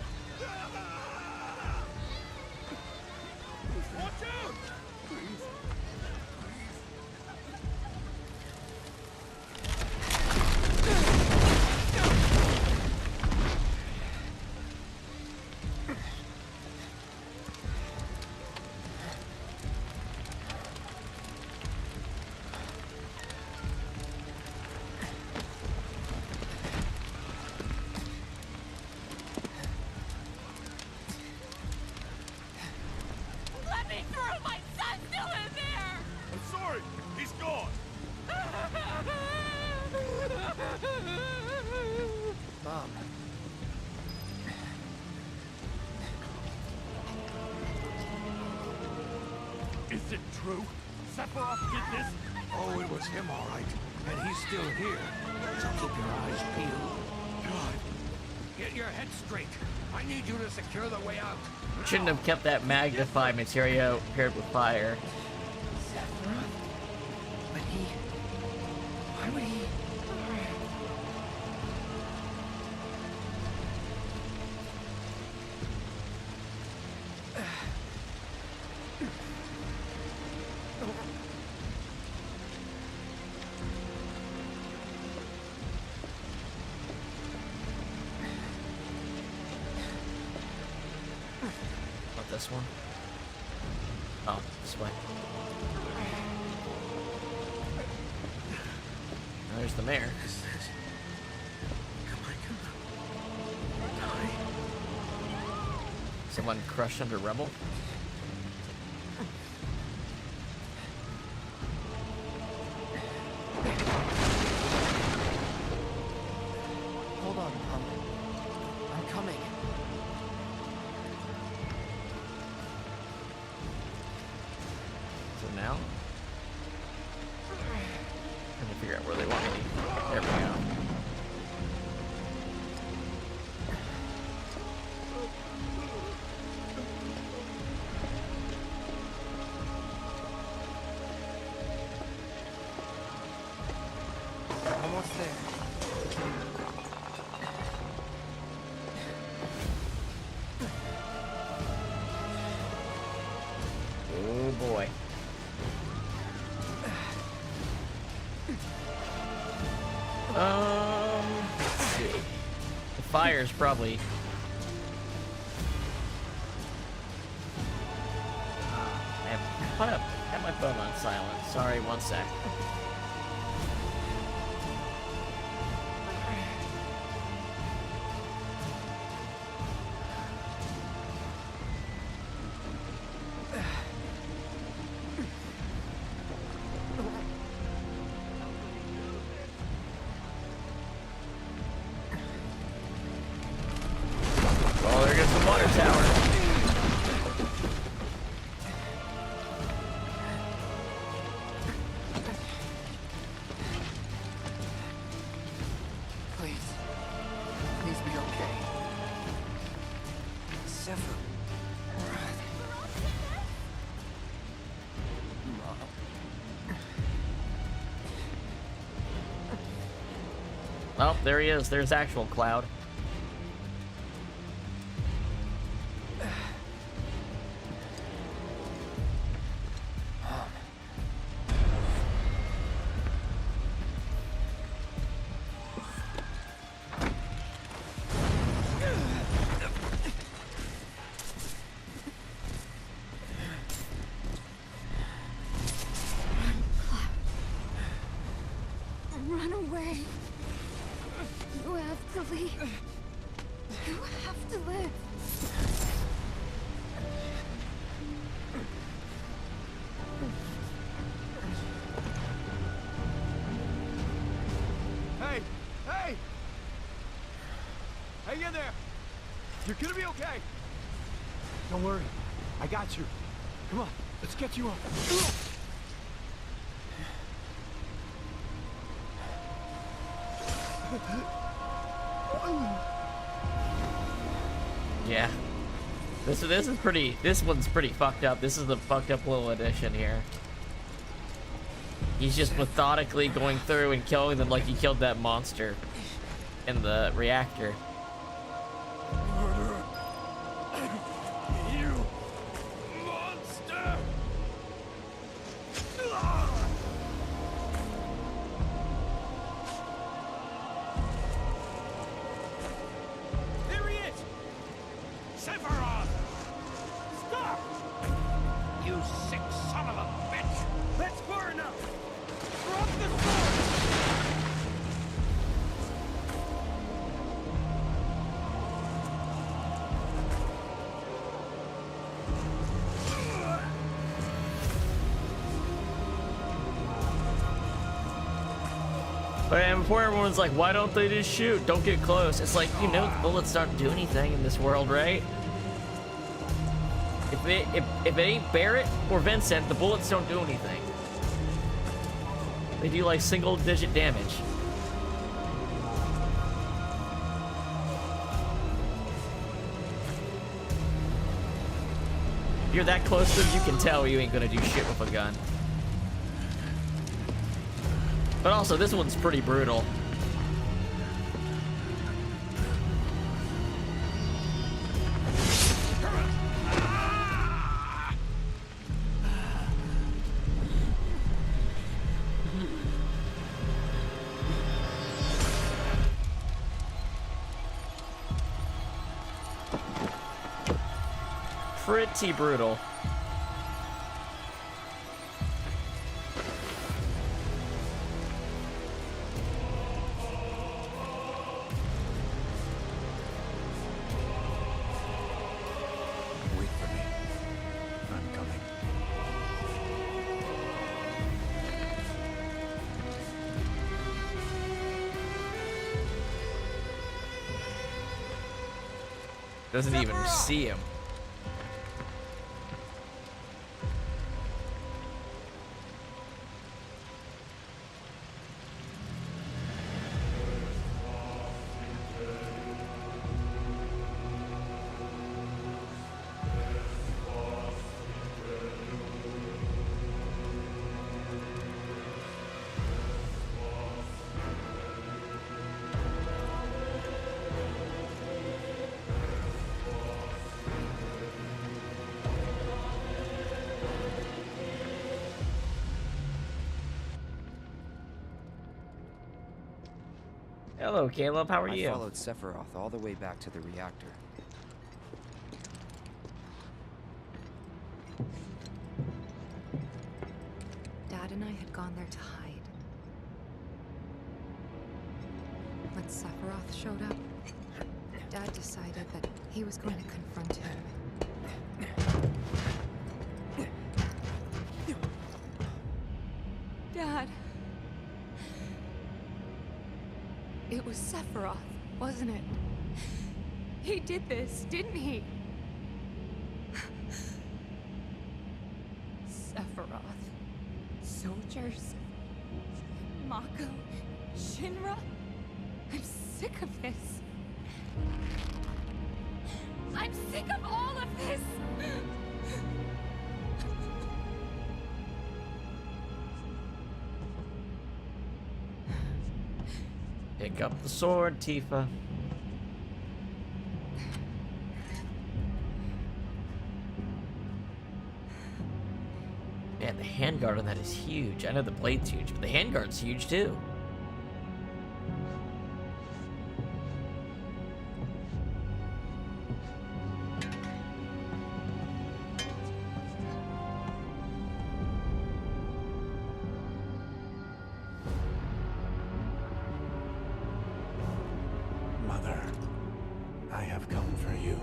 S16: Watch out!
S12: Let me through! My son's still in there!
S7: I'm sorry, he's gone.
S8: Mom.
S10: Is it true? Sephiroth did this? Oh, it was him, all right. And he's still here. So keep your eyes peeled. God. Get your head straight. I need you to secure the way out.
S1: Shouldn't have kept that magnify material paired with fire.
S8: Sephiroth? But he... Why would he...
S1: this one. Oh, this way. Oh, there's the mayor. Someone crushed under rubble.
S19: Hold on, I'm coming.
S1: So now, trying to figure out where they want me. There we go.
S19: Almost there.
S1: Oh boy. Let's see. The fire's probably. I have my phone on silent. Sorry, one sec. Well, there goes the water tower.
S19: Please be okay. Zephyr.
S1: Oh, there he is. There's actual Cloud.
S14: Run away. You have to leave. You have to live.
S5: Hey! Hey! Hang in there! You're gonna be okay! Don't worry. I got you. Come on, let's get you up.
S1: Yeah. This is pretty. This one's pretty fucked up. This is the fucked up little edition here. He's just methodically going through and killing them like he killed that monster in the reactor.
S10: You monster!
S5: There he is! Sephiroth! Stop!
S10: You sick son of a bitch!
S5: That's far enough! Drop the sword!
S1: But before everyone's like, why don't they just shoot? Don't get close. It's like, you know, the bullets don't do anything in this world, right? If it ain't Barrett or Vincent, the bullets don't do anything. They do like single-digit damage. If you're that close to them, you can tell you ain't gonna do shit with a gun. But also, this one's pretty brutal. pretty brutal.
S9: Wait for me. I'm coming.
S1: Doesn't even see him. Hello, Caleb. How are you?
S8: I followed Sephiroth all the way back to the reactor.
S4: Dad and I had gone there to hide. When Sephiroth showed up, Dad decided that he was going to confront him. Dad. It was Sephiroth, wasn't it? He did this, didn't he? Sephiroth. Soldiers. Mako. Shinra. I'm sick of this. I'm sick of all of this!
S1: Pick up the sword, Tifa. Man, the handguard on that is huge. I know the blade's huge, but the handguard's huge too.
S9: Mother, I have come for you.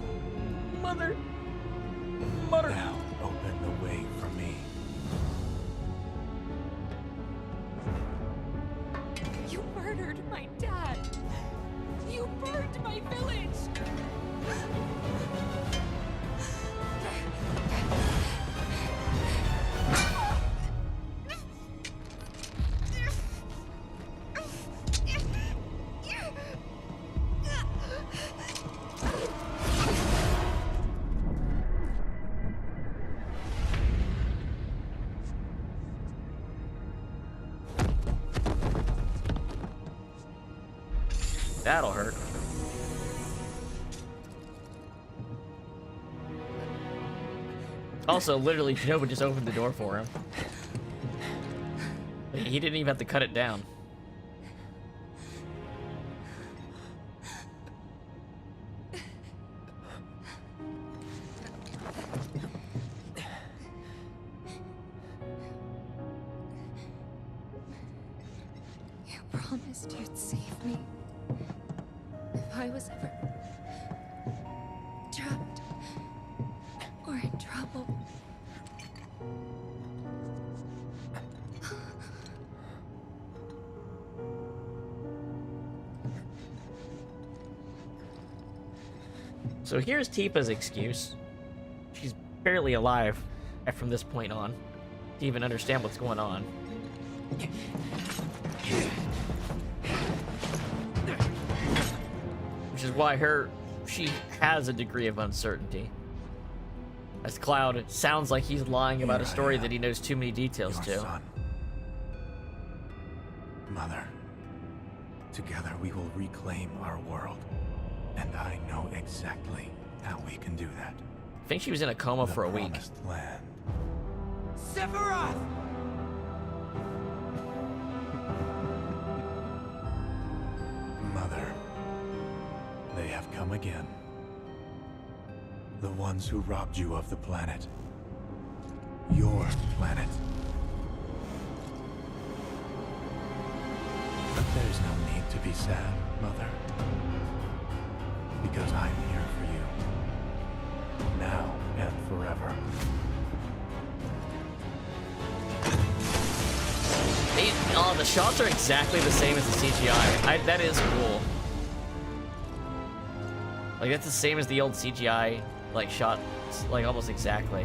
S1: Mother. Mother.
S9: Now open the way for me.
S4: You murdered my dad! You burned my village!
S1: That'll hurt. Also, literally, Jenova just opened the door for him. He didn't even have to cut it down.
S4: You promised you'd save me. If I was ever trapped or in trouble.
S1: So here's Tifa's excuse. She's barely alive from this point on to even understand what's going on. Which is why she has a degree of uncertainty. As Cloud, it sounds like he's lying about a story that he knows too many details to.
S9: Son. Mother, together we will reclaim our world. And I know exactly how we can do that.
S1: I think she was in a coma for a week.
S9: Land.
S21: Sephiroth!
S9: Mother, they have come again. The ones who robbed you of the planet. Your planet. But there's no need to be sad, Mother. Because I'm here for you. Now and forever.
S1: The shots are exactly the same as the CGI. That is cool. Like, that's the same as the old CGI, like, shot, like, almost exactly.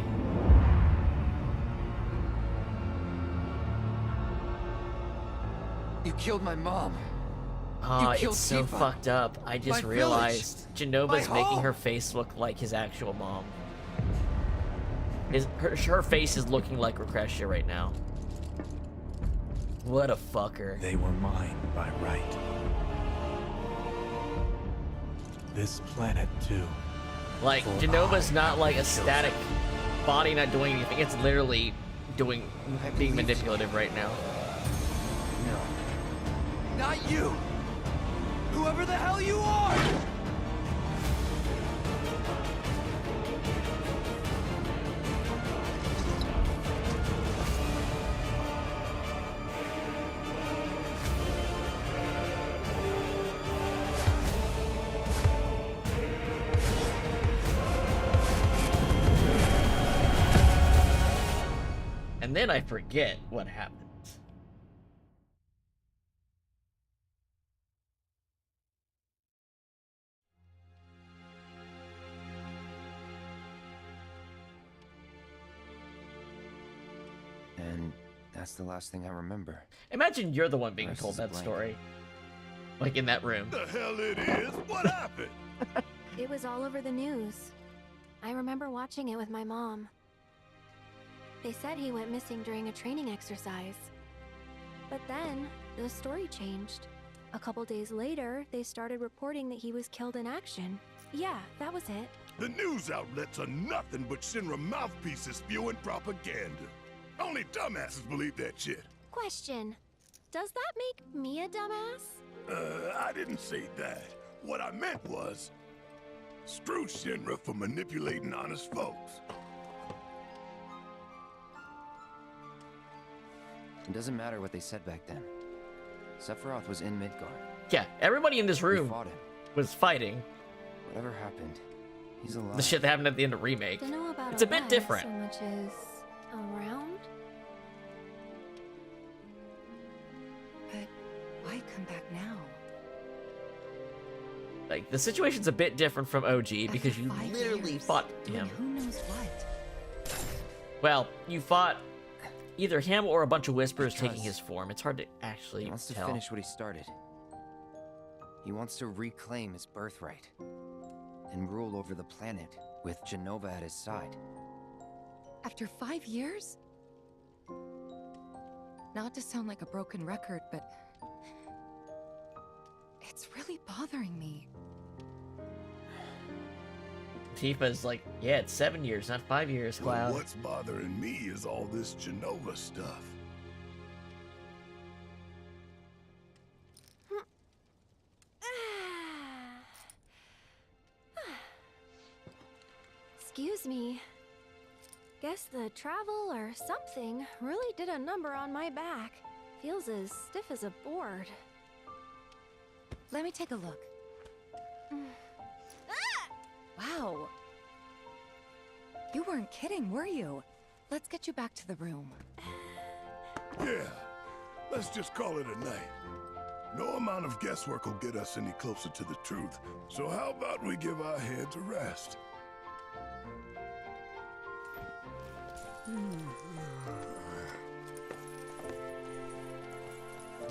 S8: You killed my mom.
S1: Ah, it's so fucked up. I just realized Genova's making her face look like his actual mom. Her face is looking like Lucretia right now. What a fucker.
S9: They were mine by right. This planet, too.
S1: Like, Genova's not like a static body not doing anything. It's literally being manipulative right now.
S8: No. Not you! Whoever the hell you are!
S1: And then I forget what happens.
S8: And that's the last thing I remember.
S1: Imagine you're the one being told that story. Like in that room.
S7: The hell it is? What happened?
S12: It was all over the news. I remember watching it with my mom. They said he went missing during a training exercise. But then, the story changed. A couple days later, they started reporting that he was killed in action. Yeah, that was it.
S7: The news outlets are nothing but Shinra mouthpieces spewing propaganda. Only dumbasses believe that shit.
S12: Question. Does that make me a dumbass?
S7: I didn't say that. What I meant was, screw Shinra for manipulating honest folks.
S8: It doesn't matter what they said back then. Sephiroth was in Midgard.
S1: Yeah, everybody in this room was fighting.
S8: Whatever happened, he's alive.
S1: The shit that happened at the end of Remake.
S12: Don't know about
S1: It's a bit
S12: alive
S1: different.
S12: So much as around.
S4: But why come back now?
S1: Like, the situation's a bit different from OG because you literally fought him.
S4: Who knows what?
S1: Well, you fought either him or a bunch of Whisperers taking his form. It's hard to actually
S8: He wants to
S1: tell.
S8: finish what he started. He wants to reclaim his birthright and rule over the planet with Jenova at his side.
S4: After 5 years? Not to sound like a broken record, but it's really bothering me.
S1: Tifa's like, yeah, it's 7 years, not 5 years, Cloud.
S7: Well, what's bothering me is all this Jenova stuff.
S12: Excuse me. Guess the travel or something really did a number on my back. Feels as stiff as a board.
S4: Let me take a look. Wow. You weren't kidding, were you? Let's get you back to the room.
S7: Yeah, let's just call it a night. No amount of guesswork will get us any closer to the truth. So how about we give our heads a rest?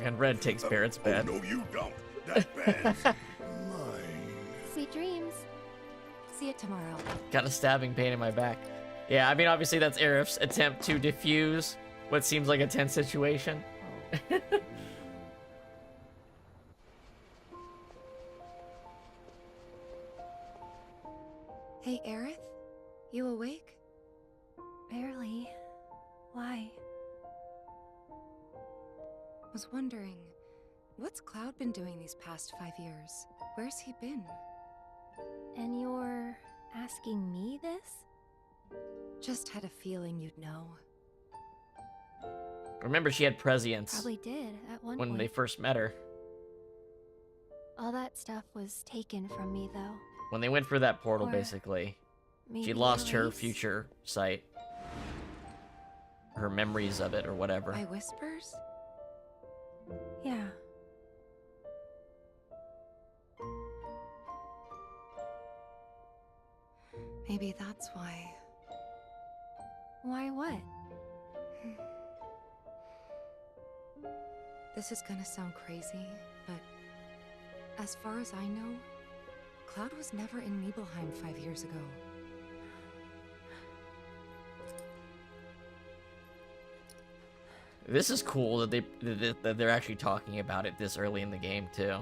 S1: And Red takes Barrett's bed.
S7: Oh, no, you don't. That bed's mine.
S12: Sweet dreams.
S4: See you tomorrow.
S1: Got a stabbing pain in my back. Yeah, I mean, obviously that's Aerith's attempt to diffuse what seems like a tense situation.
S4: Hey, Aerith? You awake?
S12: Barely. Why?
S4: Was wondering, what's Cloud been doing these past 5 years? Where's he been?
S12: And you're asking me this?
S4: Just had a feeling you'd know.
S1: Remember, she had prescience
S12: Probably did at one
S1: when
S12: point.
S1: they first met her.
S12: All that stuff was taken from me, though.
S1: When they went for that portal,
S12: Or
S1: basically, she
S12: maybe
S1: lost her
S12: erased?
S1: future sight. Her memories of it, or whatever.
S4: By whispers?
S12: Yeah.
S4: Maybe that's why.
S12: Why what?
S4: This is gonna sound crazy, but as far as I know, Cloud was never in Nibelheim 5 years ago.
S1: This is cool that they're actually talking about it this early in the game, too.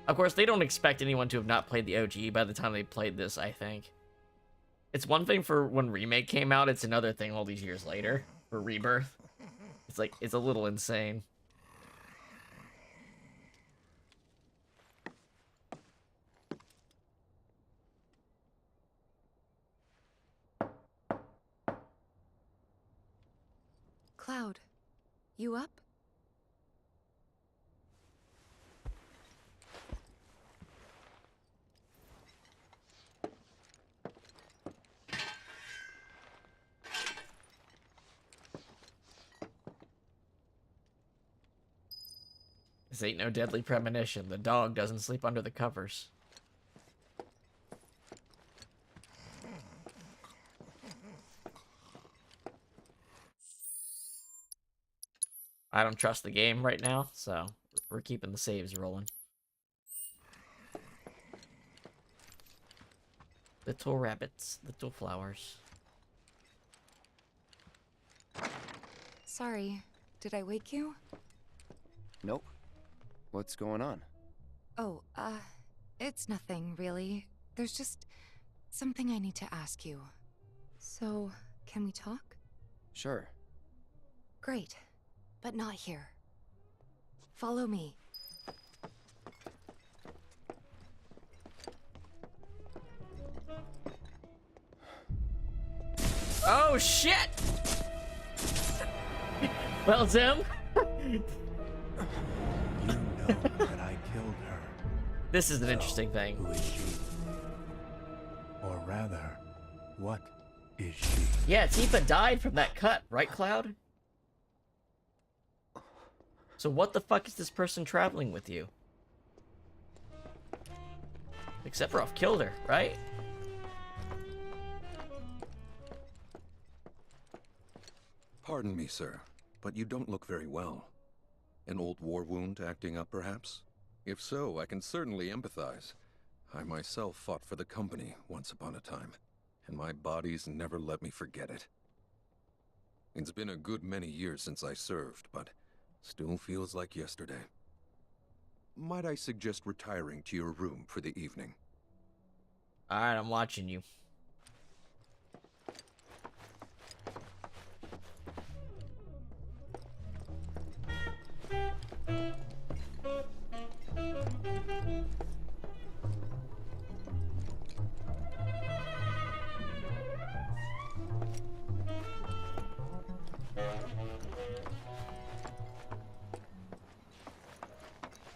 S1: Of course, they don't expect anyone to have not played the OG by the time they played this, I think. It's one thing for when Remake came out, it's another thing all these years later for Rebirth. It's like, it's a little insane.
S4: Cloud, you up?
S1: This ain't no deadly premonition. The dog doesn't sleep under the covers. I don't trust the game right now, so we're keeping the saves rolling. Little rabbits, little flowers.
S4: Sorry, did I wake you?
S8: Nope. What's going on?
S4: Oh, it's nothing, really. There's just something I need to ask you. So, can we talk?
S8: Sure.
S4: Great, but not here. Follow me.
S1: Oh, shit! Well, Zim?
S9: You know that I killed her.
S1: This is an interesting thing.
S9: Who is she? Or rather, what is she?
S1: Yeah, Tifa died from that cut, right, Cloud? So what the fuck is this person traveling with you? Except for I've killed her, right?
S2: Pardon me, sir, but you don't look very well. An old war wound acting up, perhaps? If so, I can certainly empathize. I myself fought for the company once upon a time, and my body's never let me forget it. It's been a good many years since I served, but still feels like yesterday. Might I suggest retiring to your room for the evening?
S1: Alright, I'm watching you.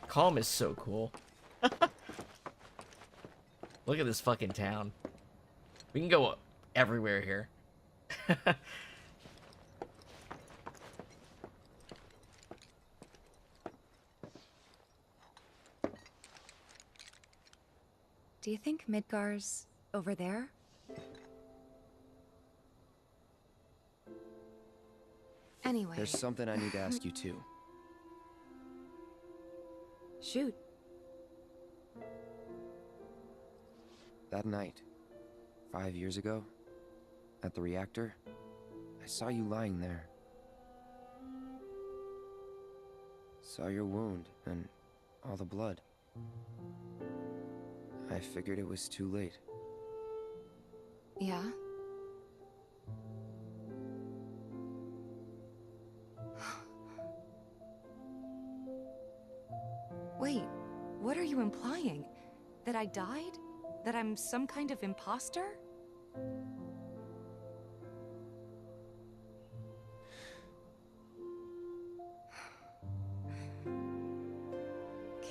S1: Calm is so cool. Look at this fucking town. We can go everywhere here.
S4: Do you think Midgar's over there? Anyway.
S8: There's something I need to ask you too.
S4: Shoot.
S8: That night, 5 years ago, at the reactor, I saw you lying there. Saw your wound and all the blood. I figured it was too late.
S4: Yeah? Wait, what are you implying? That I died? That I'm some kind of imposter?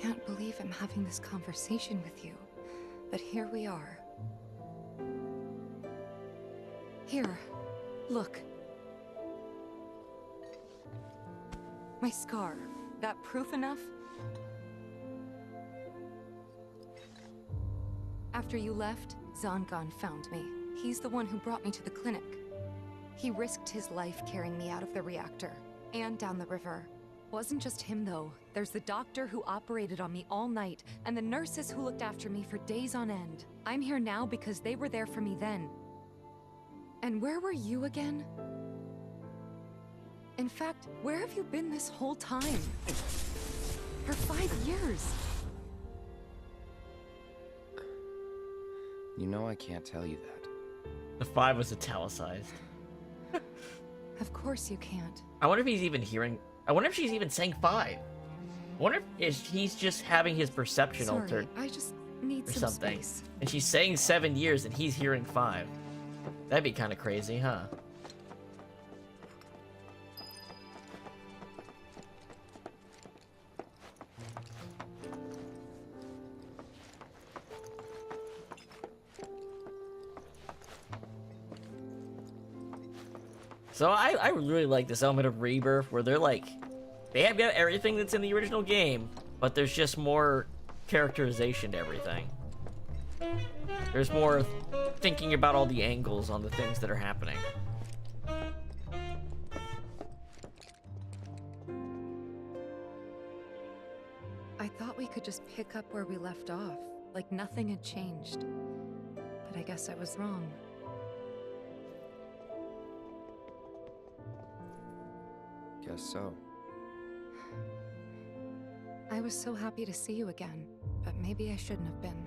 S4: Can't believe I'm having this conversation with you, but here we are. Here, look. My scar. That proof enough? After you left, Zangan found me. He's the one who brought me to the clinic. He risked his life carrying me out of the reactor, and down the river. Wasn't just him, though. There's the doctor who operated on me all night, and the nurses who looked after me for days on end. I'm here now because they were there for me then. And where were you again? In fact, where have you been this whole time? For 5 years.
S8: You know I can't tell you that.
S1: The 5 was italicized.
S4: Of course you can't.
S1: I wonder if he's even hearing... I wonder if she's even saying 5. I wonder if he's just having his perception altered.
S4: I just need
S1: or
S4: some
S1: something.
S4: space.
S1: And she's saying 7 years and he's hearing 5. That'd be kind of crazy, huh? So I really like this element of Rebirth where they're like, they have got everything that's in the original game, but there's just more characterization to everything. There's more thinking about all the angles on the things that are happening.
S4: I thought we could just pick up where we left off, like nothing had changed. But I guess I was wrong.
S8: Guess so.
S4: I was so happy to see you again, but maybe I shouldn't have been.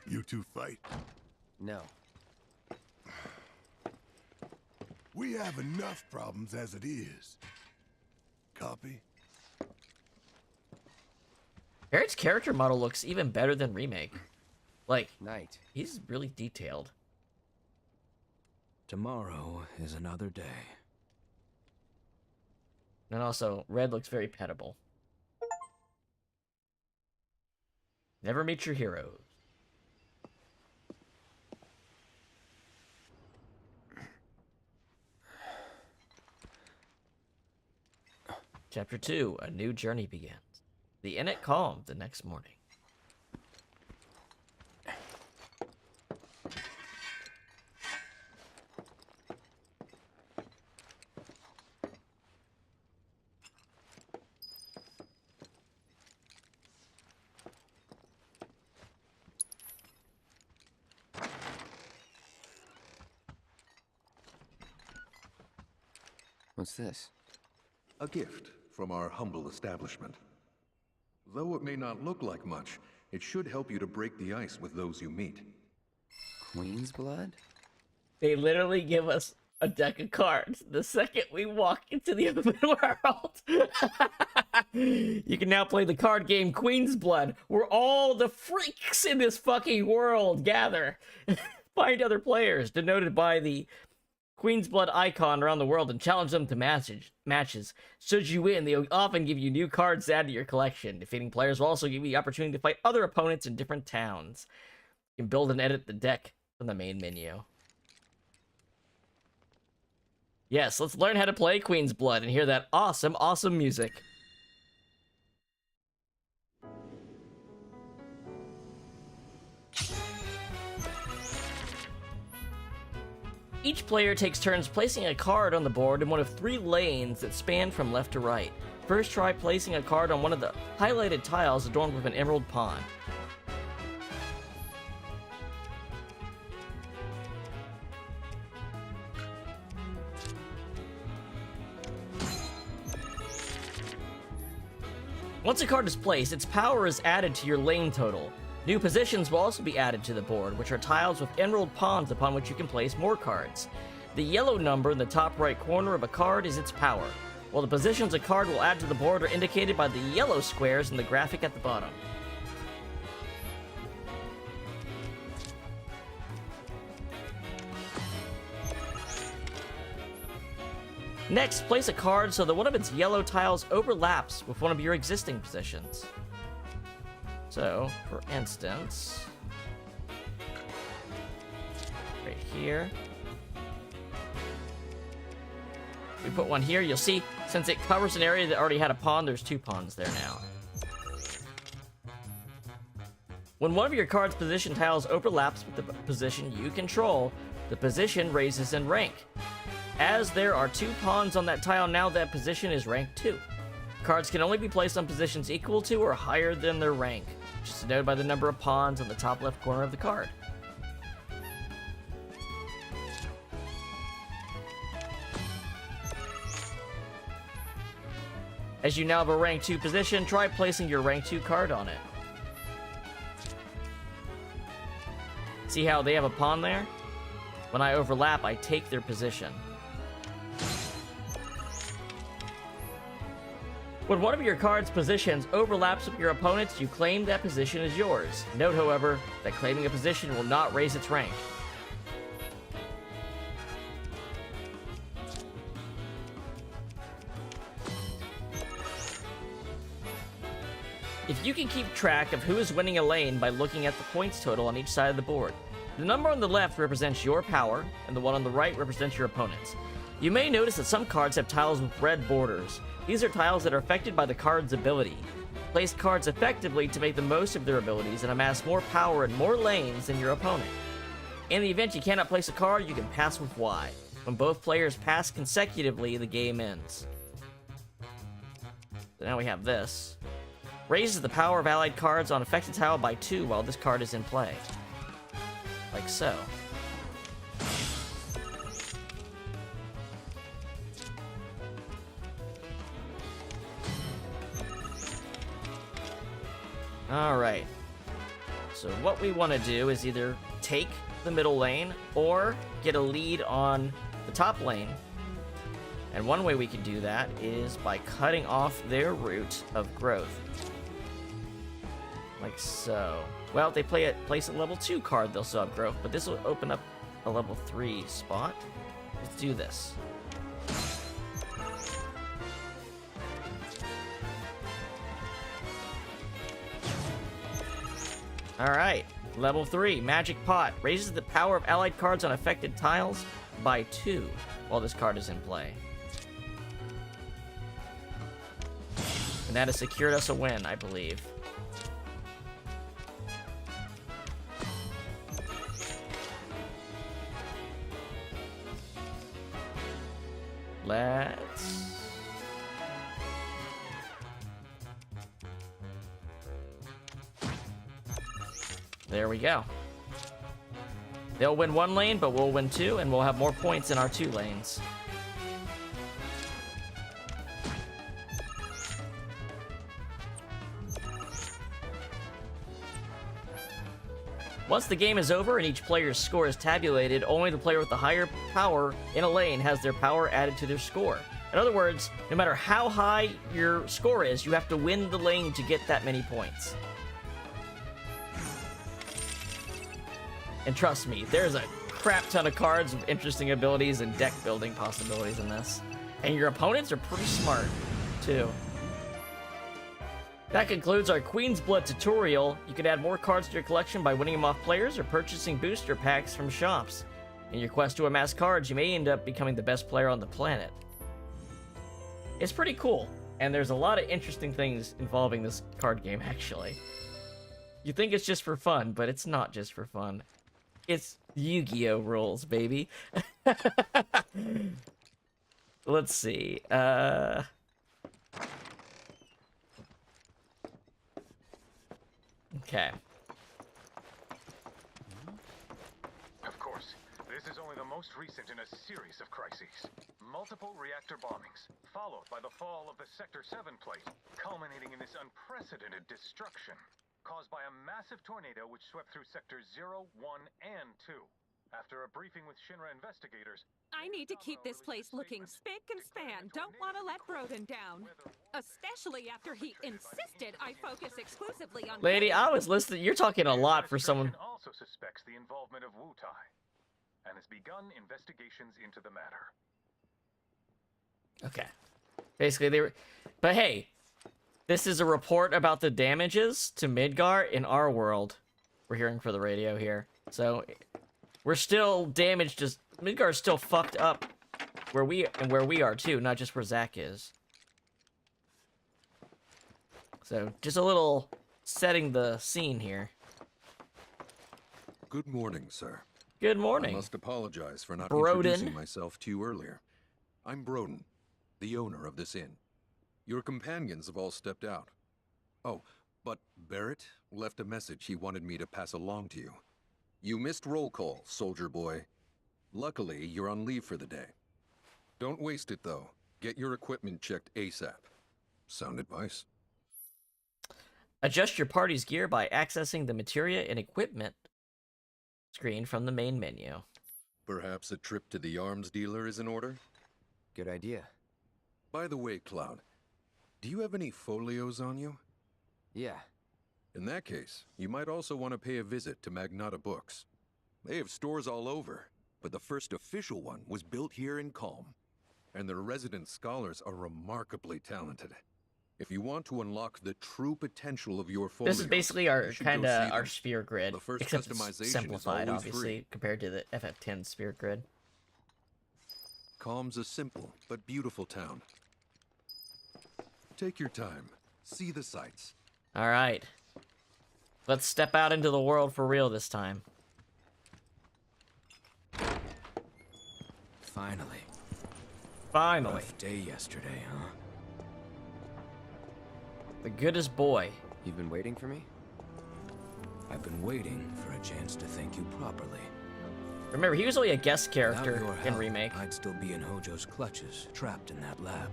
S7: You two fight?
S8: No.
S7: We have enough problems as it is. Copy?
S1: Barrett's character model looks even better than Remake. Like,
S8: Night.
S1: He's really detailed.
S10: Tomorrow is another day.
S1: And also, Red looks very pettable. Never meet your heroes. Chapter 2, a new journey begins. The Innet calmed the next morning.
S8: What's this?
S2: A gift from our humble establishment. Though it may not look like much, it should help you to break the ice with those you meet.
S8: Queen's blood?
S1: They literally give us a deck of cards the second we walk into the open world. You can now play the card game Queen's Blood, where all the freaks in this fucking world gather. Find other players, denoted by the Queen's Blood icon around the world, and challenge them to matches. Should you win, they'll often give you new cards to add to your collection. Defeating players will also give you the opportunity to fight other opponents in different towns. You can build and edit the deck from the main menu. Yes, let's learn how to play Queen's Blood and hear that awesome, awesome music. Each player takes turns placing a card on the board in one of 3 lanes that span from left to right. First, try placing a card on one of the highlighted tiles adorned with an emerald pawn. Once a card is placed, its power is added to your lane total. New positions will also be added to the board, which are tiles with emerald pawns upon which you can place more cards. The yellow number in the top right corner of a card is its power, while the positions a card will add to the board are indicated by the yellow squares in the graphic at the bottom. Next, place a card so that one of its yellow tiles overlaps with one of your existing positions. So, for instance, right here, we put one here. You'll see, since it covers an area that already had a pawn, there's 2 pawns there now. When one of your card's position tiles overlaps with the position you control, the position raises in rank. As there are 2 pawns on that tile now, that position is rank 2. Cards can only be placed on positions equal to or higher than their rank, which is denoted by the number of pawns on the top left corner of the card. As you now have a rank 2 position, try placing your rank 2 card on it. See how they have a pawn there? When I overlap, I take their position. When one of your card's positions overlaps with your opponent's, you claim that position is yours. Note, however, that claiming a position will not raise its rank. If you can keep track of who is winning a lane by looking at the points total on each side of the board, the number on the left represents your power, and the one on the right represents your opponent's. You may notice that some cards have tiles with red borders. These are tiles that are affected by the card's ability. Place cards effectively to make the most of their abilities and amass more power in more lanes than your opponent. In the event you cannot place a card, you can pass with Y. When both players pass consecutively, the game ends. So now we have this. Raises the power of allied cards on affected tile by 2 while this card is in play. Like so. Alright. So what we want to do is either take the middle lane or get a lead on the top lane. And one way we can do that is by cutting off their route of growth. Like so. Well, if they place a level 2 card, they'll still have growth, but this will open up a level 3 spot. Let's do this. Alright, level 3, Magic Pot. Raises the power of allied cards on affected tiles by 2 while this card is in play. And that has secured us a win, I believe. Let's... There we go. They'll win 1 lane, but we'll win 2, and we'll have more points in our 2 lanes. Once the game is over and each player's score is tabulated, only the player with the higher power in a lane has their power added to their score. In other words, no matter how high your score is, you have to win the lane to get that many points. And trust me, there's a crap ton of cards with interesting abilities and deck building possibilities in this. And your opponents are pretty smart, too. That concludes our Queen's Blood tutorial. You can add more cards to your collection by winning them off players or purchasing booster packs from shops. In your quest to amass cards, you may end up becoming the best player on the planet. It's pretty cool, and there's a lot of interesting things involving this card game, actually. You think it's just for fun, but it's not just for fun. It's Yu-Gi-Oh! Rules, baby. Let's see. Okay.
S3: Of course, this is only the most recent in a series of crises. multiple reactor bombings, followed by the fall of the Sector 7 plate, culminating in this unprecedented destruction, caused by a massive tornado which swept through Sectors 0, 1, and 2. After a briefing with Shinra investigators,
S13: I need to keep this place looking spick and span. Don't want to let Broden down. Especially after he insisted I focus exclusively on...
S1: Lady, I was listening. You're talking a lot for someone.
S3: also suspects the involvement of Wutai, and has begun investigations into the matter.
S1: Okay. Basically, they were... But hey, this is a report about the damages to Midgar in our world. We're hearing for the radio here. So, we're still damaged. Just Midgar's still fucked up where we are too, not just where Zack is. So, just a little setting the scene here.
S2: Good morning, sir.
S1: Good morning.
S2: I must apologize for not
S1: Broden.
S2: introducing myself to you earlier. I'm Broden, the owner of this inn. Your companions have all stepped out. Oh, but Barrett left a message he wanted me to pass along to you. You missed roll call, soldier boy. Luckily, you're on leave for the day. Don't waste it, though. Get your equipment checked ASAP. Sound advice?
S1: Adjust your party's gear by accessing the materia and equipment screen from the main menu.
S2: Perhaps a trip to the arms dealer is in order?
S8: Good idea.
S2: By the way, Cloud, do you have any folios on you?
S8: Yeah.
S2: In that case, you might also want to pay a visit to Magnata Books. They have stores all over, but the first official one was built here in Calm, and their resident scholars are remarkably talented. If you want to unlock the true potential of your folios,
S1: This is basically our
S2: you should
S1: kind
S2: go see
S1: of
S2: them.
S1: our sphere grid,
S2: The first
S1: except
S2: customization
S1: it's
S2: is
S1: simplified,
S2: always
S1: obviously,
S2: free.
S1: compared to the FF10 sphere grid.
S2: Calm's a simple but beautiful town. Take your time, see the sights.
S1: All right, let's step out into the world for real this time.
S8: Finally.
S1: Finally.
S8: Rough day yesterday, huh?
S1: The goodest boy.
S8: You've been waiting for me?
S6: I've been waiting for a chance to thank you properly.
S1: Remember, he was only a guest character
S6: Without your
S1: in
S6: help,
S1: Remake.
S6: I'd still be in Hojo's clutches, trapped in that lab.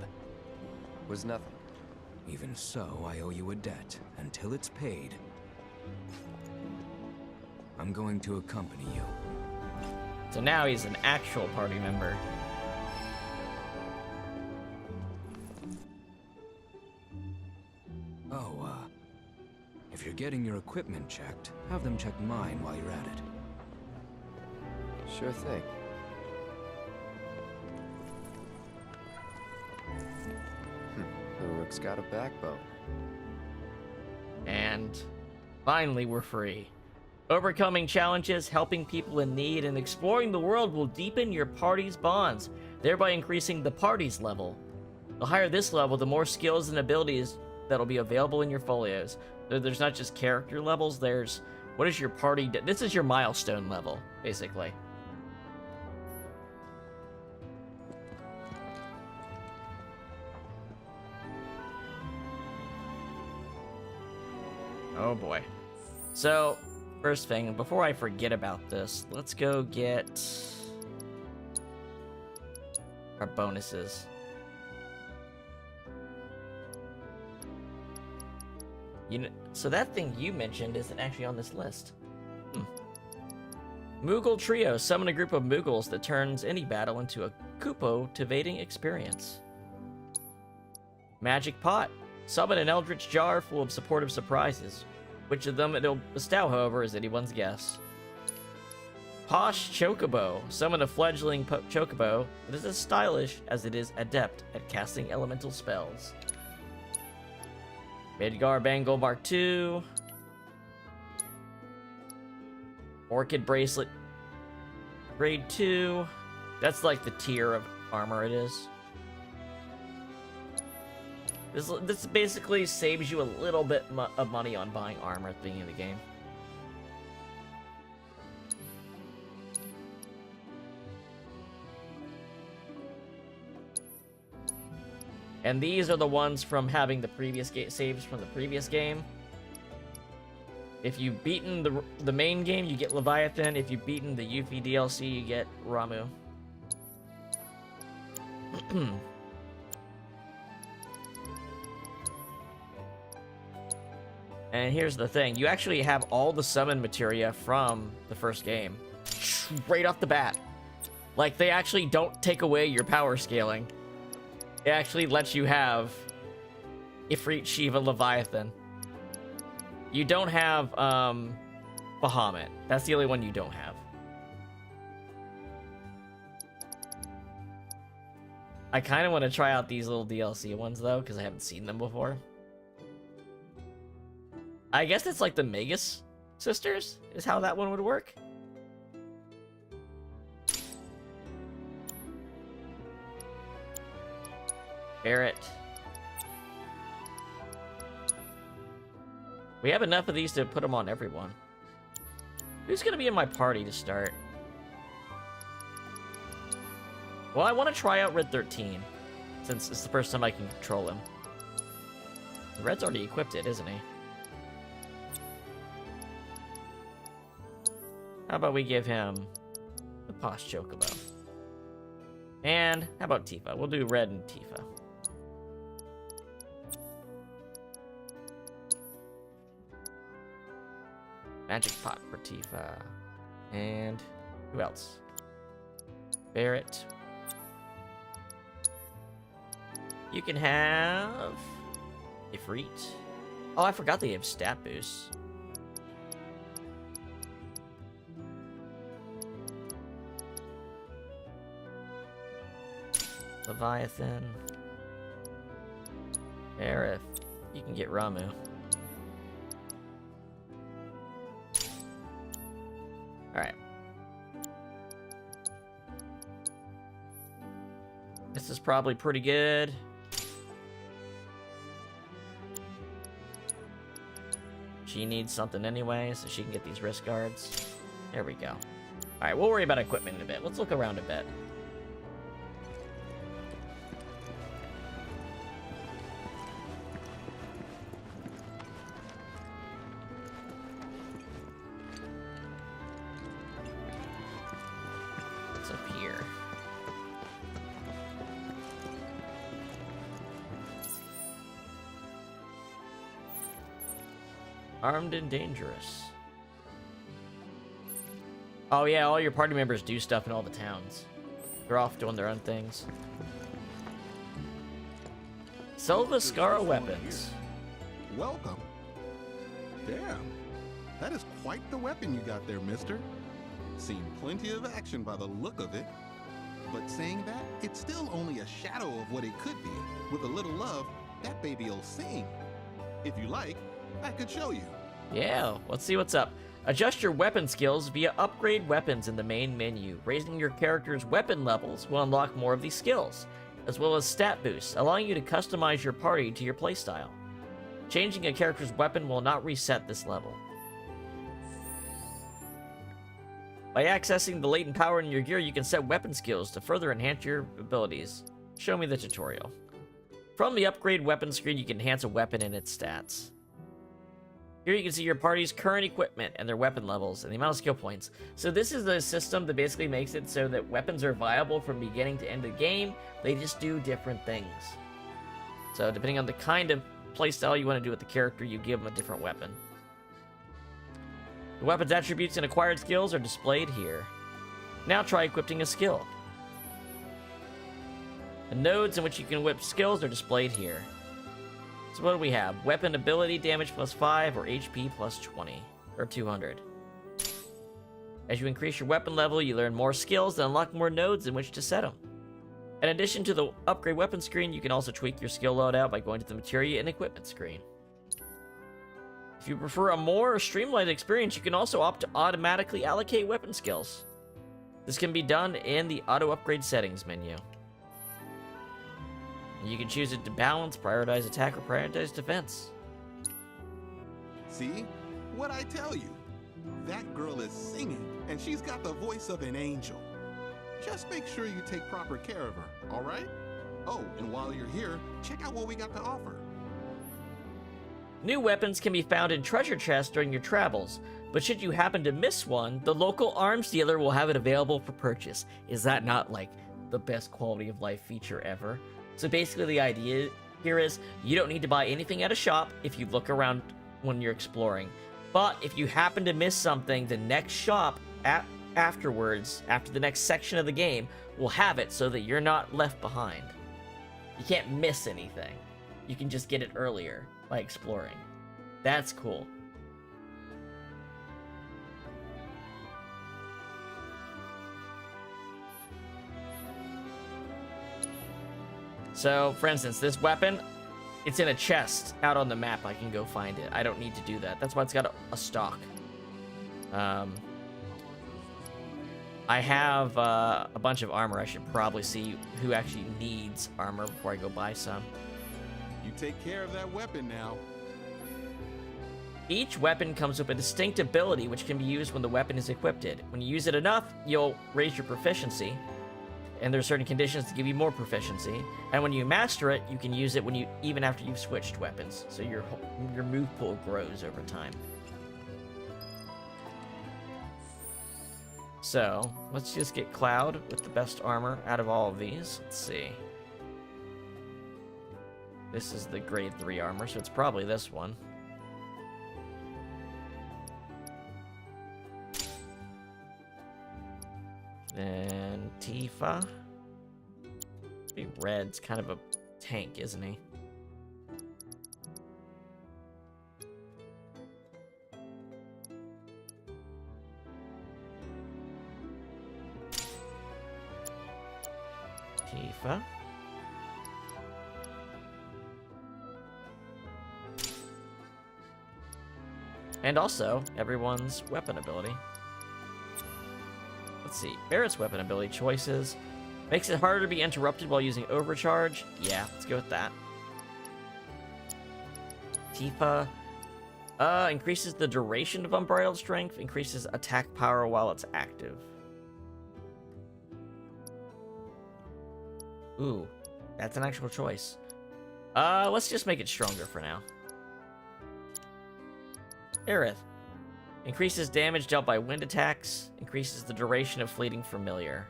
S8: Was nothing.
S6: Even so, I owe you a debt. Until it's paid, I'm going to accompany you.
S1: So now he's an actual party member.
S6: Oh, if you're getting your equipment checked, have them check mine while you're at it.
S8: Sure thing. Uruk's got a backbone.
S1: And finally, we're free. Overcoming challenges, helping people in need, and exploring the world will deepen your party's bonds, thereby increasing the party's level. The higher this level, the more skills and abilities that'll be available in your folios. There's not just character levels, there's what is your party... This is your milestone level, basically. Oh boy. So, first thing, before I forget about this, let's go get our bonuses. So that thing you mentioned isn't actually on this list. Moogle Trio. Summon a group of Moogles that turns any battle into a Kupo-tivating experience. Magic Pot. Summon an Eldritch Jar full of supportive surprises. Which of them it'll bestow, however, is anyone's guess. Posh Chocobo. Summon a fledgling Chocobo that is as stylish as it is adept at casting elemental spells. Midgar Bangle Mark II. Orchid Bracelet Grade 2. That's like the tier of armor it is. This basically saves you a little bit of money on buying armor at the beginning of the game. And these are the ones from having the previous saves from the previous game. If you've beaten the main game, you get Leviathan. If you've beaten the Yuffie DLC, you get Ramu. And here's the thing. You actually have all the summon materia from the first game. Right off the bat. Like, they actually don't take away your power scaling. It actually lets you have Ifrit, Shiva, Leviathan. You don't have, Bahamut. That's the only one you don't have. I kind of want to try out these little DLC ones, though, because I haven't seen them before. I guess it's like the Magus sisters, is how that one would work. Barret. We have enough of these to put them on everyone. Who's going to be in my party to start? Well, I want to try out Red 13, since it's the first time I can control him. Red's already equipped it, isn't he? How about we give him the Posh Chocobo? And how about Tifa? We'll do Red and Tifa. Magic Pot for Tifa. And who else? Barret. You can have Ifrit. Oh, I forgot they have stat boosts. Leviathan. Aerith. You can get Ramu. Alright. This is probably pretty good. She needs something anyway, so she can get these wrist guards. There we go. Alright, we'll worry about equipment in a bit. Let's look around a bit. What's up here? Armed and dangerous. Oh yeah, all your party members do stuff in all the towns. They're off doing their own things. Silvaskara weapons.
S15: Welcome. Damn, that is quite the weapon you got there, mister. Seen plenty of action by the look of it. But saying that, it's still only a shadow of what it could be. With a little love, that baby'll sing. If you like, I could show you.
S1: Yeah, let's see what's up. Adjust your weapon skills via upgrade weapons in the main menu. Raising your character's weapon levels will unlock more of these skills, as well as stat boosts, allowing you to customize your party to your playstyle. Changing a character's weapon will not reset this level. By accessing the latent power in your gear, you can set weapon skills to further enhance your abilities. Show me the tutorial. From the upgrade weapon screen, you can enhance a weapon and its stats. Here you can see your party's current equipment and their weapon levels and the amount of skill points. So this is the system that basically makes it so that weapons are viable from beginning to end of the game. They just do different things. So depending on the kind of playstyle you want to do with the character, you give them a different weapon. The weapon's attributes and acquired skills are displayed here. Now try equipping a skill. The nodes in which you can equip skills are displayed here. So what do we have? Weapon ability damage plus 5 or HP plus 20 or 200. As you increase your weapon level, you learn more skills and unlock more nodes in which to set them. In addition to the upgrade weapon screen, you can also tweak your skill loadout by going to the materia and equipment screen. If you prefer a more streamlined experience, you can also opt to automatically allocate weapon skills. This can be done in the auto upgrade settings menu. You can choose it to balance, prioritize attack, or prioritize defense.
S15: See? What I tell you? That girl is singing, and she's got the voice of an angel. Just make sure you take proper care of her, alright? Oh, and while you're here, check out what we got to offer.
S1: New weapons can be found in treasure chests during your travels, but should you happen to miss one, the local arms dealer will have it available for purchase. Is that not like the best quality of life feature ever. So basically the idea here is you don't need to buy anything at a shop if you look around when you're exploring. But if you happen to miss something, the next shop afterwards, after the next section of the game, will have it so that you're not left behind. You can't miss anything. You can just get it earlier by exploring. That's cool. So, for instance, this weapon, it's in a chest out on the map. I can go find it. I don't need to do that. That's why it's got a stock. I have a bunch of armor. I should probably see who actually needs armor before I go buy some.
S15: You take care of that weapon now.
S1: Each weapon comes with a distinct ability which can be used when the weapon is equipped. When you use it enough, you'll raise your proficiency. And there are certain conditions to give you more proficiency. And when you master it, you can use it when even after you've switched weapons. So your move pool grows over time. So, let's just get Cloud with the best armor out of all of these. Let's see. This is the grade 3 armor, so it's probably this one. Then Tifa. Red's kind of a tank, isn't he? Tifa. And also, everyone's weapon ability. Let's see. Barrett's weapon ability choices. Makes it harder to be interrupted while using overcharge. Yeah, let's go with that. Tifa. Increases the duration of unbridled strength. Increases attack power while it's active. Ooh, that's an actual choice. Let's just make it stronger for now. Aerith. Increases damage dealt by wind attacks. Increases the duration of fleeting familiar.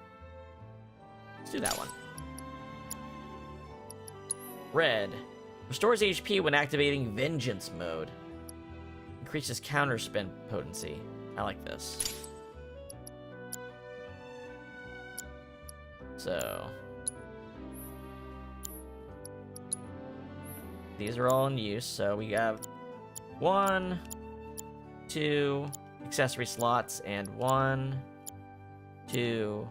S1: Let's do that one. Red. Restores HP when activating Vengeance mode. Increases counterspin potency. I like this. So... these are all in use, so we have 1, 2 accessory slots, and 1, 2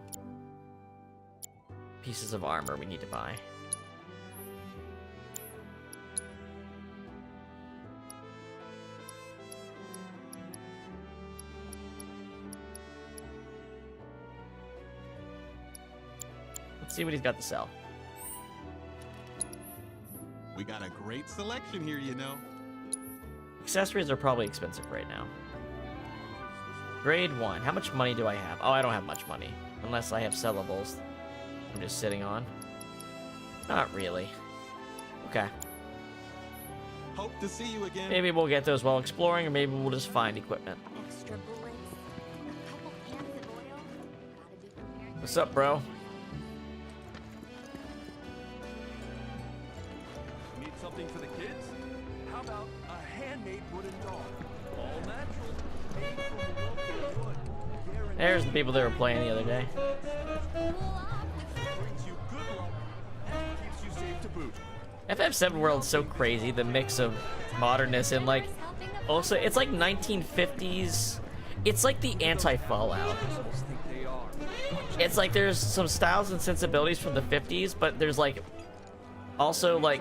S1: pieces of armor we need to buy. Let's see what he's got to sell.
S15: We got a great selection here, you know.
S1: Accessories are probably expensive right now. Grade 1. How much money do I have? Oh, I don't have much money. Unless I have sellables I'm just sitting on. Not really. Okay.
S15: Hope to see you again.
S1: Maybe we'll get those while exploring, or maybe we'll just find equipment.
S12: Extra bullets, a couple cans of oil. Gotta be prepared.
S1: What's up, bro?
S10: Need something for the kids? How about a handmade wooden doll? All natural, made from local wood.
S1: There's the people that were playing the other day.
S10: Brings you good luck and keeps you safe to boot.
S1: FF7 World's so crazy, the mix of modernness and like, also, it's like 1950s. It's like the anti-Fallout. It's like there's some styles and sensibilities from the 50s, but there's like, also like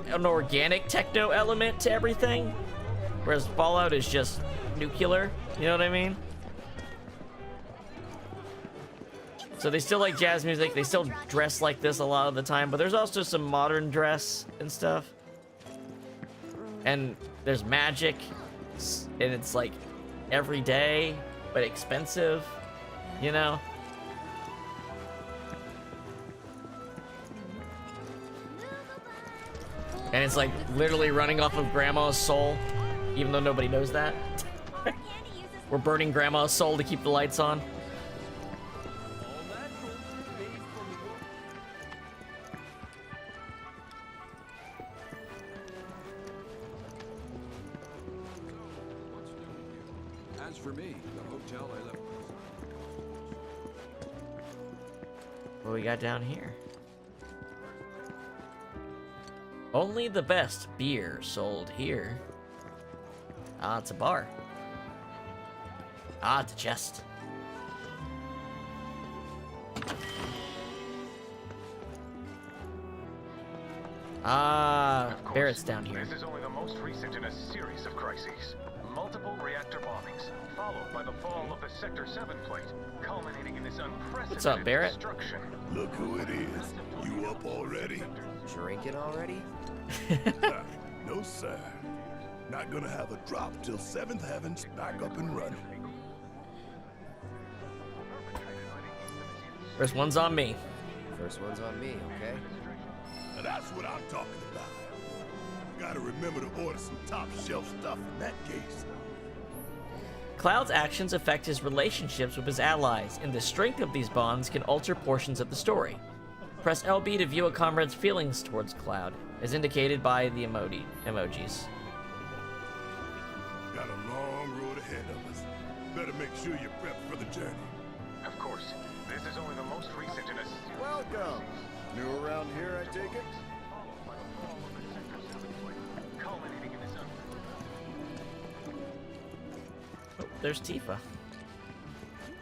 S1: an organic techno element to everything, whereas Fallout is just nuclear, you know what I mean? So they still like jazz music, they still dress like this a lot of the time, but there's also some modern dress and stuff. And there's magic, and it's like every day, but expensive, you know? And it's like literally running off of Grandma's soul, even though nobody knows that. We're burning Grandma's soul to keep the lights on.
S17: As for me, the hotel I left.
S1: What we got down here? Only the best beer sold here. Ah, it's a bar. Ah, it's a chest. Ah, Barrett's down here.
S3: This is only the most recent in a series of crises. Multiple reactor bombings, followed by the fall of the Sector 7 plate, culminating in this unprecedented
S1: What's up, Barrett?
S3: destruction.
S7: Look who it is. You up already?
S8: Drinking already?
S7: No, sir. Not gonna have a drop till 7th Heaven's back up and running.
S1: First one's on me.
S8: First one's on me, okay?
S7: Now that's what I'm talking about. Gotta remember to order some top shelf stuff in that case.
S1: Cloud's actions affect his relationships with his allies, and the strength of these bonds can alter portions of the story. Press LB to view a comrade's feelings towards Cloud, as indicated by the emojis.
S7: Got a long road ahead of us. Better make sure you're prepped for the journey.
S3: Of course, this is only the most recent in a
S11: Welcome. New around here, I take it?
S3: culminating in this
S1: Oh, there's Tifa.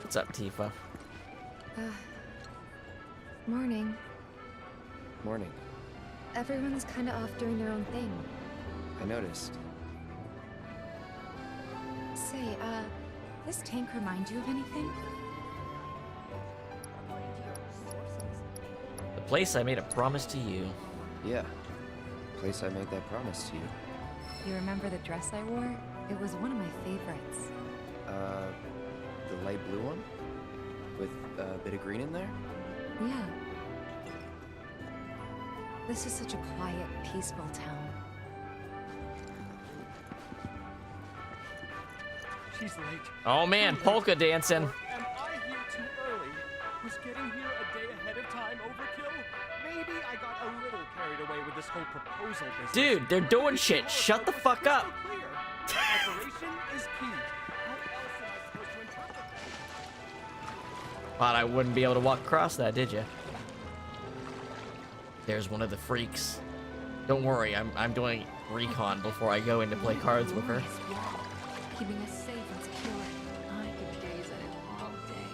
S1: What's up, Tifa?
S4: Morning.
S8: Morning.
S4: Everyone's kinda off doing their own thing.
S8: I noticed.
S4: Say, this tank remind you of anything?
S1: The place I made a promise to you.
S8: Yeah. Place I made that promise to you.
S4: You remember the dress I wore? It was one of my favorites.
S8: The light blue one? With a bit of green in there?
S4: Yeah. This is such a quiet, peaceful town.
S5: She's late.
S1: Oh man, polka dancing.
S5: Am I here too early? Was getting here a day ahead of time overkill? Maybe I got a little carried away with this whole proposal business.
S1: Dude, they're doing shit. Shut the fuck up.
S5: Preparation is key. How else am I supposed to interpret that?
S1: Thought I wouldn't be able to walk across that, did you? There's one of the freaks. Don't worry, I'm doing recon before I go in to play cards with her.
S14: Keeping us safe and secure. I could gaze at it all day.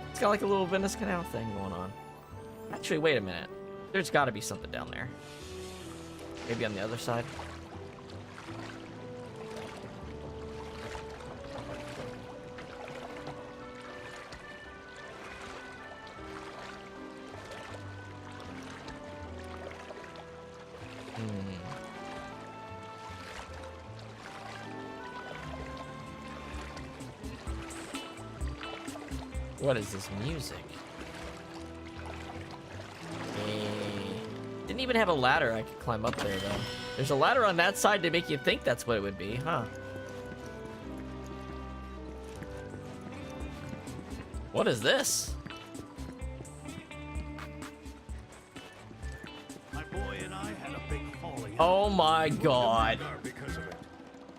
S1: It's got like a little Venice Canal thing going on. Actually, wait a minute. There's got to be something down there. Maybe on the other side. What is this music? Didn't even have a ladder I could climb up there, though. There's a ladder on that side to make you think that's what it would be, huh? What is this?
S10: My boy and I had a big falling.
S1: Oh my god.
S10: Because of it.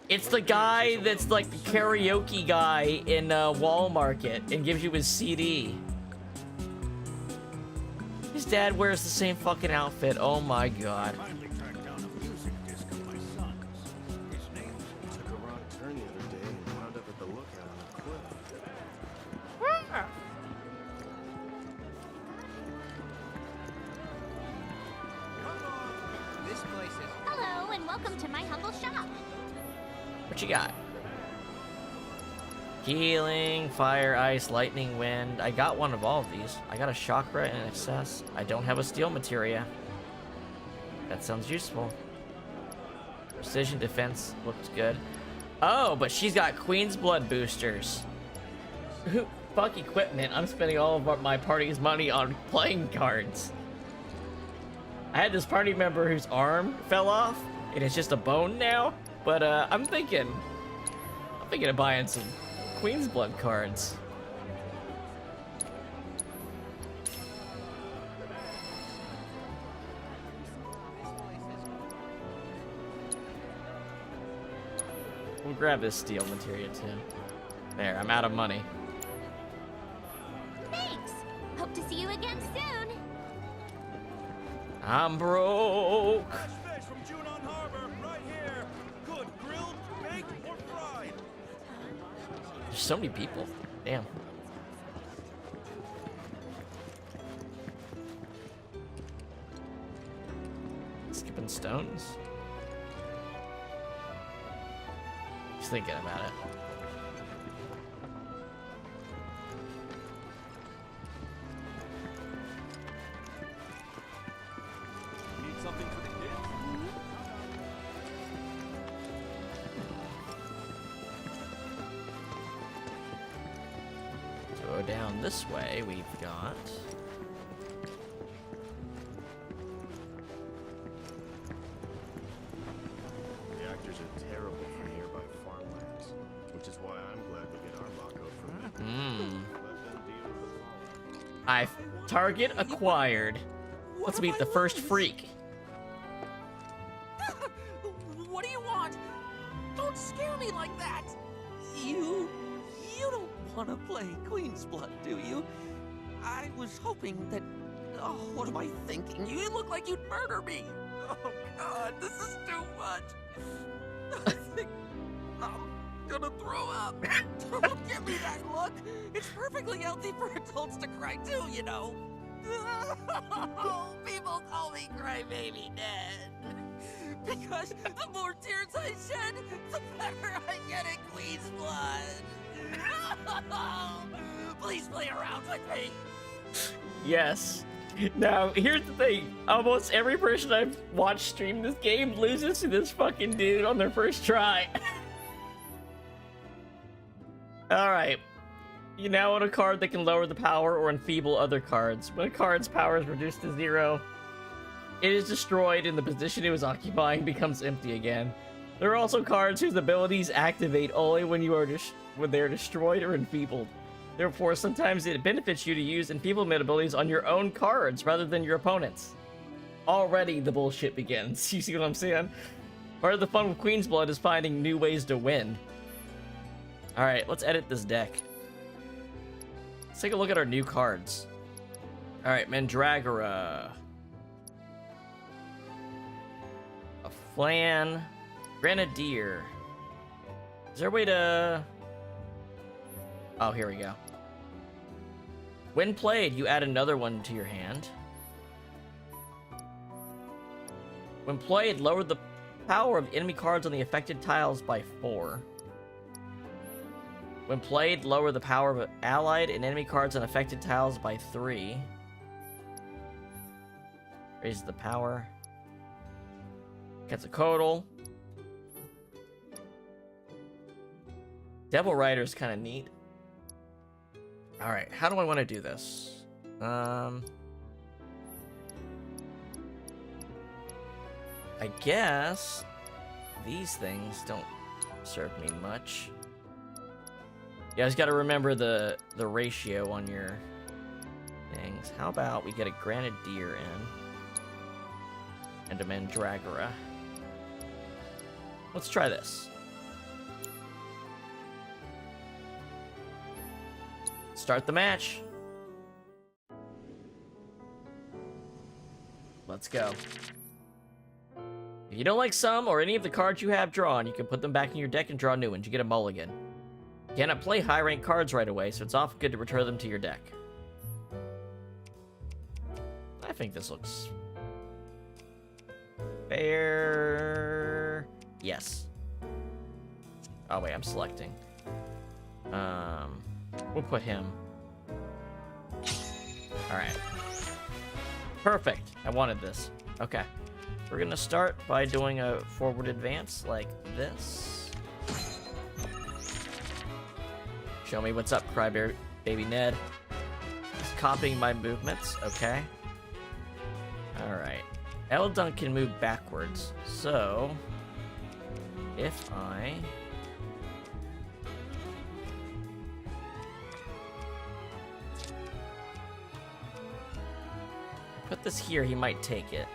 S1: It's the guy that's like the karaoke guy in Wall Market and gives you his CD. His dad wears the same fucking outfit. Oh my god.
S10: Finally tracked down a music disc of my son's. His name
S11: Took a wrong turn the other day and wound up at the lookout on the cliff.
S8: This place is...
S18: Hello, and welcome to my humble shop.
S1: What you got? Healing, fire, ice, lightning, wind. I got one of all of these. I got a chakra in excess. I don't have a steel materia. That sounds useful. Precision defense looks good. Oh, but she's got Queen's Blood boosters. Fuck equipment. I'm spending all of my party's money on playing cards. I had this party member whose arm fell off, and it's just a bone now. But I'm thinking of buying some Queen's Blood cards. grab this steel material too. There, I'm out of money.
S20: Thanks. Hope to see you again soon.
S1: I'm broke.
S5: Fish from Junon Harbor, right here. Good, grilled, baked, or fried.
S1: There's so many people. Damn. Skipping stones. Just thinking about it.
S5: Need something for the kids?
S1: To go down this way, we've got.
S11: Reactors are terrible for nearby farmlands, which is why I'm glad we get our Mako from it.
S1: Target acquired. Let's meet the first freak.
S21: What do you want? Don't scare me like that! You don't want to play Queen's Blood, do you? I was hoping that... Oh, what am I thinking? You look like you'd murder me! Oh, God, this is too much! I think I'm gonna throw up! Don't give me that look! It's perfectly healthy for adults to cry too, you know! People call me Crybaby Ned! Because the more tears I shed, the better I get at Queen's Blood! Please play around with me!
S1: Yes. Now, here's the thing. Almost every person I've watched stream this game loses to this fucking dude on their first try. Alright. You now own a card that can lower the power or enfeeble other cards. When a card's power is reduced to 0, it is destroyed and the position it was occupying becomes empty again. There are also cards whose abilities activate only when they are destroyed or enfeebled. Therefore, sometimes it benefits you to use enfeeblement abilities on your own cards rather than your opponent's. Already the bullshit begins. You see what I'm saying? Part of the fun with Queen's Blood is finding new ways to win. Alright, let's edit this deck. Let's take a look at our new cards. Alright, Mandragora. A Flan. Grenadier. Is there a way to... Oh, here we go. When played, you add another one to your hand. When played, lower the power of enemy cards on the affected tiles by 4. When played, lower the power of allied and enemy cards on affected tiles by 3. Raise the power. Quetzalcoatl. Devil Rider's kind of neat. Alright, how do I want to do this? I guess these things don't serve me much. You guys got to remember the ratio on your things. How about we get a Grenadier in and a Mandragora? Let's try this. Start the match. Let's go. If you don't like some or any of the cards you have drawn, you can put them back in your deck and draw new ones. You get a mulligan. You cannot play high-ranked cards right away, so it's often good to return them to your deck. I think this looks fair. Yes. Oh wait, I'm selecting. We'll put him. Alright. Perfect. I wanted this. Okay. We're gonna start by doing a forward advance like this. Show me what's up, Crybaby Ned. Just copying my movements. Okay. Alright. Eldunk can move backwards. So, if I... put this here, he might take it.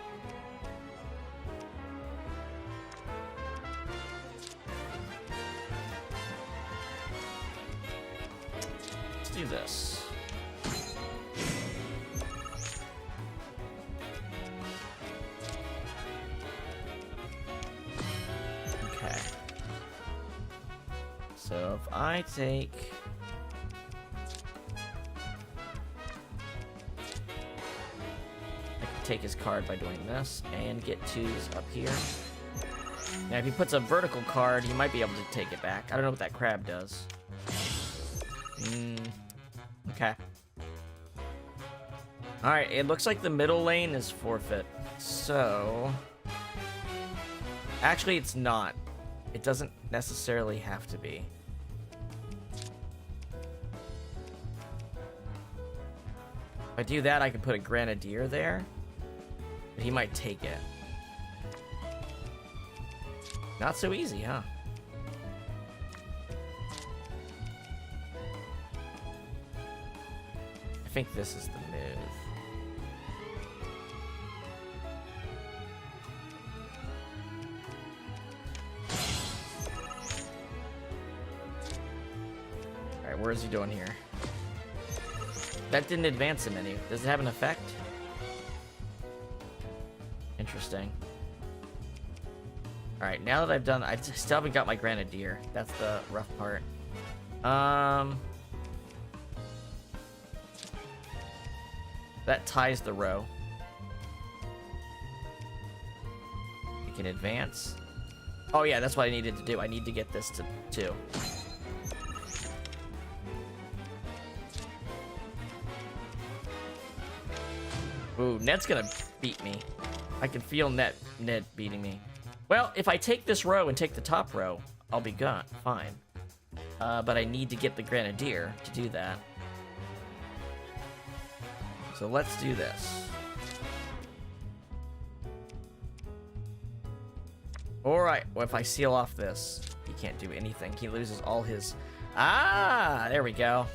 S1: I take... I can take his card by doing this, and get 2s up here. Now, if he puts a vertical card, he might be able to take it back. I don't know what that crab does. Okay. Alright, it looks like the middle lane is forfeit. So... Actually, it's not. It doesn't necessarily have to be. If I do that, I can put a Grenadier there. But he might take it. Not so easy, huh? I think this is the move. Alright, where is he doing here? That didn't advance him any. Does it have an effect? Interesting. Alright, now that I've done... I still haven't got my Grenadier. That's the rough part. That ties the row. We can advance. Oh yeah, that's what I needed to do. I need to get this to 2. Ooh, Ned's gonna beat me. I can feel Ned beating me. Well, if I take this row and take the top row, I'll be gone. Fine. But I need to get the Grenadier to do that. So let's do this. Alright, well, if I seal off this, he can't do anything. He loses all his... Ah! There we go.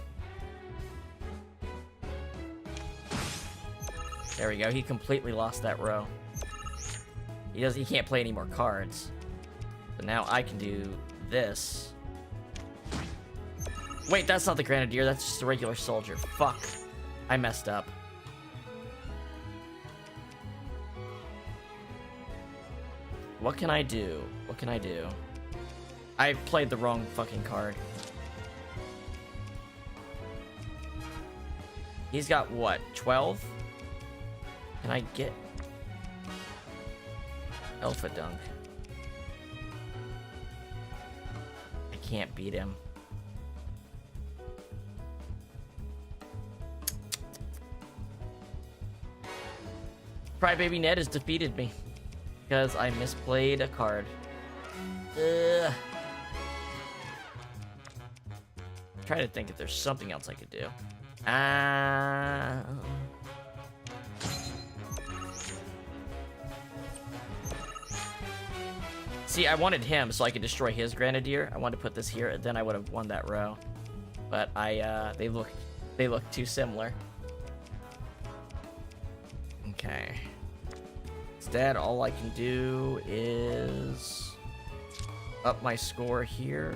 S1: There we go. He completely lost that row. He can't play any more cards. So now I can do this. Wait, that's not the Grenadier. That's just a regular soldier. Fuck. I messed up. What can I do? What can I do? I played the wrong fucking card. He's got what? 12? Can I get Alpha Dunk? I can't beat him. Crybaby Ned has defeated me because I misplayed a card. I'm trying to think if there's something else I could do. See, I wanted him so I could destroy his Grenadier. I wanted to put this here, and then I would have won that row. But they look too similar. Okay. Instead, all I can do is up my score here.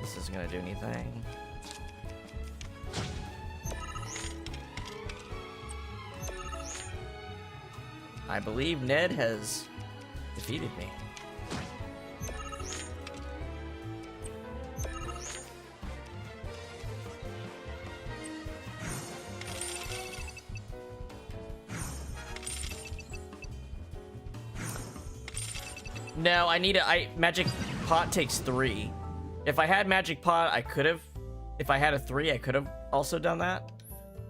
S1: This isn't gonna do anything. I believe Ned has defeated me. No, I need Magic Pot takes 3. If I had Magic Pot, I could have. If I had a 3, I could have also done that.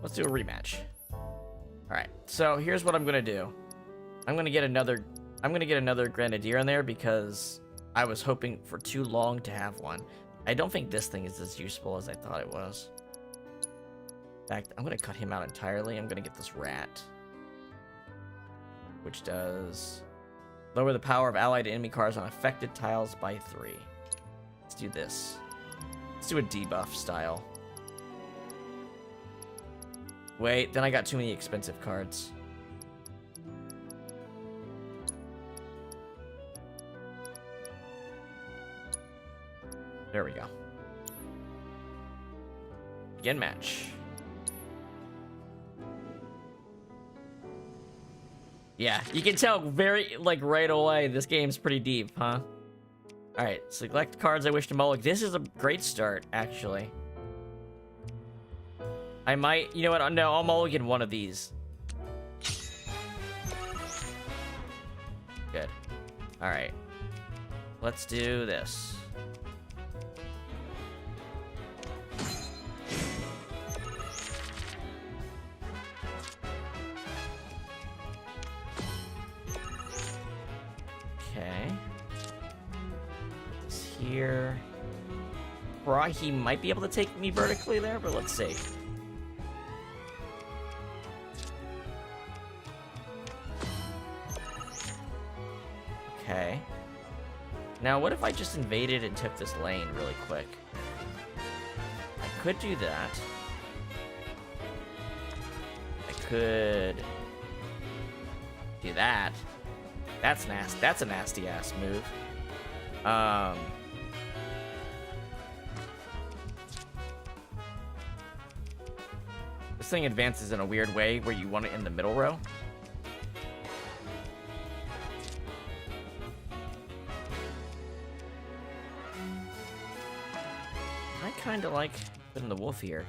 S1: Let's do a rematch. Alright, so here's what I'm gonna do. I'm gonna get another Grenadier in there because I was hoping for too long to have one. I don't think this thing is as useful as I thought it was. In fact, I'm gonna cut him out entirely. I'm gonna get this rat, which does lower the power of allied enemy cards on affected tiles by 3. Let's do this. Let's do a debuff style. Wait, then I got too many expensive cards. There we go. Begin match. Yeah, you can tell right away this game's pretty deep, huh? Alright, select cards I wish to mulligan. This is a great start, actually. I might... You know what? No, I'll mulligan one of these. Good. Alright. Let's do this. Okay. It's here. He might be able to take me vertically there, but let's see. Okay. Now, what if I just invaded and took this lane really quick? I could do that. I could do that. That's nasty. That's a nasty ass move. This thing advances in a weird way where you want it in the middle row. I kind of like putting the wolf here.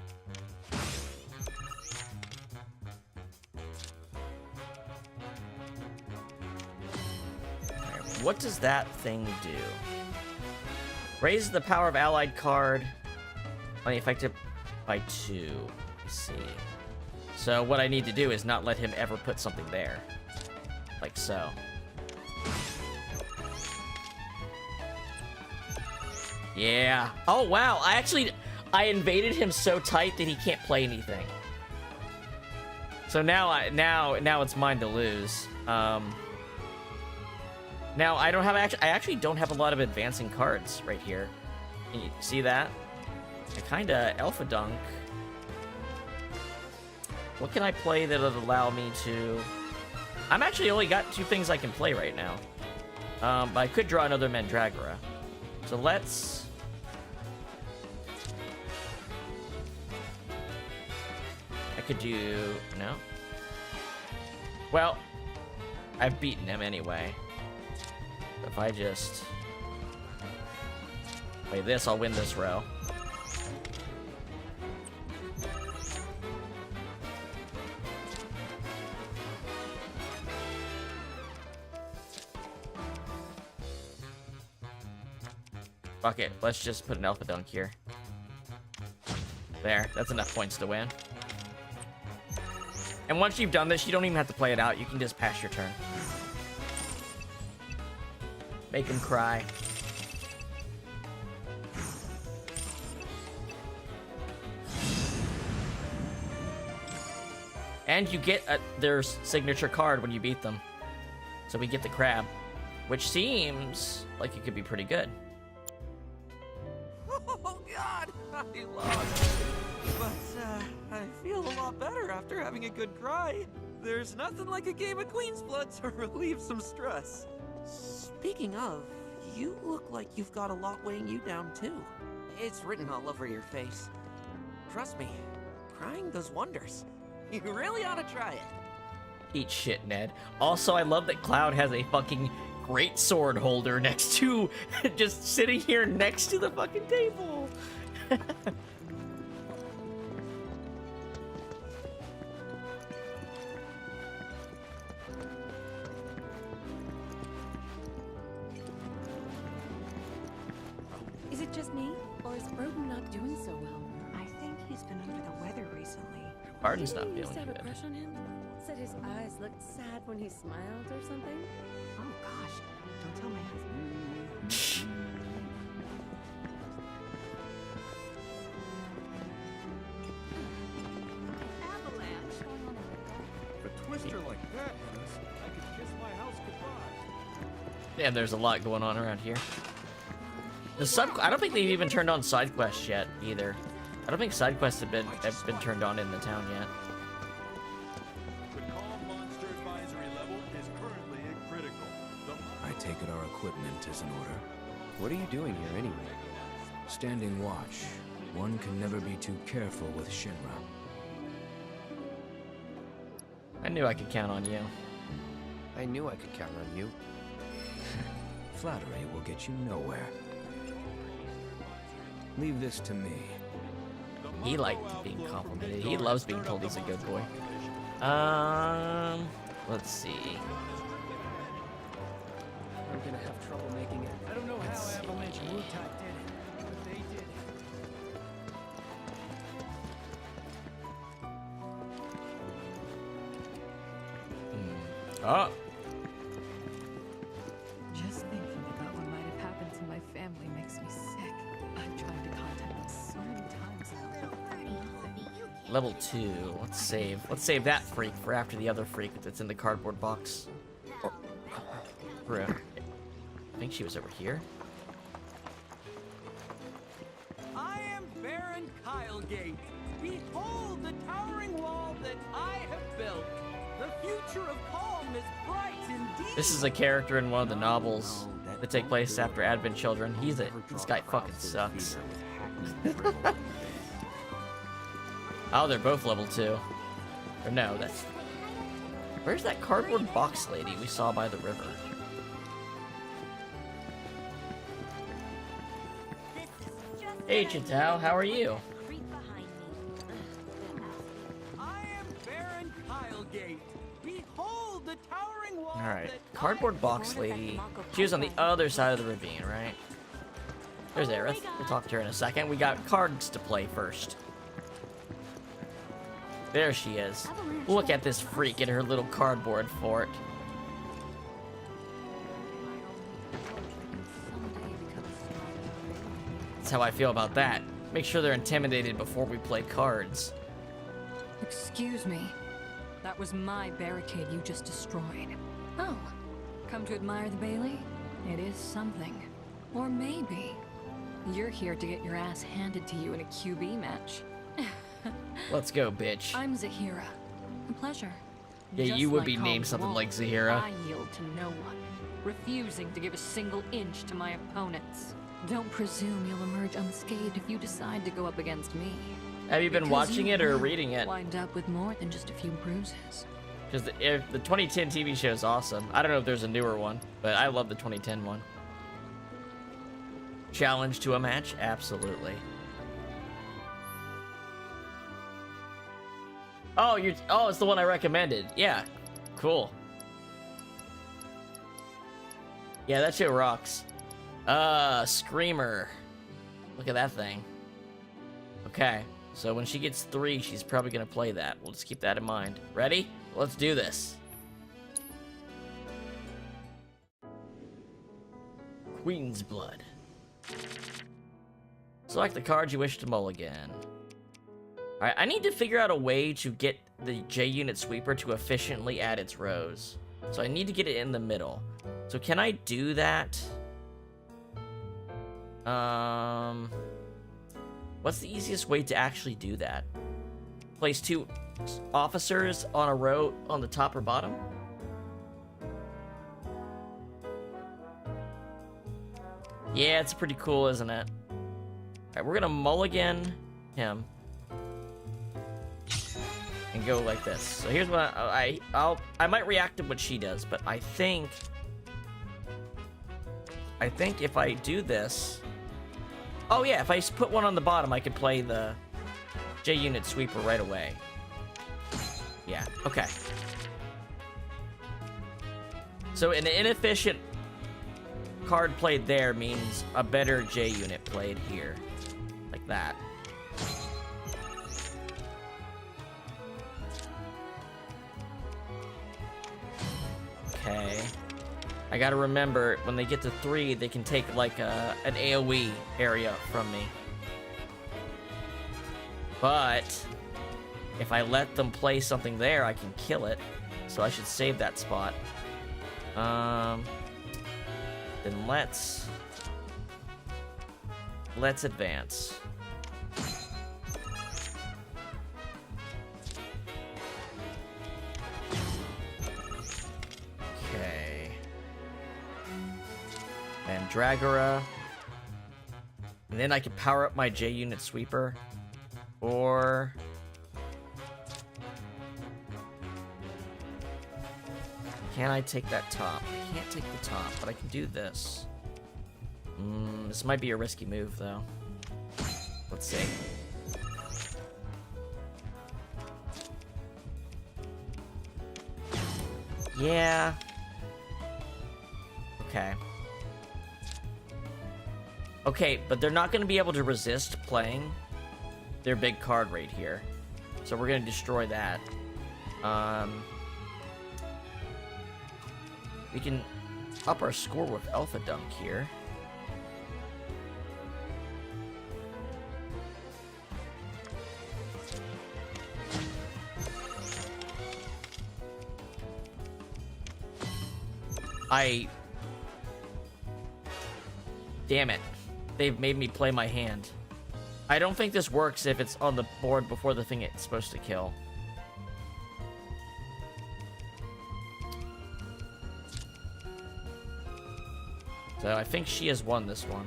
S1: Alright, what does that thing do? Raises the power of allied card on the effective by 2. Let's see. So what I need to do is not let him ever put something there. Like so. Yeah. Oh, wow. I invaded him so tight that he can't play anything. So now it's mine to lose. Now I actually don't have a lot of advancing cards right here. Can you see that? I kinda Alpha Dunk. What can I play that would allow me to... I'm actually only got 2 things I can play right now. But I could draw another Mandragora. So let's... I could do... No? Well, I've beaten him anyway. If I just... play this, I'll win this row. Fuck it, let's just put an Alpha Dunk here. There, that's enough points to win. And once you've done this, you don't even have to play it out. You can just pass your turn. Make him cry. And you get their signature card when you beat them. So we get the crab, which seems like it could be pretty good.
S21: Oh God, I lost. But I feel a lot better after having a good cry. There's nothing like a game of Queen's Blood to relieve some stress. Speaking of, you look like you've got a lot weighing you down too. It's written all over your face. Trust me, crying does wonders. You really ought to try it.
S1: Eat shit, Ned. Also, I love that Cloud has a fucking great sword holder next to, just sitting here next to the fucking table.
S16: Is it just me, or is Broden not doing so well? I think he's been under the weather recently.
S1: Arden's not
S16: Didn't you
S1: feeling
S16: used to have
S1: good.
S16: a crush on him? Said his eyes looked sad when he smiled or something? Oh gosh, don't tell my husband.
S5: If a twister like that hit us, I could kiss my house goodbye.
S1: Yeah, there's a lot going on around here. I don't think they've even turned on side quests yet either. I don't think side quests have been turned on in the town yet.
S7: The calm monster advisory level is currently critical.
S22: I take it our equipment is in order.
S8: What are you doing here anyway?
S22: Standing watch. One can never be too careful with Shinra.
S1: I knew I could count on you.
S8: I knew I could count on you.
S22: flattery will get you nowhere. Leave this to me.
S1: He liked being complimented. He loves being told he's a good boy. Let's see.
S5: I'm gonna have trouble making it. I don't know how Avalanche Wu-Tai did it, but they did it.
S1: Oh.
S4: Just thinking about what might have happened to my family makes me sick. I've tried to contact them so many times now.
S1: Level 2. Let's save. Let's save that freak for after the other freak that's in the cardboard box. I think she was over here.
S5: I am Baron Kylegate. Behold the towering wall that I have built. The future of calm is bright indeed.
S1: This is a character in one of the novels that take place after Advent Children. This guy fucking sucks. Oh, they're both level 2. Or no, that's... Where's that cardboard box lady we saw by the river? Hey, Chitao, how are you?
S5: I am Baron Kylegate. Behold the towering wall.
S1: Alright, cardboard box lady. She was on the other side of the ravine, right? There's Aerith. We'll talk to her in a second. We got cards to play first. There she is. Look at this freak in her little cardboard fort. That's how I feel about that. Make sure they're intimidated before we play cards.
S14: Excuse me. That was my barricade you just destroyed. Oh, come to admire the Bailey? It is something. Or maybe you're here to get your ass handed to you in a QB match.
S1: Let's go, bitch.
S14: I'm Zahira. A pleasure.
S1: Yeah,
S14: Just
S1: you would
S14: like
S1: be named
S14: Kong's
S1: something
S14: Wall,
S1: like Zahira.
S14: I yield to no one, refusing to give a single inch to my opponents. Don't presume you'll emerge unscathed if you decide to go up against me.
S1: Have you been
S14: Because
S1: watching
S14: you
S1: it or
S14: will
S1: reading it?
S14: Wind up with more than just a few bruises.
S1: Because the 2010 TV show is awesome. I don't know if there's a newer one, but I love the 2010 one. Challenge to a match? Absolutely. Oh, it's the one I recommended. Yeah, cool. Yeah, that shit rocks. Screamer. Look at that thing. Okay, so when she gets 3, she's probably gonna play that. We'll just keep that in mind. Ready? Let's do this. Queen's Blood. Select the card you wish to mulligan. Alright, I need to figure out a way to get the J-Unit Sweeper to efficiently add its rows. So I need to get it in the middle. So can I do that? What's the easiest way to actually do that? Place 2 officers on a row on the top or bottom? Yeah, it's pretty cool, isn't it? Alright, we're gonna mulligan him. And go like this. So here's what I might react to what she does, but I think if I do this, oh yeah, if I just put one on the bottom, I could play the J-Unit Sweeper right away. Yeah, okay. So an inefficient card played there means a better J-Unit played here, like that. Okay. I gotta remember, when they get to 3, they can take, like, an AoE area from me. But, if I let them play something there, I can kill it. So I should save that spot. Then let's advance. Okay. Mandragora. And then I can power up my J-Unit Sweeper. Or... can I take that top? I can't take the top, but I can do this. This might be a risky move, though. Let's see. Yeah. Okay. Okay, but they're not going to be able to resist playing their big card right here. So we're going to destroy that. We can up our score with Alpha Dunk here. Damn it. They've made me play my hand. I don't think this works if it's on the board before the thing it's supposed to kill. So I think she has won this one.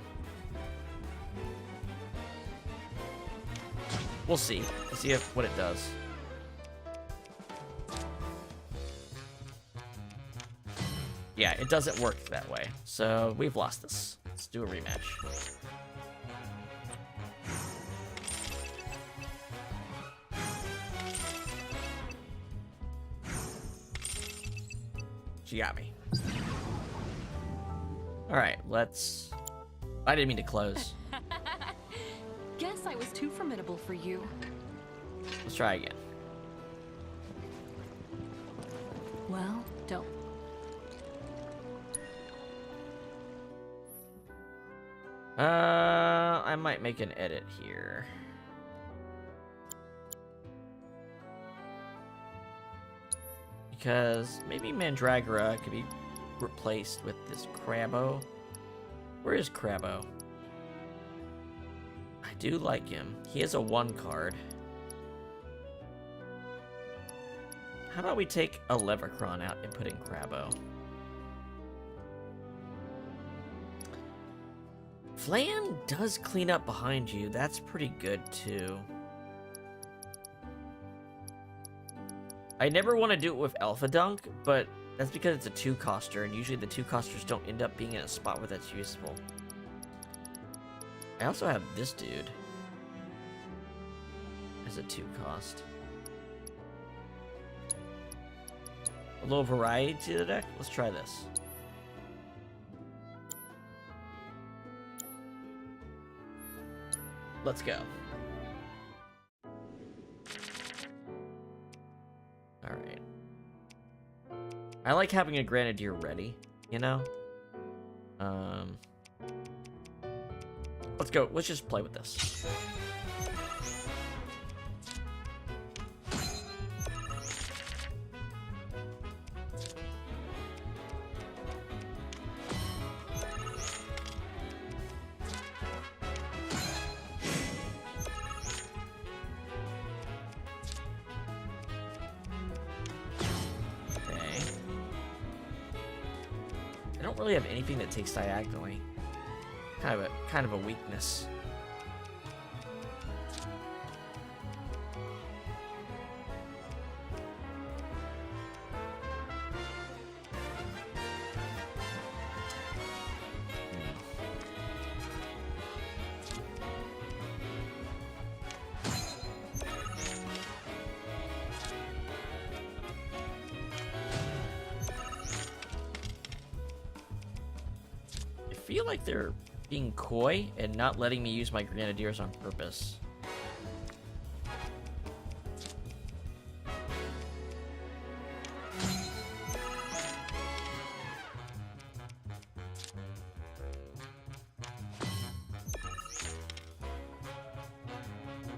S1: We'll see. We'll see what it does. Yeah, it doesn't work that way. So we've lost this. Let's do a rematch. She got me. Alright, let's... I didn't mean to close.
S14: Guess I was too formidable for you.
S1: Let's try again.
S14: Well, don't.
S1: I might make an edit here. Because maybe Mandragora could be replaced with this Crabbo. Where is Crabbo? I do like him. He has a 1 card. How about we take a Levercron out and put in Crabbo? Flan does clean up behind you. That's pretty good, too. I never want to do it with Alpha Dunk, but that's because it's a 2-coster, and usually the 2-costers don't end up being in a spot where that's useful. I also have this dude as a 2-cost. A little variety to the deck? Let's try this. Let's go. Alright. I like having a Grenadier ready, you know? Let's go. Let's just play with this. I don't really have anything that takes diagonally. Kind of a weakness. I feel like they're being coy and not letting me use my Grenadiers on purpose.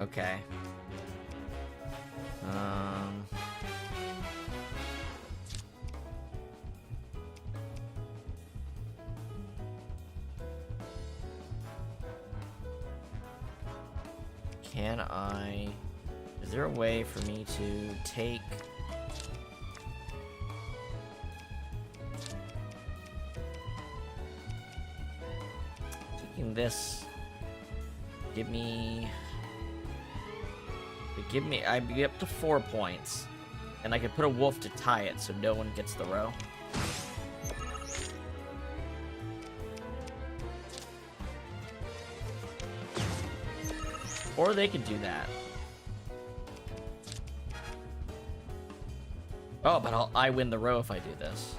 S1: Okay. Can I... Is there a way for me to take... Taking this... Give me... I'd be up to 4 points. And I could put a wolf to tie it so no one gets the row. Or they could do that. Oh, but I win the row if I do this.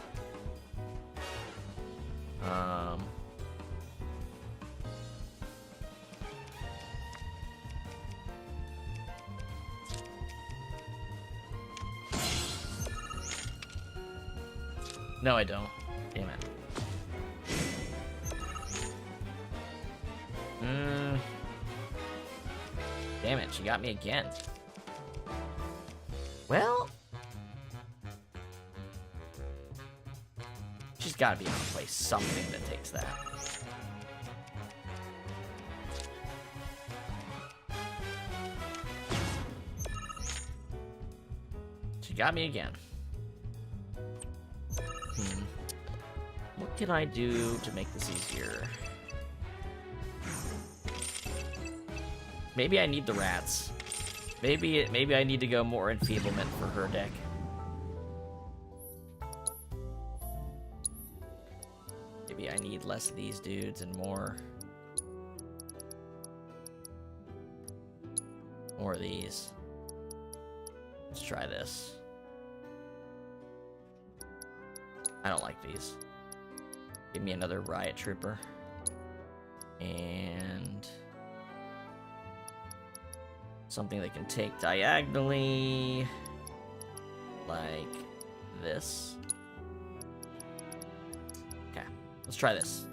S1: No, I don't. Damn it. Damn it, she got me again. Well, she's got to be able to play something that takes that. She got me again. What can I do to make this easier? Maybe I need the rats. Maybe I need to go more enfeeblement for her deck. Maybe I need less of these dudes and more of these. Let's try this. I don't like these. Give me another riot trooper. And something that can take diagonally, like this. Okay, let's try this.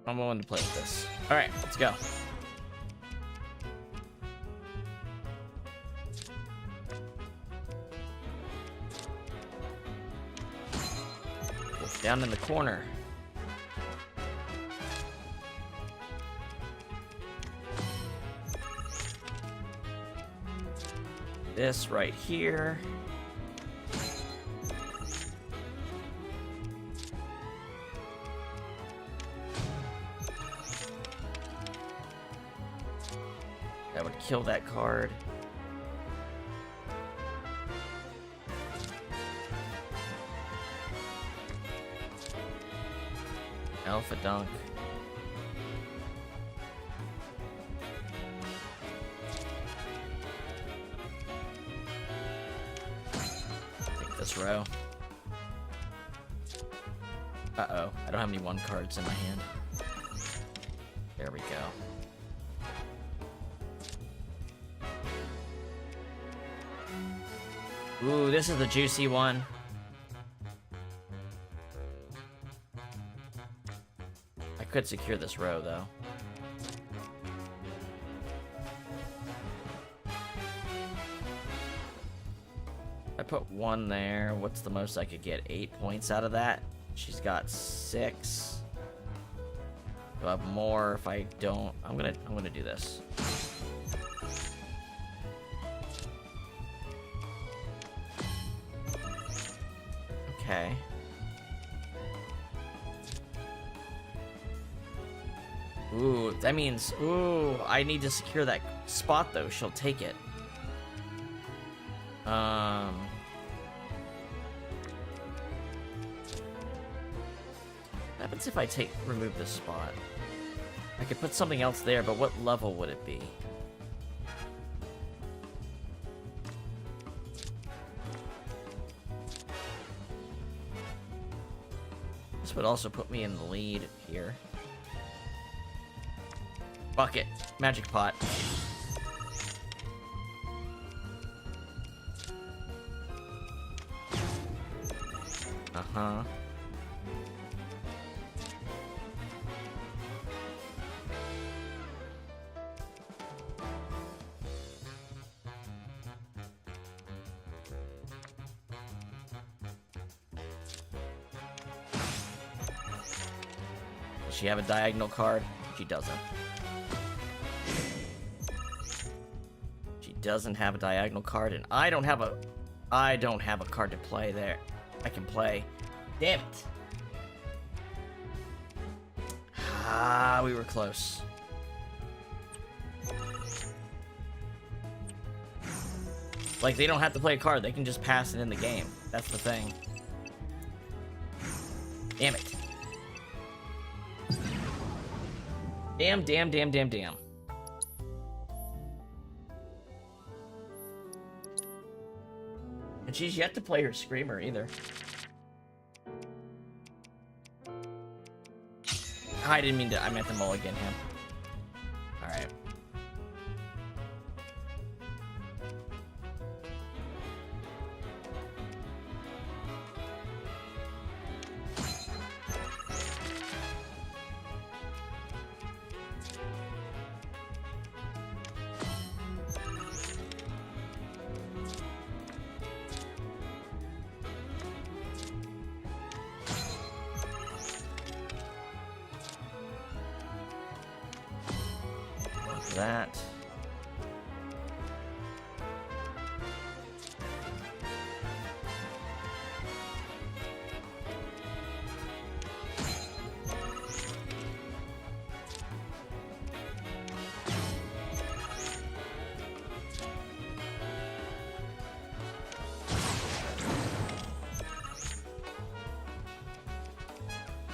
S1: I'm willing to play with this. All right, let's go. Down in the corner. This right here. That would kill that card. Alpha Dunk. Take this row. Uh-oh. I don't have any 1 cards in my hand. There we go. Ooh, this is the juicy one. Could secure this row though. I put 1 there. What's the most I could get? 8 points out of that. She's got 6. I'll have more if I don't. I'm gonna do this. Okay. Ooh, that means, ooh, I need to secure that spot though. She'll take it. What happens if I remove this spot? I could put something else there, but what level would it be? This would also put me in the lead here. Bucket. Magic pot. Uh-huh. Does she have a diagonal card? She doesn't. Doesn't have a diagonal card, and I don't have a card to play there. I can play. Damn it. Ah, we were close. Like, they don't have to play a card. They can just pass it in the game. That's the thing. Damn it. Damn, damn, damn, damn, damn. And she's yet to play her Screamer, either. I didn't mean to. I meant to mulligan him. Alright. That.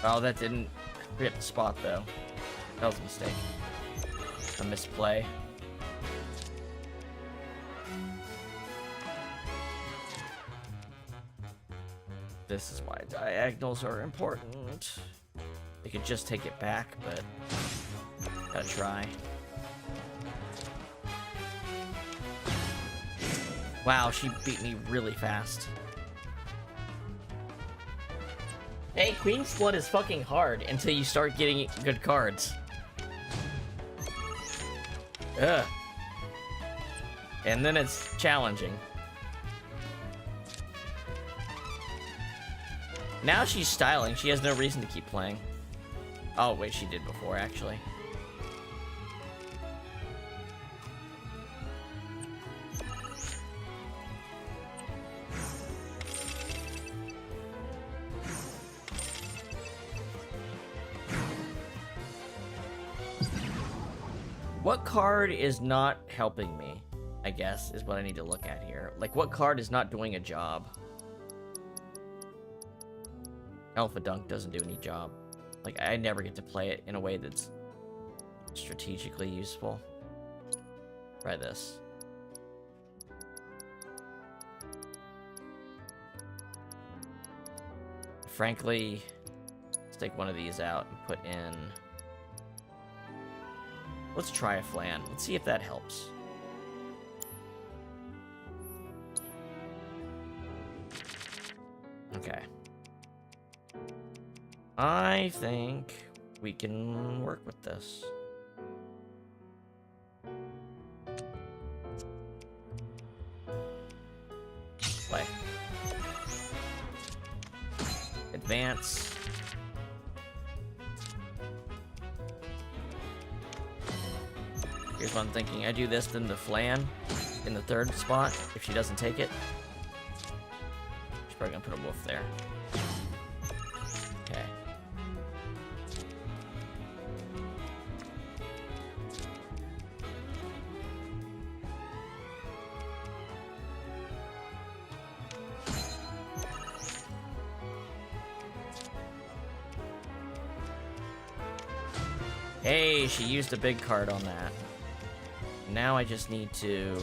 S1: Oh, that didn't hit the spot though. That was a mistake. A misplay. This is why diagonals are important. They could just take it back, but gotta try. Wow, she beat me really fast. Hey, Queen's Blood is fucking hard until you start getting good cards. Ugh. And then it's challenging. Now she's styling. She has no reason to keep playing. Oh, wait, she did before, actually. What card is not helping me, I guess, is what I need to look at here. Like, what card is not doing a job? Alpha Dunk doesn't do any job. Like, I never get to play it in a way that's strategically useful. Try this. Frankly, let's take one of these out and put in... Let's try a Flan. Let's see if that helps. Okay. I think we can work with this. Play. Advance. Here's what I'm thinking. I do this, then the Flan in the third spot. If she doesn't take it, she's probably gonna put a wolf there. Okay. Hey, she used a big card on that. Now I just need to...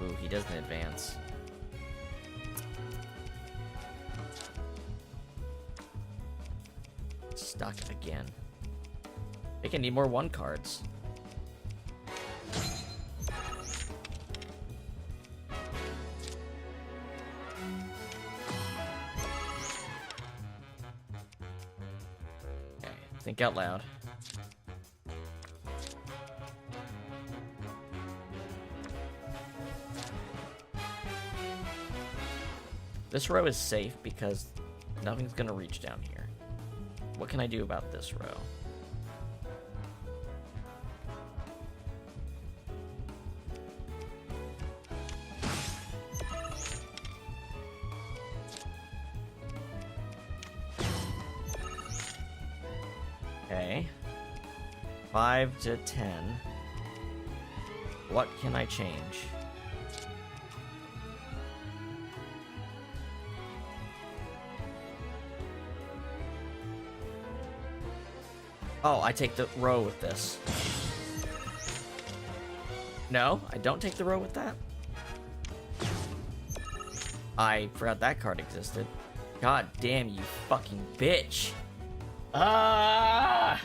S1: Ooh, he doesn't advance. Stuck again. I can need more 1 cards. Think out loud. This row is safe because nothing's gonna reach down here. What can I do about this row? Okay. 5 to 10. What can I change? Oh, I take the row with this. No, I don't take the row with that. I forgot that card existed. God damn you fucking bitch. Ah!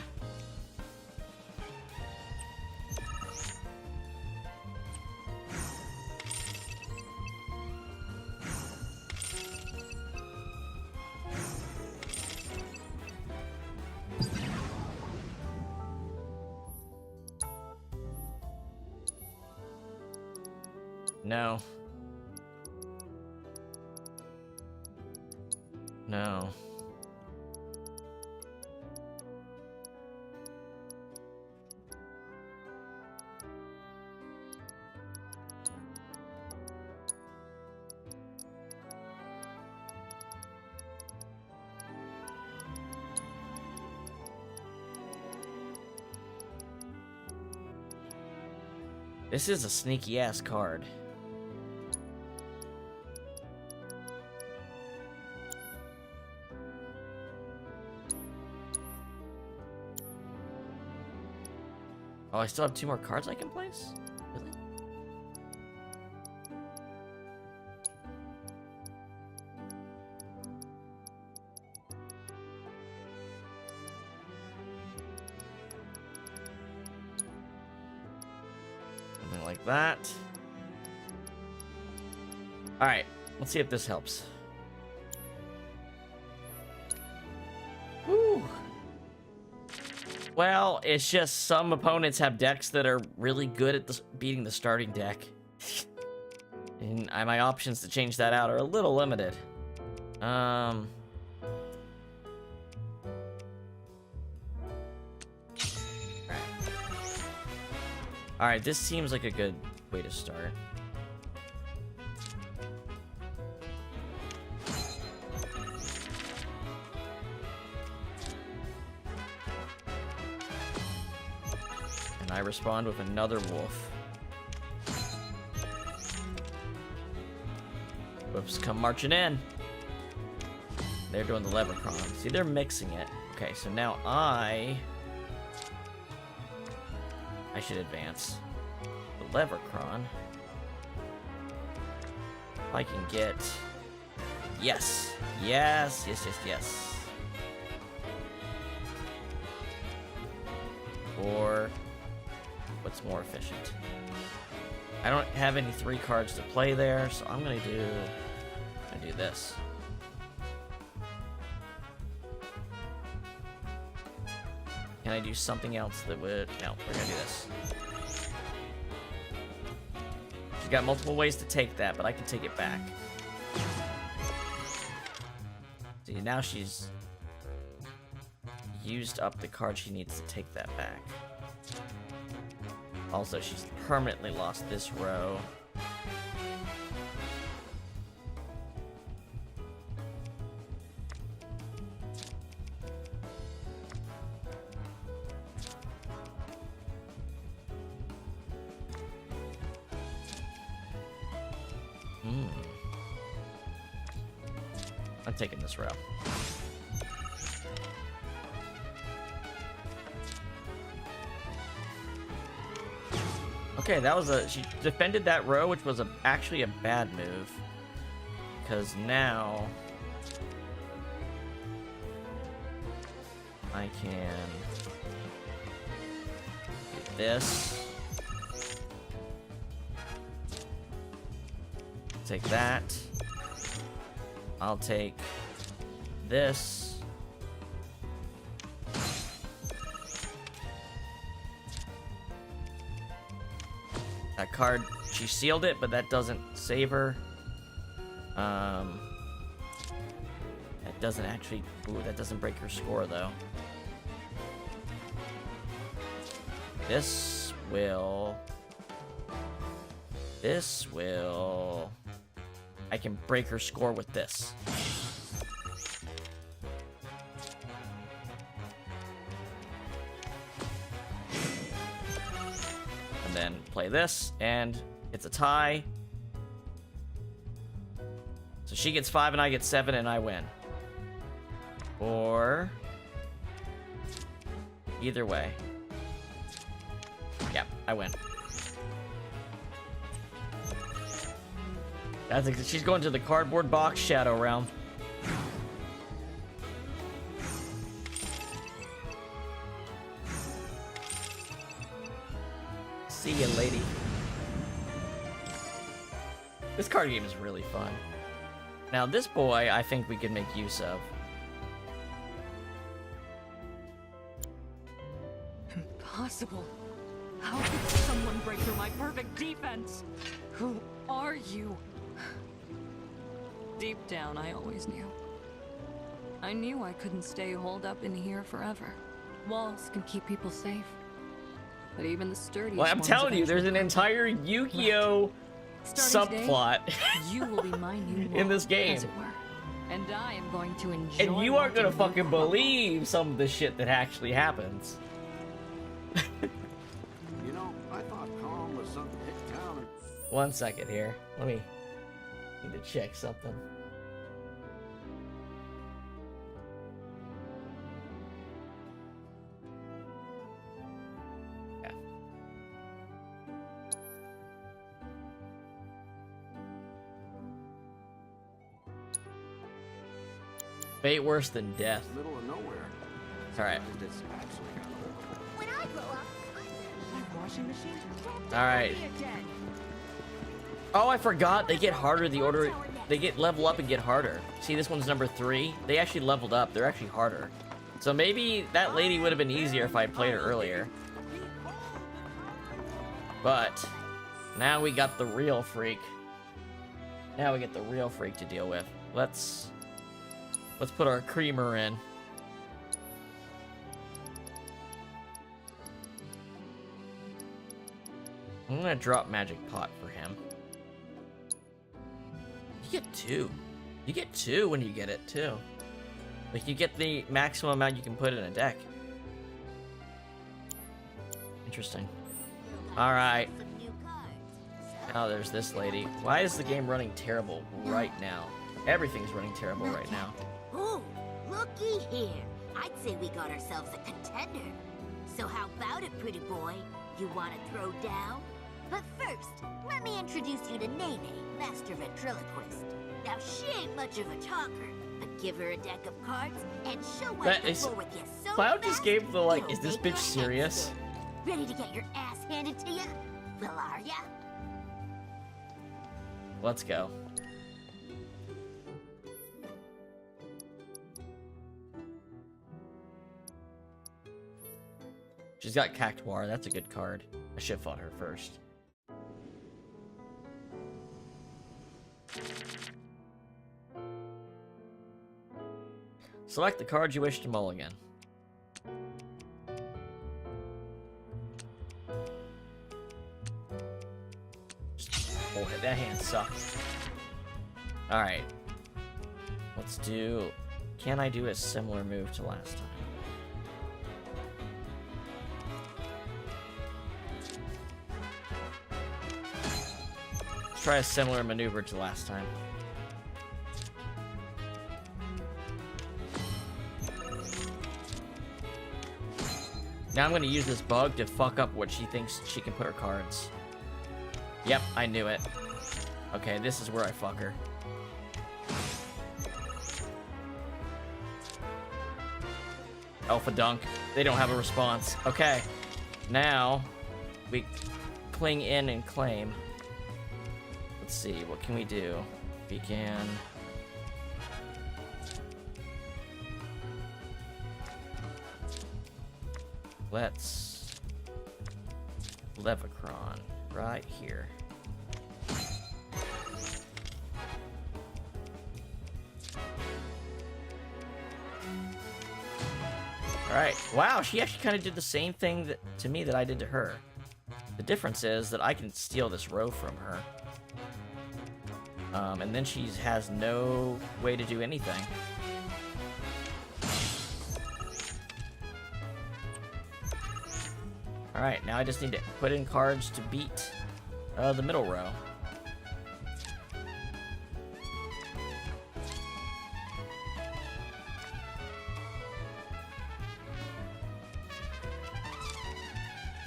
S1: No. No. This is a sneaky ass card. Oh, I still have 2 more cards I can place? Really? Something like that. Alright, let's see if this helps. Woo! Well, it's just some opponents have decks that are really good at beating the starting deck. And my options to change that out are a little limited. Alright, this seems like a good way to start. I respond with another wolf. Whoops, come marching in. They're doing the leprechaun. See, they're mixing it. Okay, so now I should advance. The leprechaun. If I can get... Yes. Yes, yes, yes, yes. Or... what's more efficient? I don't have any 3 cards to play there, so I'm gonna do this. Can I do something else that would... No, we're gonna do this. She's got multiple ways to take that, but I can take it back. See, now she's used up the card she needs to take that back. Also, she's permanently lost this row. I'm taking this row. Okay, that was she defended that row, which was actually a bad move. Because now I can get this. Take that. I'll take this. That card, she sealed it, but that doesn't save her. That doesn't actually... Ooh, that doesn't break her score, though. This will... I can break her score with this. play this, and it's a tie. So she gets 5 and I get 7 and I win. Or either way. Yep, I win. She's going to the cardboard box shadow realm. See ya, lady. This card game is really fun. Now, this boy, I think we could make use of.
S14: Impossible. How could someone break through my perfect defense? Who are you? Deep down, I always knew. I knew I couldn't stay holed up in here forever. Walls can keep people safe. But even the sturdiest
S1: Well, I'm
S14: ones
S1: telling you, there's an
S14: eventually
S1: entire Yu-Gi-Oh! Subplot
S14: you will be my new
S1: in this
S14: wall,
S1: game.
S14: as it were. And I am going to enjoy.
S1: And you aren't gonna
S14: watching you
S1: fucking
S14: crumble.
S1: believe some of the shit that actually happens.
S10: You know, I thought Calm was some hit town.
S1: 1 second here. Let me need to check something. Yeah. Fate worse than death.
S10: Middle of nowhere.
S1: It's alright.
S20: When I grow up,
S16: Washing machine?
S1: Alright. Oh, I forgot. They get harder the order. They get level up and get harder. See, this one's number 3. They actually leveled up. They're actually harder. So maybe that lady would have been easier if I had played her earlier. But now we got the real freak. Now we get the real freak to deal with. Let's put our creamer in. I'm gonna drop Magic Pot for him. You get 2. You get 2 when you get it, too. Like, you get the maximum amount you can put in a deck. Interesting. Alright. Now there's this lady. Why is the game running terrible right now? Everything's running terrible right now.
S20: ooh, looky here. I'd say we got ourselves a contender. So how about it, pretty boy? You want to throw down? But first, let me introduce you to Nene, Master Ventriloquist. Now, she ain't much of a talker, but give her a deck of cards, and she'll wipe
S1: That
S20: the
S1: is...
S20: floor with you so
S1: Cloud just
S20: fast,
S1: gave the, like,
S20: you'll
S1: is this
S20: make your
S1: bitch
S20: head
S1: serious?
S20: spin. Ready to get your ass handed to you? Well, are ya?
S1: Let's go. She's got Cactuar. That's a good card. I should have fought her first. Select the card you wish to mulligan. Oh, that hand sucks. Alright. Let's do... Can I do a similar move to last time? Let's try a similar maneuver to last time. Now I'm gonna use this bug to fuck up what she thinks she can put her cards. Yep, I knew it. Okay, this is where I fuck her. Alpha Dunk. They don't have a response. Okay. Now, we cling in and claim. Let's see, what can we do? We can... Let's... Levicron. Right here. Alright. Wow, she actually kind of did the same thing to me that I did to her. The difference is that I can steal this row from her. And then she has no way to do anything. Alright, now I just need to put in cards to beat the middle row.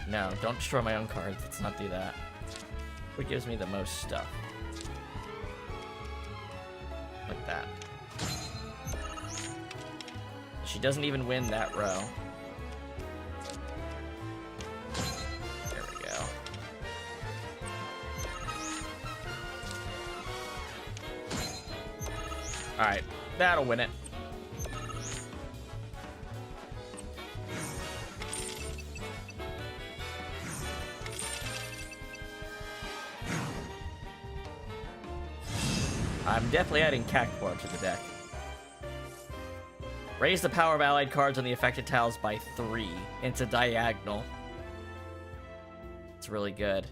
S1: No, don't destroy my own cards. Let's not do that. What gives me the most stuff? Like that. She doesn't even win that row. There we go. Alright, that'll win it. I'm definitely adding Cactuar to the deck. Raise the power of allied cards on the affected tiles by 3. It's a diagonal. It's really good.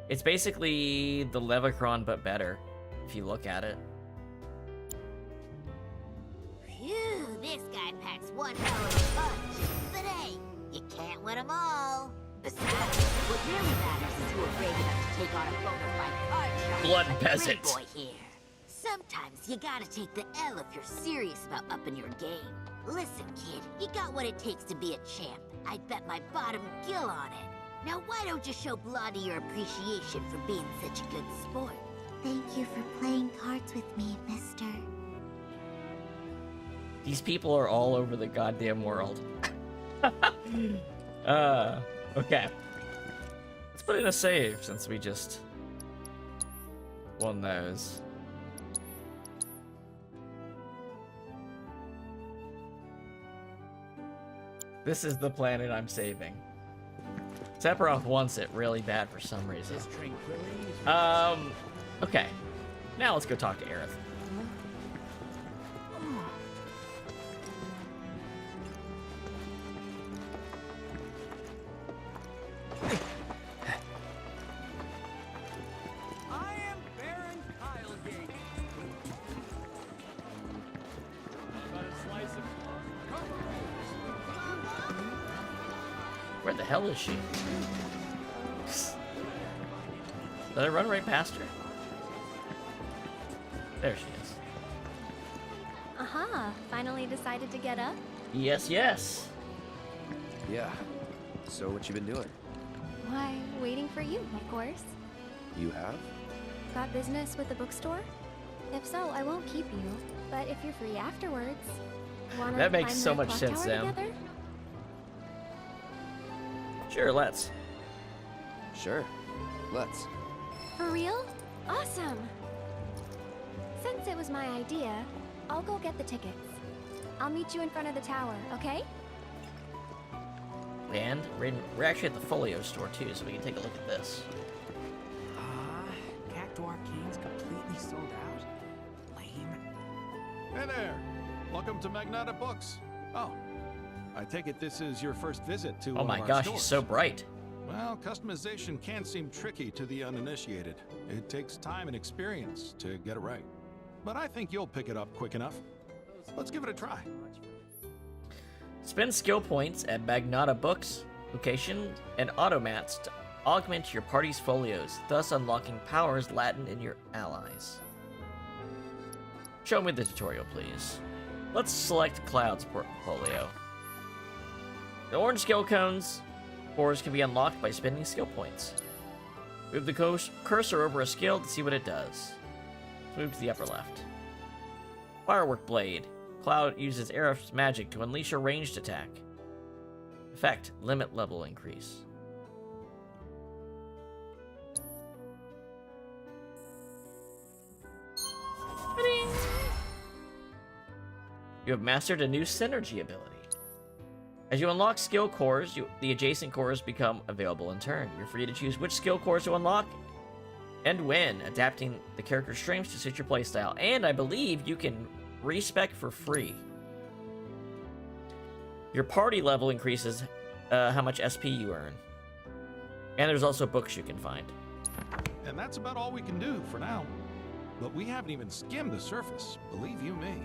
S1: It's basically the Levicron, but better, if you look at it.
S20: Phew, this guy packs one hell of a punch. But hey, you can't win them all. Besides, what really matters is who are brave enough to take on a bona fide card shark
S1: Blood
S20: like
S1: peasant.
S20: Boy here. Sometimes you gotta take the L if you're serious about upping your game. Listen, kid, you got what it takes to be a champ. I'd bet my bottom gill on it. Now why don't you show Blondie your appreciation for being such a good sport?
S18: Thank you for playing cards with me, mister.
S1: These people are all over the goddamn world. Okay. Let's put in a save since we just won those. This is the planet I'm saving. Sephiroth wants it really bad for some reason. Okay. Now let's go talk to Aerith.
S5: I am Baron Kylegate. About a slice of
S1: Where the hell is she? Did I run right past her? There she is.
S12: Aha, finally decided to get up?
S1: Yes, yes.
S8: Yeah. So what you been doing?
S12: Why, waiting for you, of course.
S8: You have?
S12: Got business with the bookstore? If so, I won't keep you. But if you're free afterwards, wanna
S1: That makes
S12: climb
S1: so
S12: the
S1: much
S12: clock
S1: sense,
S12: tower
S1: Sam.
S12: together?
S1: Sure, let's.
S8: Sure. Let's.
S12: For real? Awesome! Since it was my idea, I'll go get the tickets. I'll meet you in front of the tower, okay?
S1: And we're actually at the Folio store too, so we can take a look at this.
S9: Cactuar King's completely sold out? Lame.
S19: Hey there! Welcome to Magnata Books. Oh, I take it this is your first visit to
S1: Oh
S19: one
S1: my
S19: of our
S1: gosh,
S19: stores.
S1: he's so bright.
S19: Well, customization can seem tricky to the uninitiated. It takes time and experience to get it right. But I think you'll pick it up quick enough. Let's give it a try.
S1: Spend skill points at Magnata Books location and automats to augment your party's folios, thus unlocking powers latent in your allies. Show me the tutorial, please. Let's select Cloud's portfolio. The orange skill cones cores can be unlocked by spending skill points. Move the cursor over a skill to see what it does. Move to the upper left. Firework Blade. Cloud uses Aerith's magic to unleash a ranged attack. Effect, limit level increase. Ta-ding! You have mastered a new synergy ability. As you unlock skill cores, the adjacent cores become available in turn. You're free to choose which skill cores to unlock and when, adapting the character's strengths to suit your playstyle. And I believe you can respec for free. Your party level increases how much SP you earn. And there's also books you can find.
S19: And that's about all we can do for now. But we haven't even skimmed the surface, believe you me.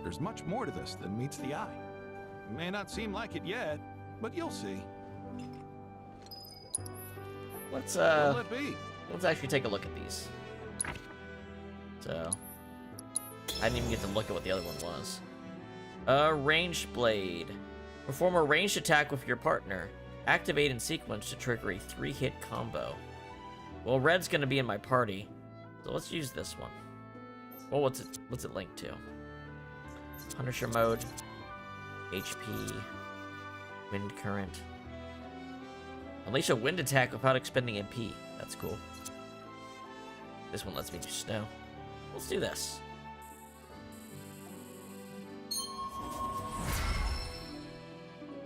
S19: There's much more to this than meets the eye. May not seem like it yet, but you'll see.
S1: let's
S19: What'll it be?
S1: let's actually take a look at these. So, I didn't even get to look at what the other one was. Ranged blade. Perform a ranged attack with your partner. Activate in sequence to trigger a 3-hit combo. Well, red's gonna be in my party, so let's use this one. Well, what's it linked to? Punisher mode, HP, wind current. Unleash a wind attack without expending MP. That's cool. This one lets me do snow. Let's do this.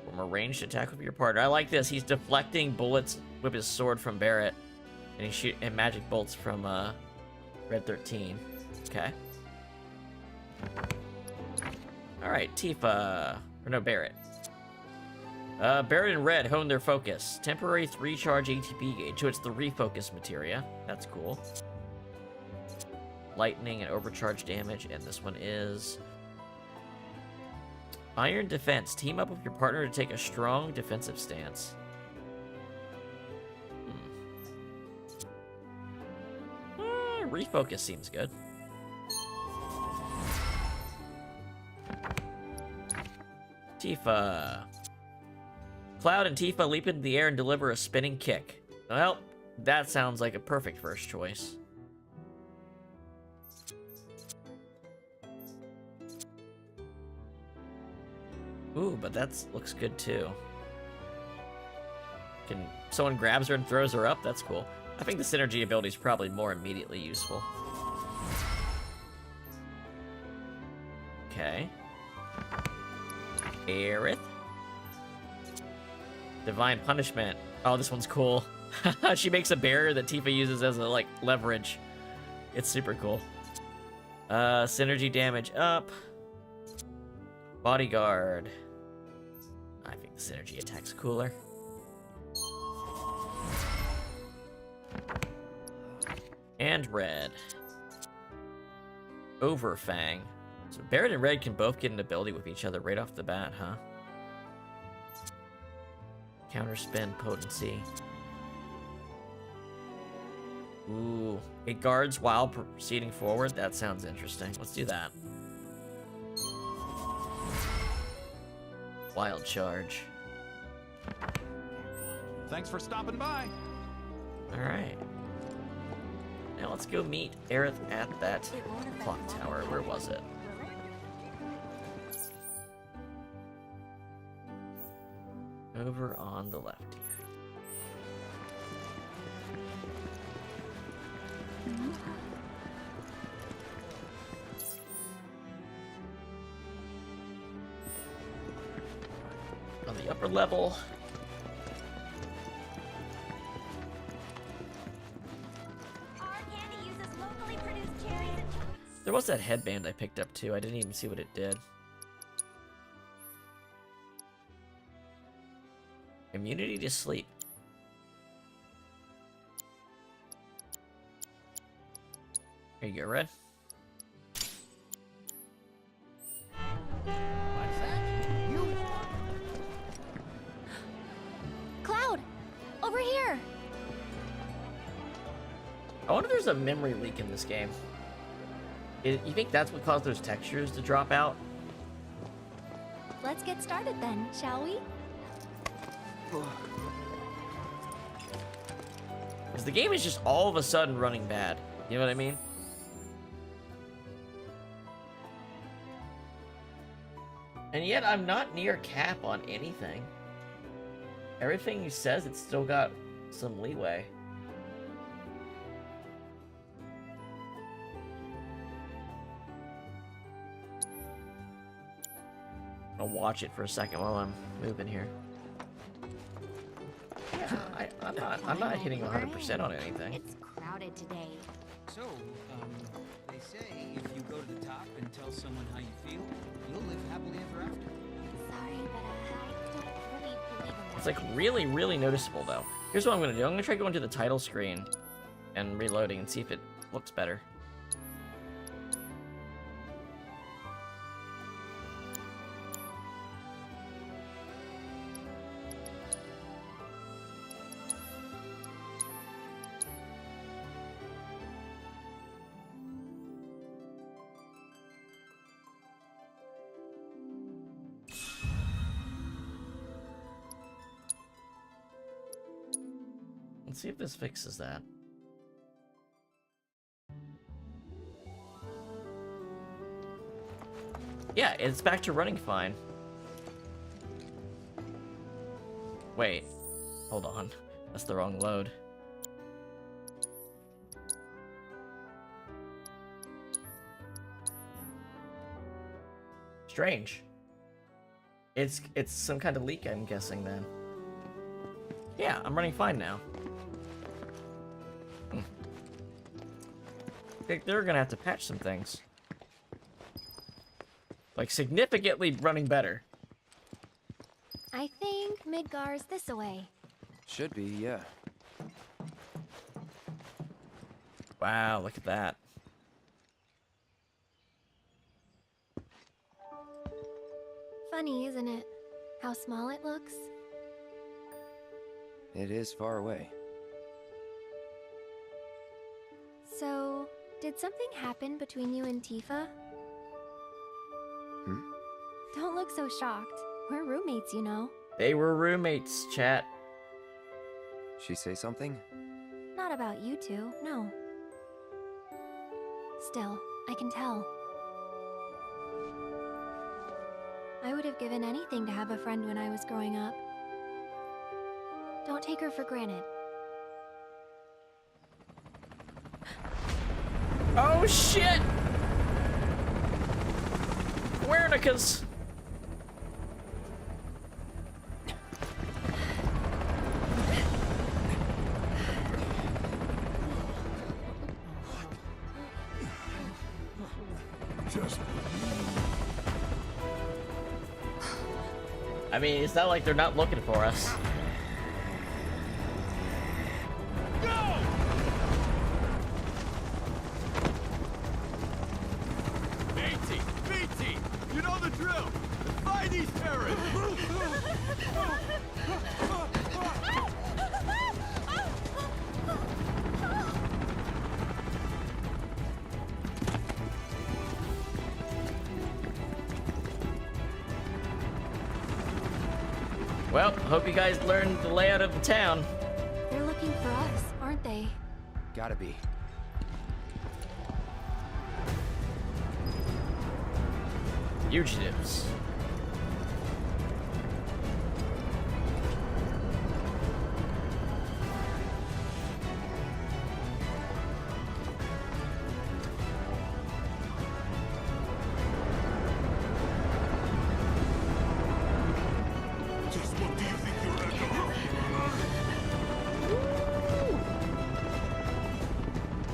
S1: From a ranged attack with your partner. I like this. He's deflecting bullets with his sword from Barrett, and he's shooting magic bolts from Red 13. Okay. All right, Tifa. Or no, Barrett. Barrett and Red hone their focus. Temporary 3-charge ATB gauge, so it's the refocus materia. That's cool. Lightning and overcharge damage, and this one is Iron Defense. Team up with your partner to take a strong defensive stance. Refocus seems good. Tifa. Cloud and Tifa leap into the air and deliver a spinning kick. Well, that sounds like a perfect first choice. Ooh, but that looks good too. Can someone grabs her and throws her up? That's cool. I think the synergy ability is probably more immediately useful. Okay. Aerith. Divine Punishment. Oh, this one's cool. She makes a barrier that Tifa uses as a, like, leverage. It's super cool. Synergy damage up. Bodyguard. I think the synergy attack's cooler. And Red. Overfang. So Barrett and Red can both get an ability with each other right off the bat, huh? Counterspin potency. Ooh. It guards while proceeding forward? That sounds interesting. Let's do that. Wild Charge.
S19: Thanks for stopping by.
S1: Alright. Now let's go meet Aerith at that clock tower. Where was it? Over on the left here. On the upper level. There was that headband I picked up too. I didn't even see what it did. Immunity to sleep. Here you go, Red.
S12: Cloud! Over here!
S1: I wonder if there's a memory leak in this game. You think that's what caused those textures to drop out?
S12: Let's get started then, shall we?
S1: Because the game is just all of a sudden running bad. You know what I mean? And yet I'm not near cap on anything. Everything he says, it's still got some leeway. I'll watch it for a second while I'm moving here. Yeah, I'm not hitting 100% on anything.
S20: It's crowded today.
S9: So, they say if you go to the top and tell someone how you feel, you'll live happily ever after.
S20: Sorry, but I don't really believe in that.
S1: It's like really, really noticeable though. Here's what I'm gonna do. I'm gonna try going to the title screen and reloading and see if it looks better. Let's see if this fixes that. Yeah, it's back to running fine. Wait. Hold on. That's the wrong load. Strange. It's some kind of leak, I'm guessing, then. Yeah, I'm running fine now. They're gonna have to patch some things. Like, significantly running better.
S12: I think Midgar's this away.
S8: Should be, yeah.
S1: Wow, look at that.
S12: Funny, isn't it? How small it looks?
S8: It is far away.
S12: So, did something happen between you and Tifa?
S8: Hmm?
S12: Don't look so shocked. We're roommates, you know.
S1: They were roommates, chat.
S8: She say something?
S12: Not about you two, no. Still, I can tell. I would have given anything to have a friend when I was growing up. Don't take her for granted.
S1: Oh shit! Wernicas!
S7: Just...
S1: I mean, it's not like they're not looking for us.
S10: You know the drill! Fight these terrorists!
S1: Well, hope you guys learned the layout of the town.
S12: They're looking for us, aren't they?
S8: Gotta be.
S1: Fugitives.
S7: Just what do you think you're gonna do?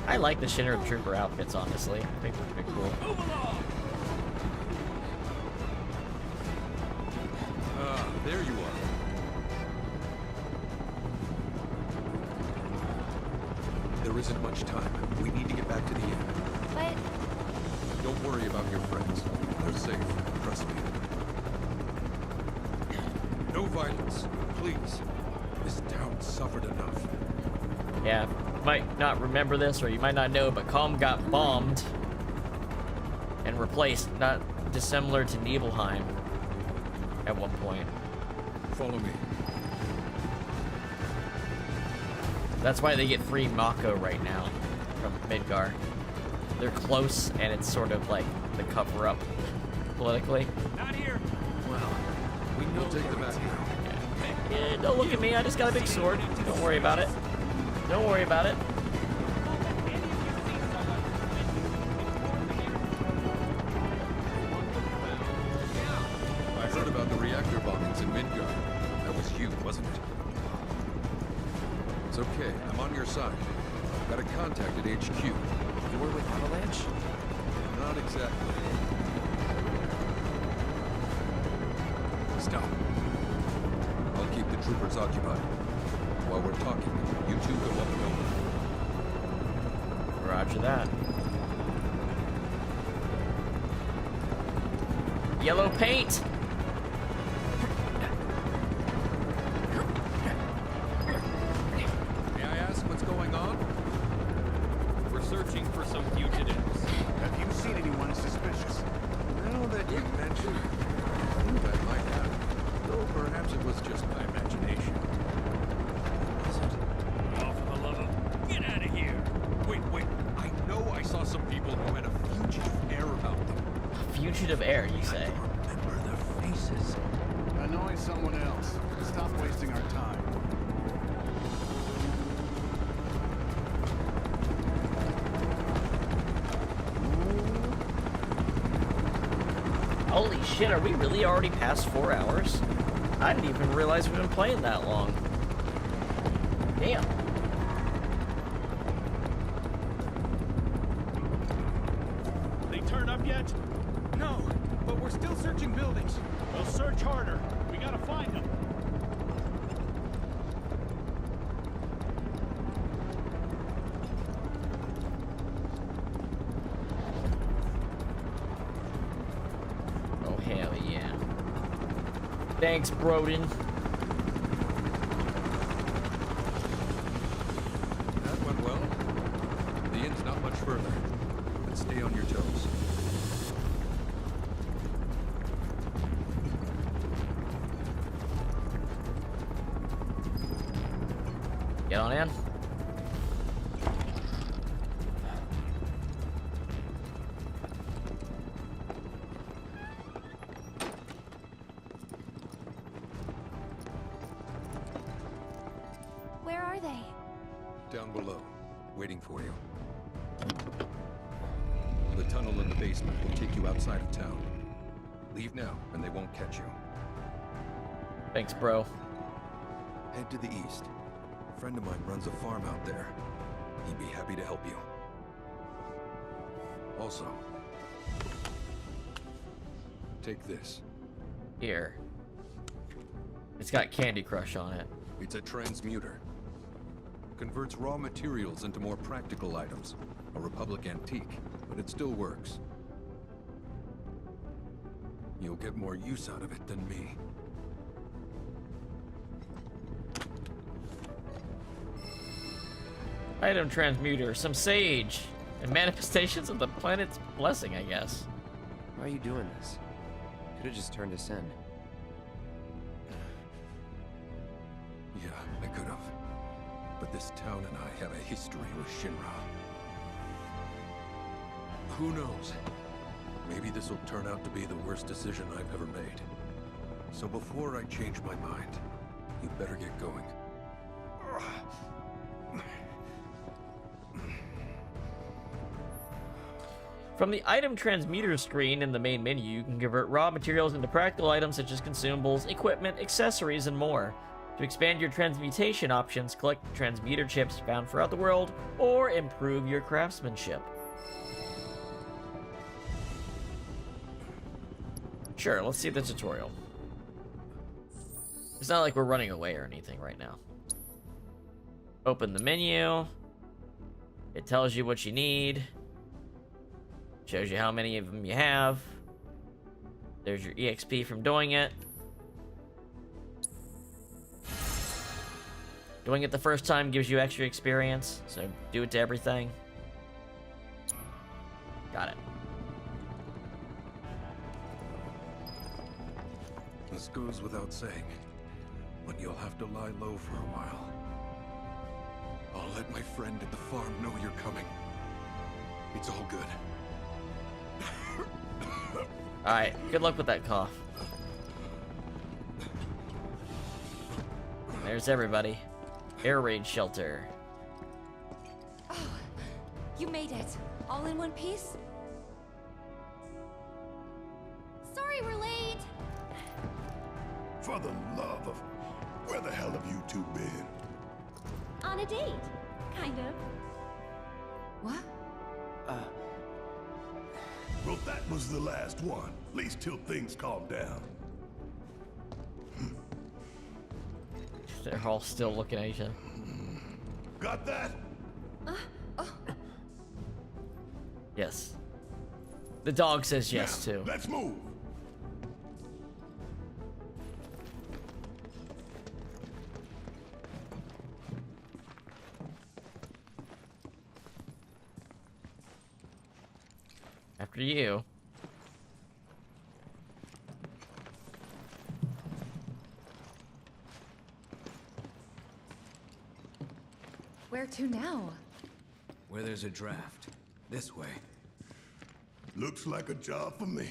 S1: I like the Shinra Trooper outfits, honestly. I think they're pretty cool.
S17: There you are. There isn't much time. We need to get back to the inn.
S12: But...
S17: Don't worry about your friends. They're safe. Trust me. No violence, please. This town suffered enough.
S1: Yeah, you might not remember this, or you might not know, but Calm got bombed and replaced, not dissimilar to Nibelheim at one point.
S17: Follow me.
S1: That's why they get free Mako right now from Midgar. They're close, and it's sort of like the cover-up politically.
S10: Not here!
S17: Well, we know take them back now.
S1: Yeah, don't look at me, I just got a big sword. Don't worry about it. Don't worry about it.
S17: I heard about the reactor bombings in Midgar. That was you, wasn't it? It's okay, I'm on your side. Got a contact at HQ.
S8: You were with Avalanche?
S17: Not exactly. Stop. I'll keep the troopers occupied. While we're talking, you two go up and over.
S1: Roger that. Yellow paint!
S17: May I ask what's going on?
S10: We're searching for some fugitives.
S11: Have you seen anyone suspicious?
S17: Now that you mention it, I think I might have. Though perhaps it was just my imagination.
S11: Off
S17: people who had a fugitive air about them.
S1: Fugitive air, you say?
S17: Remember their faces.
S2: Annoy someone else. Stop wasting our time.
S1: Holy shit, are we really already past 4 hours? I didn't even realize we've been playing that long. Damn.
S10: They turn up yet?
S5: No, but we're still searching buildings.
S10: We'll search harder. We gotta find them.
S1: Oh, hell yeah. Thanks, Broden.
S17: That went well. The inn's not much further, but stay on your toes.
S1: Get on in.
S12: Where are they?
S17: Down below, waiting for you. The tunnel in the basement will take you outside of town. Leave now, and they won't catch you.
S1: Thanks, bro.
S17: Head to the east. A friend of mine runs a farm out there. He'd be happy to help you. Also, take this.
S1: Here. It's got Candy Crush on it.
S17: It's a transmuter. Converts raw materials into more practical items. A Republic antique, but it still works. You'll get more use out of it than me.
S1: Item transmuter, some sage, and manifestations of the planet's blessing, I guess.
S8: Why are you doing this? Could have just turned us in.
S17: Yeah, I could have. But this town and I have a history with Shinra. Who knows? Maybe this will turn out to be the worst decision I've ever made. So before I change my mind, you better get going.
S1: From the item transmuter screen in the main menu, you can convert raw materials into practical items such as consumables, equipment, accessories, and more. To expand your transmutation options, collect transmuter chips found throughout the world, or improve your craftsmanship. Sure, let's see the tutorial. It's not like we're running away or anything right now. Open the menu. It tells you what you need. Shows you how many of them you have. There's your EXP from doing it. Doing it the first time gives you extra experience, so do it to everything. Got it.
S17: This goes without saying, but you'll have to lie low for a while. I'll let my friend at the farm know you're coming. It's all good.
S1: Alright, good luck with that cough. There's everybody. Air raid shelter.
S18: Oh, you made it. All in one piece? Sorry we're late.
S7: For the love of... Where the hell have you two been?
S12: On a date, kind of.
S4: What?
S7: Well, that was the last one. At least till things calm down.
S1: They're all still looking at each other.
S7: Got that?
S1: Yes. The dog says yes,
S7: Now,
S1: too.
S7: Let's move.
S1: After you.
S4: Where to now?
S22: Where there's a draft. This way.
S7: Looks like a job for me.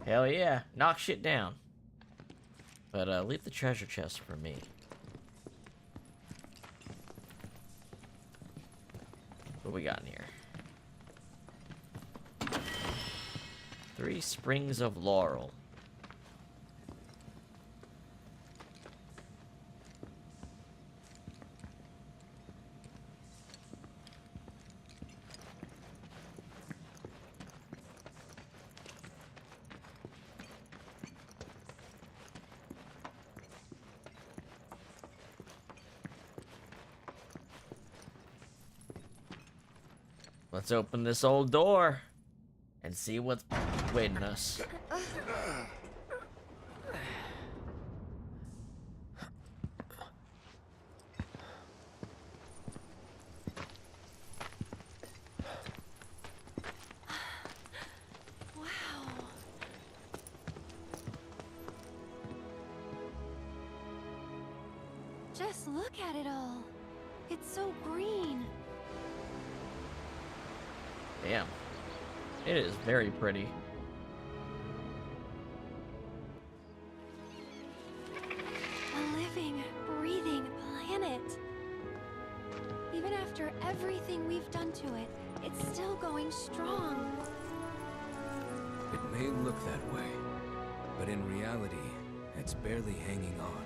S1: Hell yeah. Knock shit down. But leave the treasure chest for me. What we got in here? 3 Springs of Laurel. Let's open this old door and see what's waiting us.
S12: Just look at it all. It's so green.
S1: Damn. It is very pretty.
S12: A living, breathing planet. Even after everything we've done to it, it's still going strong.
S22: It may look that way, but in reality, it's barely hanging on.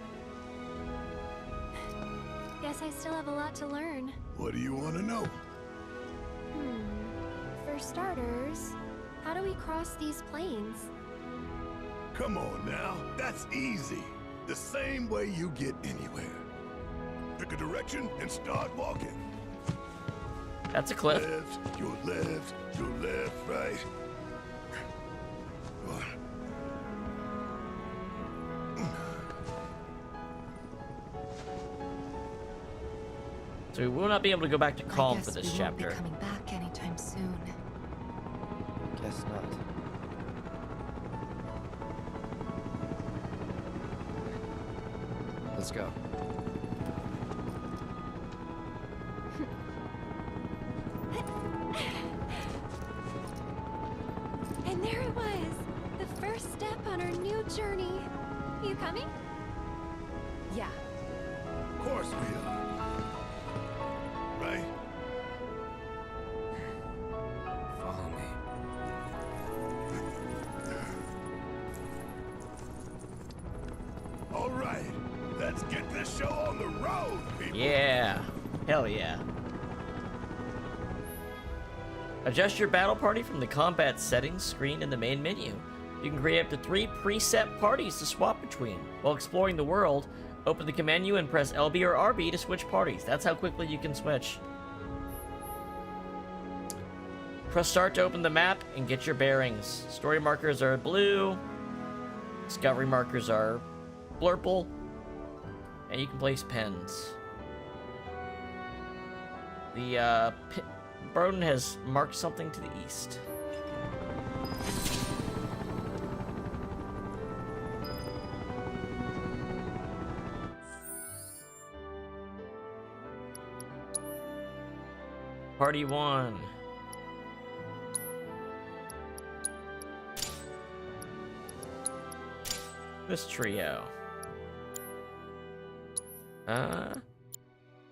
S12: Guess I still have a lot to learn.
S7: What do you want to know?
S12: For starters, how do we cross these plains?
S7: Come on now, that's easy. The same way you get anywhere. Pick a direction and start walking.
S1: That's a cliff.
S7: Left, your left, your left, right.
S1: So we will not be able to go back to Calm for
S4: I guess
S1: this
S4: we won't
S1: chapter.
S4: be coming back anytime soon.
S8: Guess not. Let's go.
S12: And there it was, the first step on our new journey. You coming?
S4: Yeah.
S7: Of course we are. Right?
S22: Follow me.
S7: All right, let's get this show on the road, people.
S1: Yeah. Hell yeah. Adjust your battle party from the combat settings screen in the main menu. You can create up to 3 preset parties to swap between. While exploring the world, open the command menu and press LB or RB to switch parties. That's how quickly you can switch. Press start to open the map and get your bearings. Story markers are blue. Discovery markers are blurple. And you can place pens. The Broden has marked something to the east. Party 1. This trio.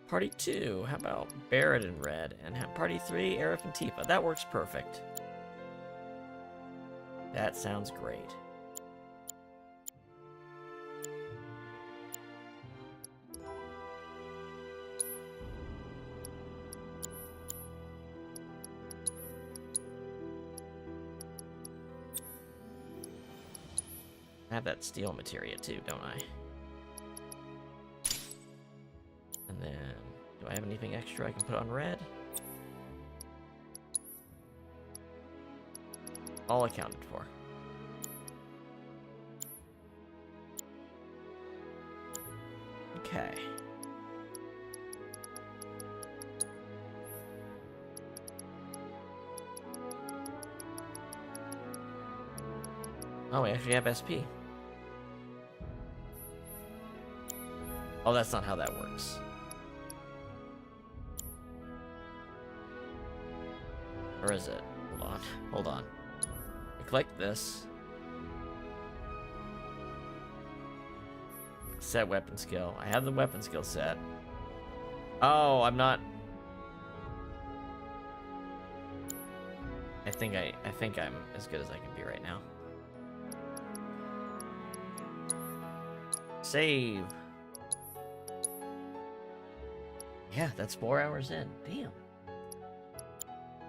S1: Party 2. How about Barrett and Red? And Party 3, Arif and Tifa. That works perfect. That sounds great. I have that steel materia too, don't I? And then, do I have anything extra I can put on Red? All accounted for. Okay. Oh, we actually have SP. Oh, that's not how that works. Or is it? Hold on. Hold on. I click this. Set weapon skill. I have the weapon skill set. Oh, I'm not... I think I'm as good as I can be right now. Save. Yeah, that's 4 hours in. Damn.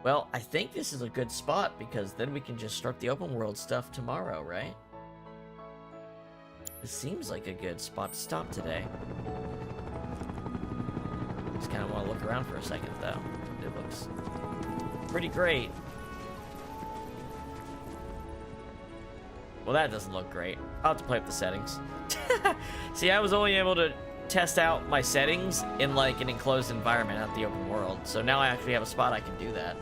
S1: Well, I think this is a good spot because then we can just start the open world stuff tomorrow, right? This seems like a good spot to stop today. Just kind of want to look around for a second, though. It looks pretty great. Well, that doesn't look great. I'll have to play up the settings. See, I was only able to test out my settings in like an enclosed environment at the open world. So now I actually have a spot I can do that.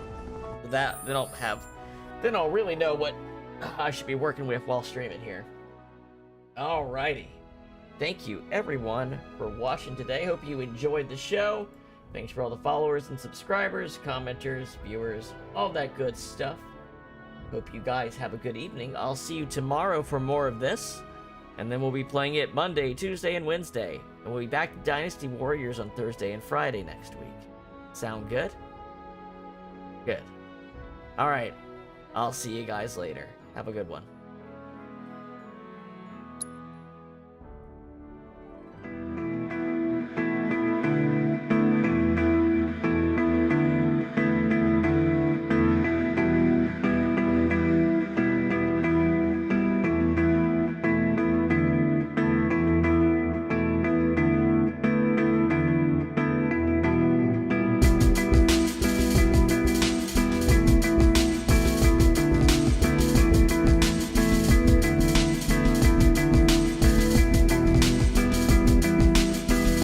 S1: With that, then I'll really know what I should be working with while streaming here. Alrighty. Thank you everyone for watching today. Hope you enjoyed the show. Thanks for all the followers and subscribers, commenters, viewers, all that good stuff. Hope you guys have a good evening. I'll see you tomorrow for more of this. And then we'll be playing it Monday, Tuesday, and Wednesday. And we'll be back to Dynasty Warriors on Thursday and Friday next week. Sound good? Good. Alright. I'll see you guys later. Have a good one.